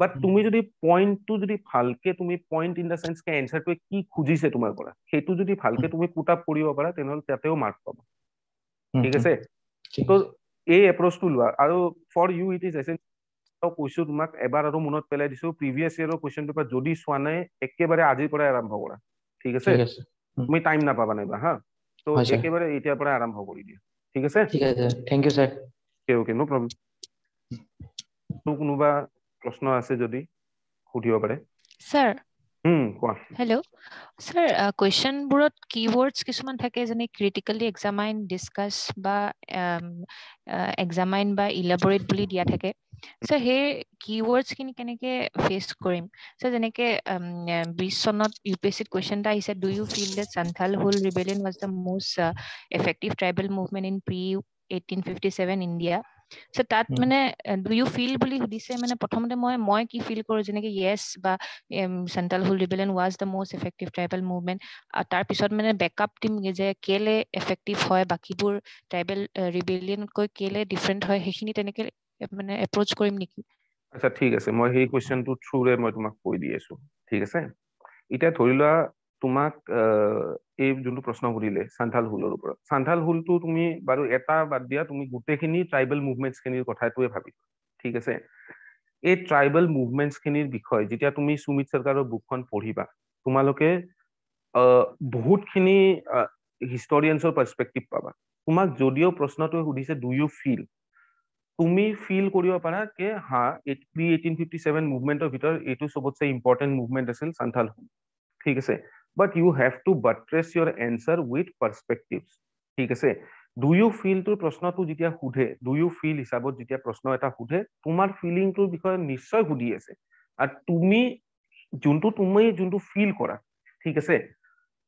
বাট তুমি যদি পইণ্টটো যদি ভালকে তুমি পইণ্ট ইন দা চেন্স কে এনচাৰটোৱে কি খুজিছে তোমাৰ পৰা সেইটো যদি ভালকে তুমি পুট আপ কৰিব পাৰা তেনেহ'লে তাতেও মাৰ্ক পাবা ঠিক আছে তো এই এপ্ৰচটো লোৱা আৰু for you it is essential কৈছো তোমাক এবাৰ আৰু মনত পেলাই দিছো প্ৰিভিয়াছ ইয়াৰৰ কুৱেশ্যন পেপাৰ যদি চোৱা নাই একেবাৰে আজিৰ পৰাই আৰম্ভ কৰা ঠিক আছে তুমি টাইম নাপাবা নাইবা হা তো একেবাৰে এতিয়াৰ পৰাই আৰম্ভ কৰি দিয়া ঠিক আছে থেংক ইউ ছাৰ অ'কে নো প্ৰব্লেম কোনোবা প্ৰশ্ন আছে যদি সুধিব পাৰে ছাৰ কোৱা হেল্ল' ছাৰ কুৱেশ্যনবোৰত কিৱৰ্ডছ কিছুমান থাকে যেনে ক্ৰিটিকেলি এক্সামাইন ডিছকাছ বা এক্সামাইন বা ইলাবৰেট বুলি দিয়া থাকে ছাৰ সেই কিৱৰ্ডছখিনি কেনেকৈ ফেচ কৰিম ছাৰ যেনেকৈ 20 চনত ইউপিএছচিত কুৱেশ্যন এটা আহিছে do you feel that Santhal Hul rebellion was the most effective tribal movement in pre 1857 India so' তাত মানে ডু ইউ ফিল বুলি সুধিছে মানে প্ৰথমতে মই কি ফিল কৰোঁ যেনেকৈ য়েছ বা Santhal Hul rebellion was the most effective tribal movement তাৰপিছত মানে বেকআপ দিম যে কেলে এফেক্টিভ হয় বাকীবোৰ ট্ৰাইবেল ৰিবেলিয়নতকৈ কেলে ডিফাৰেণ্ট হয় সেইখিনি তেনেকৈ মানে এপ্ৰ'চ কৰিম নেকি আচ্ছা ঠিক আছে, মই সেই কোৱেশ্চনটো থ্ৰুৰে মই তোমাক কৈ দি আছো। ঠিক আছে, এতিয়া ধৰি লোৱা তোমাক এই যোনটো প্ৰশ্ন সুধিলে সান্থাল হুলৰ ওপৰত, সান্থাল হুলটো তুমি বাৰু এটা বাদ দিয়া, তুমি গোটেইখিনি ট্ৰাইবেল মুভমেন্টছ খিনিৰ কথাটোৱে ভাবিবা। ঠিক আছে, এই ট্ৰাইবেল মুভমেন্টছ খিনিৰ বিষয়ে যেতিয়া তুমি সুমিত সৰকাৰৰ বুকখন পঢ়িবা, তোমালোকে বহুতখিনি হিষ্টৰিয়ানছৰ পাৰ্সপেক্টিভ পাবা। তোমাক যদিও প্ৰশ্নটো সুধিছে ডু ইউ ফিল, তুমি ফিল কৰিব পাৰা যে হা প্ৰি 1857 মুভমেন্টৰ ভিতৰত এইটো সবতছে ইম্পৰ্টেন্ট মুভমেন্ট আছিল সান্থাল হুল। ঠিক আছে, but you have to buttress your answer with perspectives. ঠিক আছে, ডু ইউ ফিল টোৰ প্ৰশ্নটো যেতিয়া সুধে, ডু ইউ ফিল হিচাপত যেতিয়া প্ৰশ্ন এটা সুধে, তোমাৰ ফিলিংটোৰ বিষয়ে নিশ্চয় সুধি আছে। আৰু তুমি যোনটো ফিল কৰা, ঠিক আছে,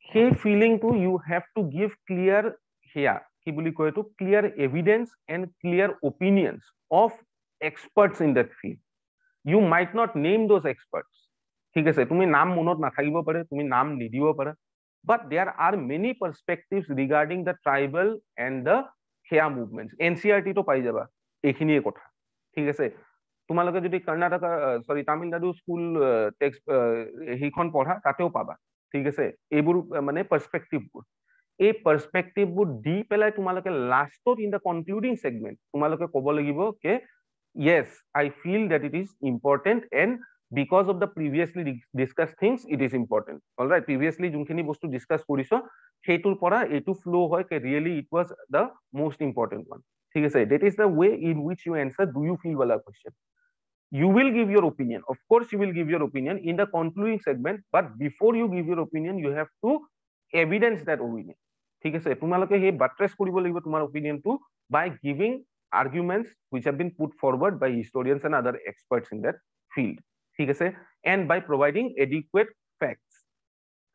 সেই ফিলিংটো you have to give clear, সেয়া কি বুলি কয় এইটো, clear evidence and clear opinions of experts in that field. You might not name those experts. ঠিক আছে, তুমি নাম মনত নাথাকিব পাৰে, তুমি নাম নিদিব পাৰা, but there are many perspectives regarding the tribal and the সেয়া মুভমেন্টছ। এনচিআৰটিটো পাই যাবা এইখিনিয়ে কথা। ঠিক আছে, তোমালোকে যদি কৰ্ণাটকা তামিলনাডু স্কুল টেক্সট সেইখন পঢ়া, তাতেও পাবা। ঠিক আছে, এইবোৰ মানে পাৰ্সপেক্টিভবোৰ, এই পাৰ্সপেক্টিভবোৰ দি পেলাই তোমালোকে লাষ্টত ইন দ্য কনক্লুডিং সেগমেন্ট তোমালোকে ক'ব লাগিব যে yes, I feel that it is important and because of the previously discussed things it is important. All right, previously যোনখিনি বস্তু ডিসকাস কৰিছো সেইটোৰ পৰা এইটো ফ্লো হয় যে really it was the most important one. ঠিক আছে, that is the way in which you answer do you feel wala question. You will give your opinion, of course you will give your opinion in the concluding segment, but before you give your opinion you have to evidence that opinion. ঠিক আছে, তোমালোকে সেই বাট্ৰেছ কৰিব লাগিব তোমাৰ opinionটো by giving arguments which have been put forward by historians and other experts in that field. ঠিক আছে, and by providing adequate facts.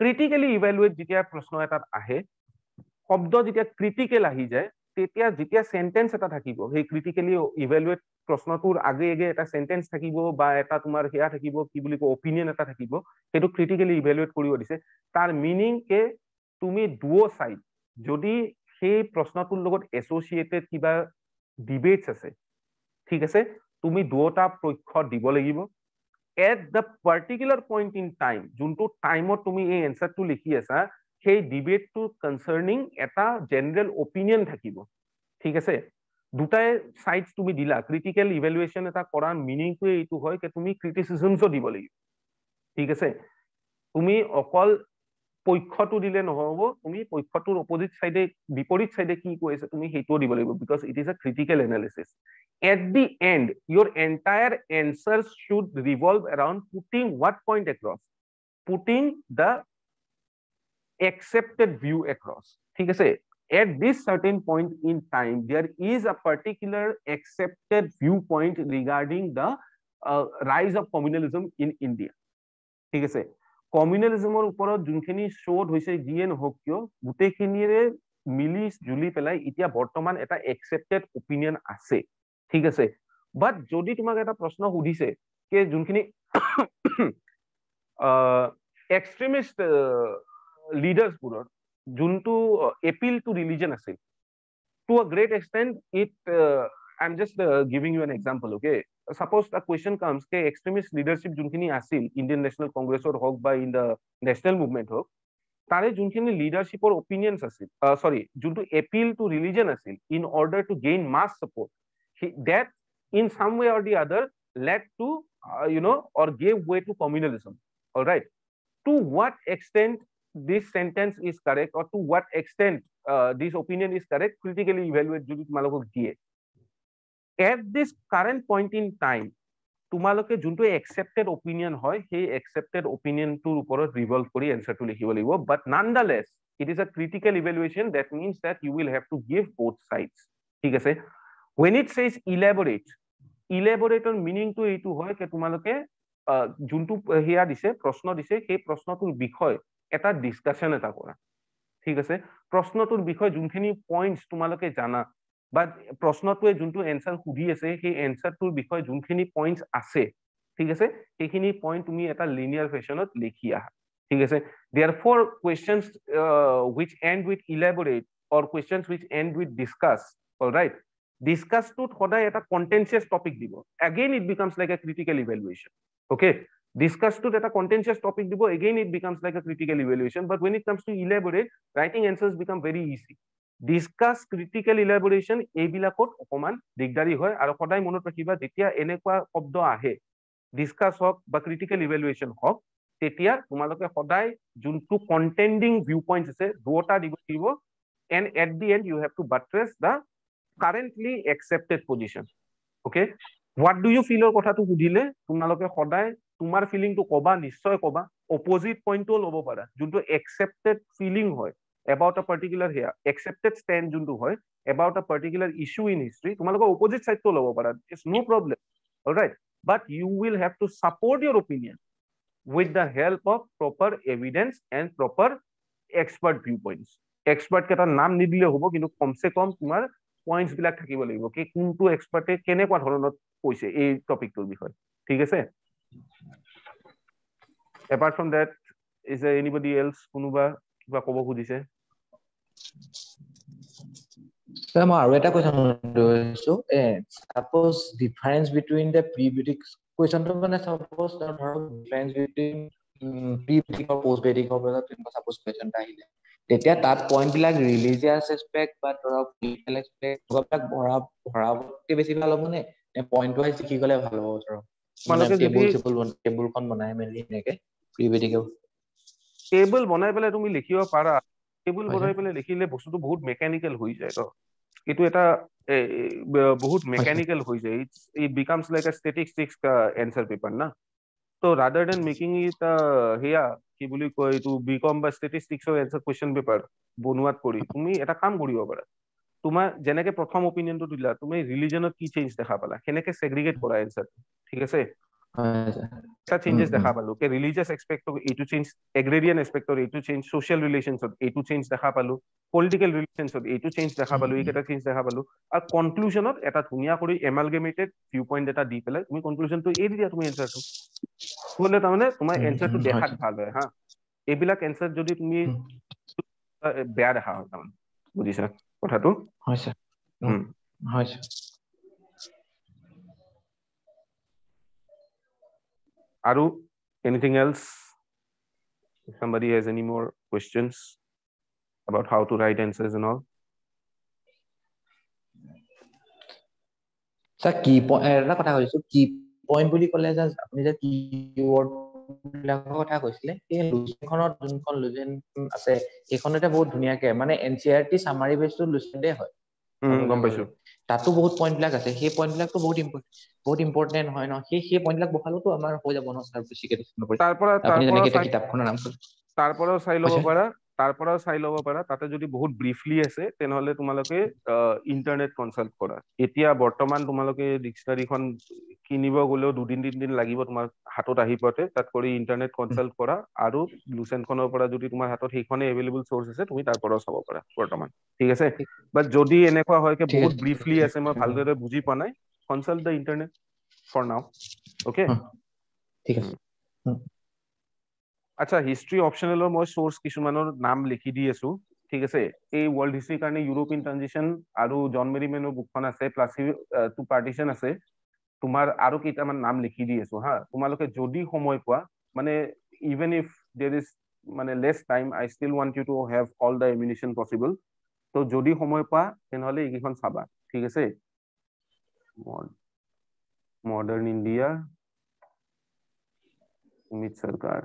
Critically evaluate যেতিয়া প্ৰশ্ন এটাত আহে, শব্দ যেতিয়া ক্ৰিটিকেল আহি যায়, তেতিয়া যেতিয়া সেন্টেন্স এটা থাকিব, সেই ক্ৰিটিকেলি ইভ্যালুয়েট প্ৰশ্নটোৰ আগে আগে এটা সেন্টেন্স থাকিব বা এটা তোমাৰ সেয়া থাকিব, কি বুলি কয় অপিনিয়ন এটা থাকিব, সেইটো ক্ৰিটিকেলি ইভ্যালুয়েট কৰিব দিছে। তাৰ মিনিং কে তুমি দুও সাইড যদি সেই প্ৰশ্নটোৰ লগত এছ'চিয়েটেড কিবা ডিবেটছ আছে, ঠিক আছে, তুমি দুটা পক্ষ দিব লাগিব। At the particular point in time, যোনটো টাইমত তুমি এই এনচাৰটো লিখি আছা, সেই ডিবেটটো কনচাৰ্নিং এটা জেনেৰেল অপিনিয়ন থাকিব। ঠিক আছে, দুটাই সাইডছ তুমি দিলা, ক্ৰিটিকেল ইভ্যালুয়েশন এটা কৰাৰ মিনিংটো এইটো হয় যে তুমি ক্ৰিটিসিজমছো দিব লাগিব। ঠিক আছে, তুমি অকল পক্ষটো দিলে নহব, তুমি পক্ষটোৰ অপোজিট সাইডে, বিপৰীত সাইডে কি কৈ আছে তুমি সেইটোও দিব লাগিব, because it is a critical analysis. At the end, your entire answers should revolve around putting what point across, putting the accepted view across. ঠিক আছে, at this certain point in time there is a particular accepted viewpoint regarding the rise of communalism in India. ঠিক আছে, কমিউনেলিজমৰ ওপৰত যোনখিনি শোধ হৈছে যিয়ে নহওক কিয়, গোটেইখিনিৰে মিলি জুলি পেলাই এতিয়া বৰ্তমান এটা একচেপ্টেড অপিনিয়ন আছে। ঠিক আছে, বাট যদি তোমাক এটা প্ৰশ্ন সুধিছে যে যোনখিনি এক্সট্ৰিমিষ্ট লিডাৰ্ছবোৰৰ যোনটো এপিল টু ৰিলিজন আছিল, to a great extent it, I am just giving you an example. Okay, suppose a question comes ke extremist leadership junkhini asil Indian National Congress or hok by in the national movement hok, tare junkhini leadership or opinions asil, sorry, juntu appeal to religion asil in order to gain mass support, that in some way or the other led to or gave way to communalism. All right, to what extent this sentence is correct or to what extent this opinion is correct, critically evaluate jodi tumalok diye। At this current point in time তোমালোকে যোনটো একসেপ্টেড অপিনিয়ন হয়, সেই একসেপ্টেড অপিনিয়নটোৰ ওপৰত ৰিভলভ কৰি এনসাৰটো লিখিব লাগিব। বাট nonetheless it is a critical evaluation, that means that you will have to give both sides. ঠিক আছে, when it says elaborate, elaborateৰ মিনিংটো এইটো হয় যে তোমালোকে যোনটো হেয়া দিছে, প্ৰশ্ন দিছে, সেই প্ৰশ্নটোৰ বিষয় এটা ডিসকাশন এটা কৰা। ঠিক আছে, প্ৰশ্নটোৰ বিষয় যোনখিনি পইণ্টছ তোমালোকে জানা, বা প্ৰশ্নটোৱে যোনটো এনসাৰ সুধি আছে সেই এনসাৰটোৰ বিষয়ে যোনখিনি পইণ্টছ আছে, ঠিক আছে, সেইখিনি পইণ্ট তুমি এটা লিনিয়াৰ ফেশনত লিখি আহা। ঠিক আছে, therefore questions which end with elaborate or questions which end with discuss, all right, ডিসকাসটোত সদায় এটা কন্টেনচিয়াস টপিক দিব again it becomes like a critical evaluation okay ডিসকাসটোত এটা কন্টেনচিয়াস টপিক দিব again it becomes like a critical evaluation but when it comes to elaborate writing answers become very easy discuss critical elaboration এইবিলাকত অকমান দিগদাৰি হয় আৰু সদায় মনত ৰাখিবা যেতিয়া এনেকুৱা শব্দ আহে ডিসকাস হওক বা ক্রিটিক্যাল ইভ্যালুয়েশন হওক তেতিয়া তোমালোকে সদায় যোনটো কন্টেন্ডিং ভিউ পয়েন্টস আছে দুটা দিব দিব and at the end you have to buttress the currently accepted position okay what do you feel or কথাটো সুধিলে তোমালোকে সদায় তোমাৰ ফিলিংটো কবা নিশ্চয় কবা অপোজিট পইণ্টটো ল'ব পাৰা যোনটো accepted feeling হয় about a particular here accepted stand যোনটো হয় about a particular issue in history তোমালোকে opposite side to ল'ব পাৰা it's no problem all right but you will have to support your opinion with the help of proper evidence and proper expert viewpoints expert কেটা নাম নিদিলে হ'ব কিন্তু কমসে কম তোমাৰ পয়েন্টস বিলাক থাকিব লাগিব কি কোনটো এক্সপাৰ্টে কেনেকুৱা ধৰণত কৈছে এই টপিকটোৰ বিষয়ে ঠিক আছে apart from that is there anybody else কোনোবা কিবা ক'ব খুজিছে Sir, মই আৰু এটা question লৈছো suppose difference between the pre-Vedic question to মানে suppose ধৰক difference between pre-Vedic or post-Vedic হ'ব তেনেকুৱা suppose question এটা আহিলে তেতিয়া তাত পইণ্ট বিলাক ৰিলিজিয়াছ এসপেক্ট বা ধৰক পলিটিকেল এসপেক্ট বিলাক ভৰাবতে বেছি ভাল হ'ব নে পইণ্ট ওয়াইজ লিখি গলে ভাল হ'ব ধৰক মানে টেবুলখন বনাই মেলি এনেকে প্ৰি-ভেডিক টেবল বনাই পেলাই তুমি লিখিব পাৰা টেবল বনাই পেলাই লিখিলে বস্তুটো বহুত মেকানিক্যাল হৈ যায় তো এটো এটা বহুত মেকানিক্যাল হৈ যায় it becomes like a statistics answer paper না তো rather than making it হেয়া কি বুলি কয় এটো বিকম বা statistics or answer question paper বনুৱাত কৰি তুমি এটা কাম কৰিব পাৰা তোমাৰ যেনেকে প্ৰথম অপিনিয়নটো দিলা তুমি ৰিলিজনত কি চেঞ্জ দেখা পালা কেনেকে সেগ্ৰিগেট কৰা আনসাৰ ঠিক আছে এটা চেঞ্জেস দেখা পালো কে ৰিলিজিয়াছ এসপেক্টৰ এটো চেঞ্জ এগ্ৰেৰিয়ান এসপেক্টৰ এটো চেঞ্জ সোশ্যাল ৰিলেশনছত এটো চেঞ্জ দেখা পালো পলিটিক্যাল ৰিলেশনছত এটো চেঞ্জ দেখা পালো এইটা চেঞ্জ দেখা পালো আৰু কনক্লুজনত এটা ধুনিয়া কৰি এমালগেমেটেড ভিউ পইণ্ট এটা দি পেলাই তুমি কনক্লুজনটো এৰি দিয়া তুমি আনসাৰটো বলে তাৰমানে তোমাৰ আনসাৰটো দেখাত ভাল হয় হা এইবিলাক আনসাৰ যদি তুমি বেয়া দেখা হয় তাৰমানে বুজিছা কথাটো হয় স্যার হয় sir Aru, anything else? If somebody has any more questions about how to write answers and all? Sir, key point এটা কথা কৈছো কি পইণ্ট বুলি ক'লে যে আপুনি যে কিৱৰ্ড বিলাকৰ কথা কৈছিলে এই লুজেনখনত যোনখন লুজেন আছে সেইখনতে বহুত ধুনীয়াকে মানে এনচিআৰটি সামাৰি বেসটো লুজেনতে হয় গম পাইছো তাতো বহুত পইণ্ট বিলাক আছে সেই পইণ্ট বিলাকটো বহুত ইম্পৰ্টেন্ট হয় ন সেই পইণ্ট বিলাক বহালোতো আমাৰ হৈ যাব ন স্যাৰ বেছিকে আপুনি যেনেকে এটা কিতাপখনৰ নাম তাৰপৰাও চাই ল'ব পাৰা তাতে যদি বহুত ব্ৰিফলি আছে তেনেহলে তোমালোকে ইন্টাৰনেট কনসাল্ট কৰা এতিয়া বৰ্তমান তোমালোকে ডিকশনাৰীখন কিনিব গলেও 2-3 দিন লাগিব তোমাৰ হাতত আহি পাতে তাত কৰি ইন্টাৰনেট কনসাল্ট কৰা আৰু লুসেনখনৰ পৰা যদি তোমাৰ হাতত সেইখনে এভেইলেবল সোৰ্স আছে তুমি তাৰপৰাও চাব পাৰা বৰ্তমান ঠিক আছে বাট যদি এনেকুৱা হয় কি বহুত ব্ৰিফলি আছে মই ভালদৰে বুজি পোৱা নাই কনসাল্ট দ্য ইন্টাৰনেট ফৰ নাও ওকে ঠিক আছে আচ্ছা হিষ্ট্ৰী অপশনেলৰ মই সোৰ্স কিছুমানৰ নাম লিখি দি আছো ঠিক আছে এই ওয়াৰ্ল্ড হিষ্ট্ৰীৰ কাৰণে ইউৰোপিয়ান ট্ৰানজিশন আৰু জন মেৰিমেনৰ বুকখন আছে প্লাস টু পাৰ্টিশন আছে তোমাৰ আৰু কেইটামান নাম লিখি দি আছো হা তোমালোকে যদি সময় পোৱা মানে ইভেন ইফ দেয়াৰ ইজ মানে less time I still want you to have all the emanation possible তো যদি সময় পোৱা তেনেহলে এইখন চাবা ঠিক আছে মডাৰ্ন ইণ্ডিয়া সুমিত সৰকাৰ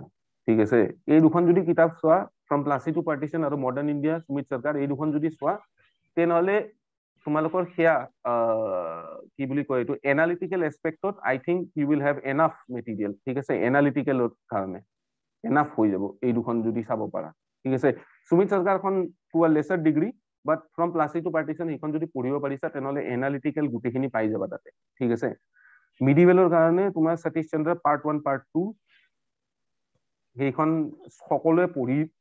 ঠিক আছে এই দুখন যদি কিতাপ চোৱা ফ্ৰম প্লাসি টু পাৰ্টিশন আৰু মডাৰ্ন ইণ্ডিয়া সুমিত সৰকাৰ এই দুখন যদি চোৱা তেনেহলে তোমালোকৰ সেয়া কি বুলি কয় এটো এনালিটিক্যাল এসপেক্টত I think you will have enough material ঠিক আছে এনালিটিক্যালৰ কাৰণে এনাফ হৈ যাব এই দুখন যদি চাব পাৰা ঠিক আছে সুমিত সৰকাৰখন to a lesser degree but from Plassey to partition এইখন যদি পঢ়িব পাৰিছা তেনেহলে এনালিটিক্যাল গুটেখিনি পাই যাবা তাতে ঠিক আছে মিডিভেলৰ কাৰণে তোমাৰ সতীশ চন্দ্ৰ পাৰ্ট 1 পাৰ্ট 2 সেইখন সকলোৱে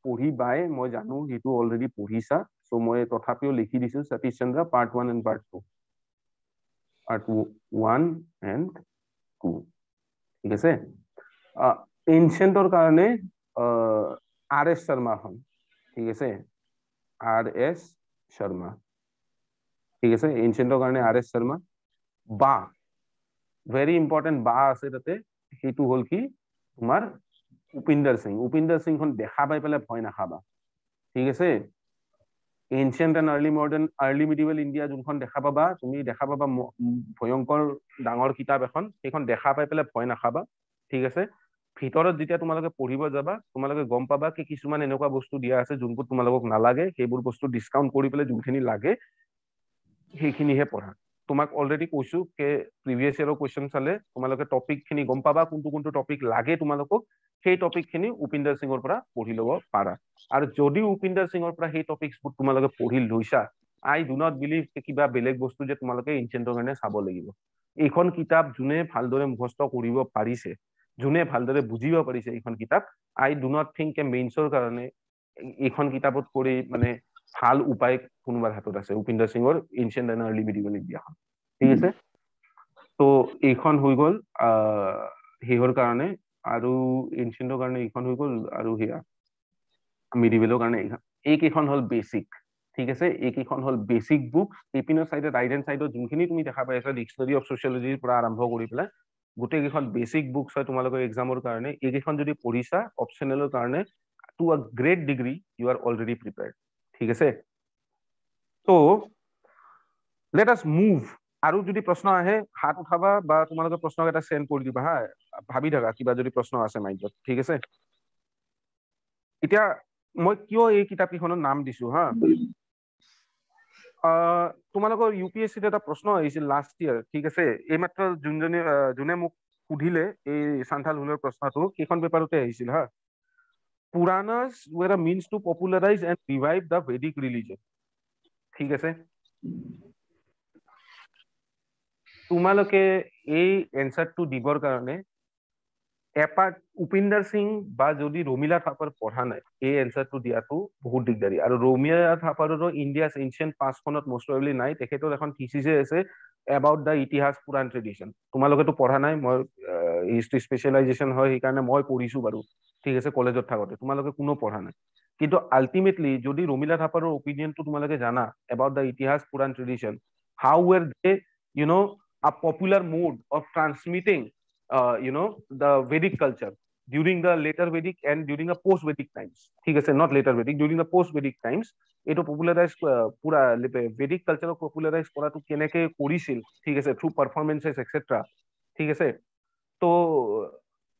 পঢ়ি বাই মই জানো হেতু অলৰেডি পঢ়িছা সো মই তথাপিও লিখি দিছো Satish Chandra part 1 and part 2 part 1 and 2 ঠিক আছে এনশিয়েন্টৰ কাৰণে আৰ এছ শৰ্মা খন ঠিক আছে আৰ এছ শৰ্মা ঠিক আছে এনচিয়েন্টৰ কাৰণে RS শৰ্মা বা ভেৰি ইম্পৰ্টেণ্ট বা আছে তাতে সেইটো হ'ল কি তোমাৰ উপিন্দৰ সিংখন দেখা পাই পেলাই ভয় নাখাবা ঠিক আছে ancient and early medieval India যোনখন দেখা পাবা তুমি দেখা পাবা ভয়ংকৰ ডাঙৰ কিতাপ এখন সেইখন দেখা পাই পেলাই ভয় নাখাবা ঠিক আছে ভিতৰত যেতিয়া তোমালোকে পঢ়িব যাবা তোমালোকে গম পাবা কি কিছুমান এনেকুৱা বস্তু দিয়া আছে যোনবোৰ তোমালোকক নালাগে সেইবোৰ বস্তু ডিসকাউন্ট কৰি পেলাই যোনখিনি লাগে সেইখিনিহে পঢ়া তোমাক অলৰেডি কৈছো যে প্ৰিভিয়াস ইয়াৰৰ কোৱেশ্চন চালে তোমালোকে টপিক খিনি গম পাবা কোনটো টপিক লাগে তোমালোকক সেই টপিক খিনি উপিন্দৰ সিংৰ পৰা পঢ়ি ল'ব পাৰা আৰু যদি উপিন্দৰ সিংৰ পৰা সেই টপিকছবোৰ তোমালোকে পঢ়ি লৈছা আই ডু নট বিলিভ কিবা বেলেগ বস্তু যে তোমালোকে এনচিয়েন্টৰ কাৰণে চাব লাগিব এইখন কিতাপ যোনে ভালদৰে মুখস্থ কৰিব পাৰিছে যোনে ভালদৰে বুজিব পাৰিছে এইখন কিতাপ আই ডু নট থিংক মেইনছৰ কাৰণে এইখন কিতাপত কৰি মানে ভাল উপায় কোনোবাৰ হাতত আছে উপিন্দৰ সিংৰ এনচিয়েন্ট এণ্ড আৰ্লি মিডিভেল ইণ্ডিয়াখন ঠিক আছে তো এইখন হৈ গ'ল হেহৰ কাৰণে আৰু এনচিয়েন্টৰ কাৰণে এইখন হৈ গ'ল আৰু হেয়া মিডিভেলৰ কাৰণে এইকেইখন হ'ল বেসিক ঠিক আছে এইকেইখন হ'ল বেসিক বুক এপিনৰ সাইডে ৰাইট হ্যান্ড সাইডত যোনখিনি তুমি দেখা পাই আছা ডিকশনাৰী অফ সোশিয়োলজিৰ পৰা আৰম্ভ কৰি পেলাই গোটেইকেইখন বেসিক বুকছ হয় তোমালোকৰ এক্সামৰ কাৰণে এইকেইখন যদি পঢ়িছা অপচনেলৰ কাৰণে to a great degree you are already prepared ঠিক আছে তো লেট আস মুভ আৰু যদি প্ৰশ্ন আহে হাত উঠাবা বা তোমালোকে প্ৰশ্ন এটা সেন্ড কৰি দিবা হা ভাবি থাকা কিবা যদি প্ৰশ্ন আছে মাইণ্ডত ঠিক আছে এতিয়া মই কিয় এই কিতাপকেইখনৰ নাম দিছো হা তোমালোকৰ UPSC এটা প্ৰশ্ন আহিছিল লাষ্ট ইয়াৰ ঠিক আছে এইমাত্ৰ যোনে মোক সুধিলে এই সান্থাল হুলৰ প্ৰশ্নটো সেইখন পেপাৰতে আহিছিল হা Puranas were a means to popularize and revive the Vedic religion ঠিক আছে তোমালোকে এই এনসারটো দিবৰ কাৰণে এপাৰ্ট উপিন্দৰ সিং বা যদি ৰমিলা থাপাৰ পঢ়া নাই এই এনসাৰটো দিয়াটো বহুত দিগদাৰী আৰু ৰমিলা থাপাৰৰ ইণ্ডিয়াছ এনচিয়েন্ট পাষ্টখনত মোষ্ট প্ৰবেবলি নাই তেখেতৰ এখন থিচিছে আছে about the itihas puran tradition তোমালোকেতো পঢ়া নাই মই হিষ্ট্ৰী স্পেশালাইজেশন হয় সেইকাৰণে মই পঢ়িছো বাৰু ঠিক আছে কলেজত থাকোতে তোমালোকে কোনো পঢ়া নাই কিন্তু আলটিমেটলি যদি ৰমিলা থাপাৰৰ অপিনিয়নটো তোমালোকে জানা about the itihas puran tradition how were they you know a popular mode of transmitting the Vedic culture during the later Vedic and during the post Vedic times ঠিক আছে not later Vedic during the post Vedic times এটো পপুলারাইজ পুরা Vedic culture পপুলারাইজ কৰাটো কেনেকে কৰিছিল ঠিক আছে থ্ৰু পাৰফৰমেন্সেস এটসেট্ৰা ঠিক আছে তো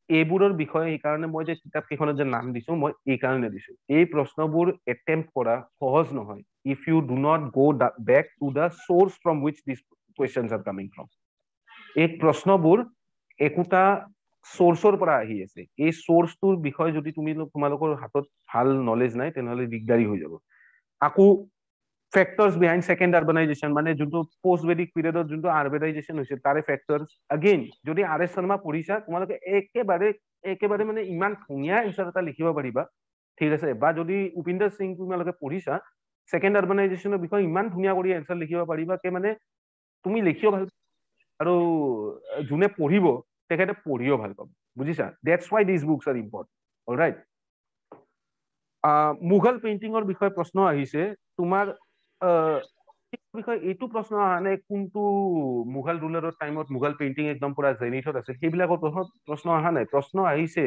এইবোৰৰ বিষয়ে এই কাৰণে মই যে কিতাপ কেইখনৰ যে নাম দিছো মই এই কাৰণে দিছো এই প্ৰশ্নবোৰ এটেম্প্ট কৰা সহজ নহয় if you do not go back to the source from which these questions are coming from এই প্ৰশ্নবোৰ একোটা সোৰ্সৰ পৰা আহি আছে এই সোৰ্সটোৰ বিষয়ে যদি তুমি তোমালোকৰ হাতত ভাল নলেজ নাই তেনেহলে দিগদাৰী হৈ যাব আকো ফ্যাক্টৰস বিহাইন্ড সেকেন্ড আৰবানাইজেশন মানে যোনটো পোস্ট বেদিক পিৰিয়ডত যোনটো আৰবানাইজেশন হৈছে তাৰে ফ্যাক্টৰস अगेन যদি RS শৰ্মা পঢ়িছা তোমালোকে একেবাৰে মানে ইমান ধুনীয়া এনসাৰ এটা লিখিব পাৰিবা ঠিক আছে বা যদি উপিন্দৰ সিং তোমালোকে পঢ়িছা সেকেন্ড আৰবানাইজেশনৰ বিষয়ে ইমান ধুনীয়া কৰি এনসাৰ লিখিব পাৰিবা কে মানে তুমি লিখিও ভাল আৰু যোনে পঢ়িব তেখেতে পঢ়িও ভাল পাব বুজিছা that's why this books are important alright Mughal পেইন্টিংৰ বিষয়ে প্ৰশ্ন আহিছে তোমাৰ বিষয়ে এইটো প্ৰশ্ন অহা নাই কোনটো মুঘল ৰুলাৰৰ টাইমত মুঘল পেইন্টিং একদম পুৰা জেনিথত আছিল সেইবিলাকৰ প্ৰশ্ন অহা নাই প্ৰশ্ন আহিছে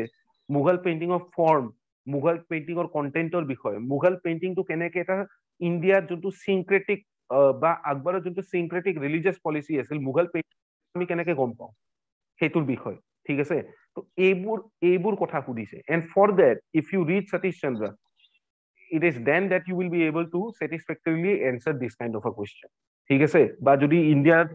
মুঘল পেইন্টিংৰ ফৰ্ম মুঘল পেইন্টিংৰ কন্টেন্টৰ বিষয়ে মুঘল পেইন্টিংটো কেনেকে এটা ইণ্ডিয়াৰ যোনটো সিনক্ৰেটিক বা আকবৰৰ যোনটো সিনক্ৰেটিক ৰিলিজিয়াছ পলিচি আছিল মুঘল পেইন্টিং আমি কেনেকে গম পাওঁ সেইটোৰ বিষয় ঠিক আছে তো এইবোৰ কথা সুধিছে and for that if you read Satish Chandra it is then that you will be able to satisfactorily answer this kind of a question ঠিক আছে বা যদি ইণ্ডিয়াৰ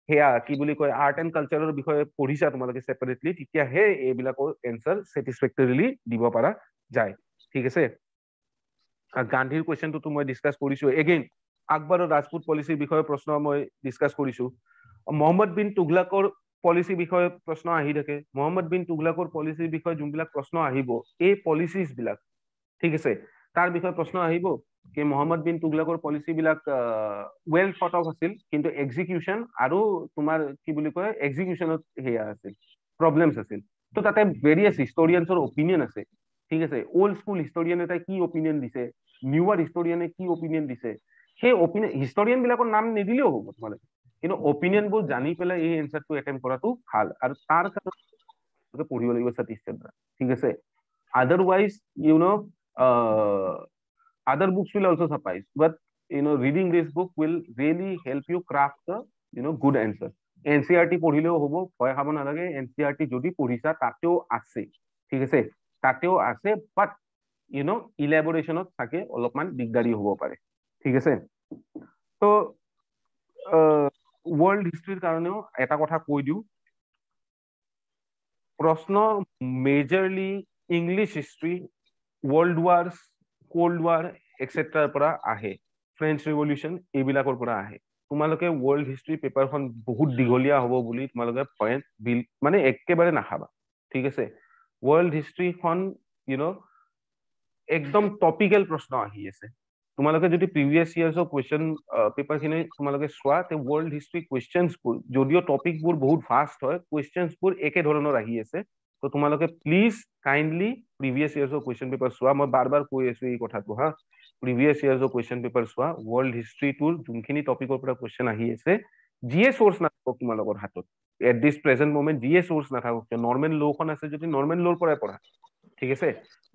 হেয়া কি বুলি কয় আৰ্ট এণ্ড কালচাৰৰ বিষয়ে পঢ়িছা তোমালোকে সেপাৰেটলি তেতিয়াহে এইবিলাকৰ এনসাৰ satisfactorily দিব পৰা যায় ঠিক আছে গান্ধীৰ কোৱেশ্চনটো মই ডিসকাস কৰিছো এগেইন আকবৰৰ ৰাজপুত পলিচিৰ বিষয়ে প্ৰশ্ন মই ডিসকাস কৰিছো মোহাম্মদ বিন তুগলকৰ পলিচি বিষয়ে প্ৰশ্ন আহি থাকে মোহাম্মদ বিন তুগলকৰ পলিচিৰ বিষয়ে যোনবিলাক প্ৰশ্ন আহিব এই পলিচিজ বিলাক ঠিক আছে তাৰ বিষয়ে প্ৰশ্ন আহিব কি মোহাম্মদ বিন তুগলকৰ পলিচি বিলাক ওয়েল থট অফ আছিল কিন্তু এক্সিকিউশন আৰু তোমাৰ কি বুলি কয় এক্সিকিউশনত হেয়া আছিল প্ৰবলেমছ আছিল তো তাতে ভেৰিয়াছ হিষ্টৰিয়ানছৰ অপিনিয়ন আছে ঠিক আছে ওল্ড স্কুল হিষ্টৰিয়ান এটা কি অপিনিয়ন দিছে নিউৱাৰ হিষ্টৰিয়ানে কি অপিনিয়ন দিছে সেই অপিনিয়ন হিষ্টৰিয়ান বিলাকৰ নাম নিদিলেও হ'ব তোমালোকে, কিন্তু অপিনিয়ন বোৰ জানি পেলাই এই এনসাৰটো এটেম্প কৰাটো ভাল, আৰু তাৰ কাৰণে পঢ়িব লাগিব ষ্টেটিষ্টিক্স, ঠিক আছে। otherwise other books will also suffice, but reading this book will really help you craft the good answer. NCERT পঢ়িলেও হ'ব, ভয় খাব নালাগে। NCERT যদি পঢ়িছা তাতেও আছে, ঠিক আছে, তাতেও আছে, বাট ইলেবৰেশ্যনত থাকে অলপমান দিগদাৰি হ'ব পাৰে, ঠিক আছে। তো ৱৰ্ল্ড হিষ্ট্ৰীৰ কাৰণেও এটা কথা কৈ দিওঁ, প্ৰশ্ন majorly English history, world wars, cold war এক্সেট্ৰাৰ পৰা আহে, ফ্ৰেঞ্চ ৰিভলিউচন এইবিলাকৰ পৰা আহে। তোমালোকে ৱৰ্ল্ড হিষ্ট্ৰী পেপাৰখন বহুত দীঘলীয়া হ'ব বুলি তোমালোকে পইণ্ট মানে একেবাৰে নাখাবা, ঠিক আছে। ৱৰ্ল্ড হিষ্ট্ৰীখন একদম টপিকেল প্ৰশ্ন আহি আছে। তোমালোকে যদি প্ৰিভিয়াছ ইয়াৰ্ছৰ কুৱেশ্যন পেপাৰখিনি তোমালোকে চোৱা, তে ৱৰ্ল্ড হিষ্ট্ৰী কুৱেশ্যনছবোৰ যদিও টপিকবোৰ বহুত ভাষ্ট হয়, কুৱেশ্যনছবোৰ একে ধৰণৰ আহি আছে। তো তোমালোকে প্লিজ কাইণ্ডলি প্ৰিভিয়াছ ইয়াৰ্ছৰ কুৱেশ্যন পেপাৰ চোৱা। মই বাৰ বাৰ কৈ আছো এই কথাটো হা, প্ৰিভিয়াছ ইয়াৰ্ছৰ কুৱেশ্যন পেপাৰ চোৱা। ৱৰ্ল্ড হিষ্ট্ৰীটোৰ যোনখিনি টপিকৰ পৰা কুৱেশ্যন আহি আছে, যিয়ে চ'ৰ্চ নাথাকক তোমালোকৰ হাতত এট দিছ প্ৰেজেণ্ট মমেণ্ট, যিয়ে চ'ৰ্চ নাথাকক, নৰ্মেল ল'খন আছে যদি নৰ্মেল ল'ৰ পৰাই পঢ়া, ঠিক আছে।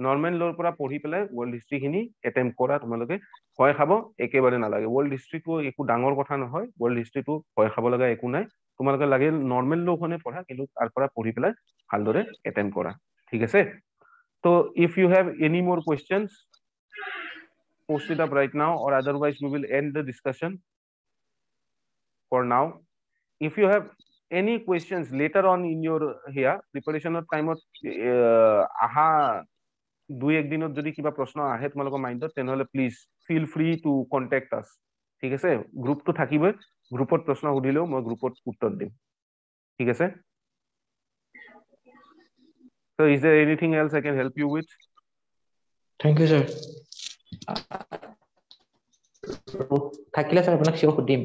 নৰ্মেল ল'ৰ পৰা পঢ়ি পেলাই ৱৰ্ল্ড হিষ্ট্ৰীখিনি এটেম্প কৰা। তোমালোকে ভয় খাব একেবাৰে নালাগে, ৱৰ্ল্ড হিষ্ট্ৰীটো একো ডাঙৰ কথা নহয়, ৱৰ্ল্ড হিষ্ট্ৰীটো ভয় খাব লগা একো নাই। তোমালোকে লাগে নৰ্মেল ল'খনে পঢ়া, কিন্তু তাৰ পৰা পঢ়ি পেলাই ভালদৰে এটেম্প কৰা, ঠিক আছে। তো ইফ ইউ হেভ এনি মোৰ questions, post it up right now, or otherwise we will end the discussion for now. If you have any questions later on in your here preparation time of aha 2-1 দিনত যদি কিবা প্ৰশ্ন আহে তোমালোকৰ মাইণ্ডত, তেনেহলে please feel free to contact us, ঠিক আছে। গ্ৰুপটো থাকিবই, গ্ৰুপত প্ৰশ্ন সুধিলেও মই গ্ৰুপত উত্তৰ দিম, ঠিক আছে। So is there anything else I can help you with? Thank you, sir. থাকিলে স্যার আপোনাক শিও সুধিম।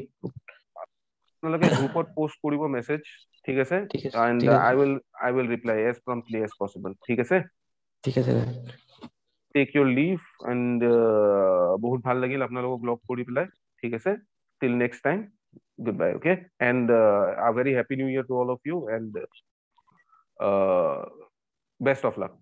আপোনালোকে গ্ৰুপত পোষ্ট কৰিব মেছেজ, ঠিক আছে, and I will reply as promptly as possible, ঠিক আছে। ঠিক আছে। Take your leave, and বহুত ভাল লাগিল আপোনালোকক লগ কৰি পেলাই, ঠিক আছে। Till next time, goodbye, okay, and a very happy new year to all of you, and best of luck.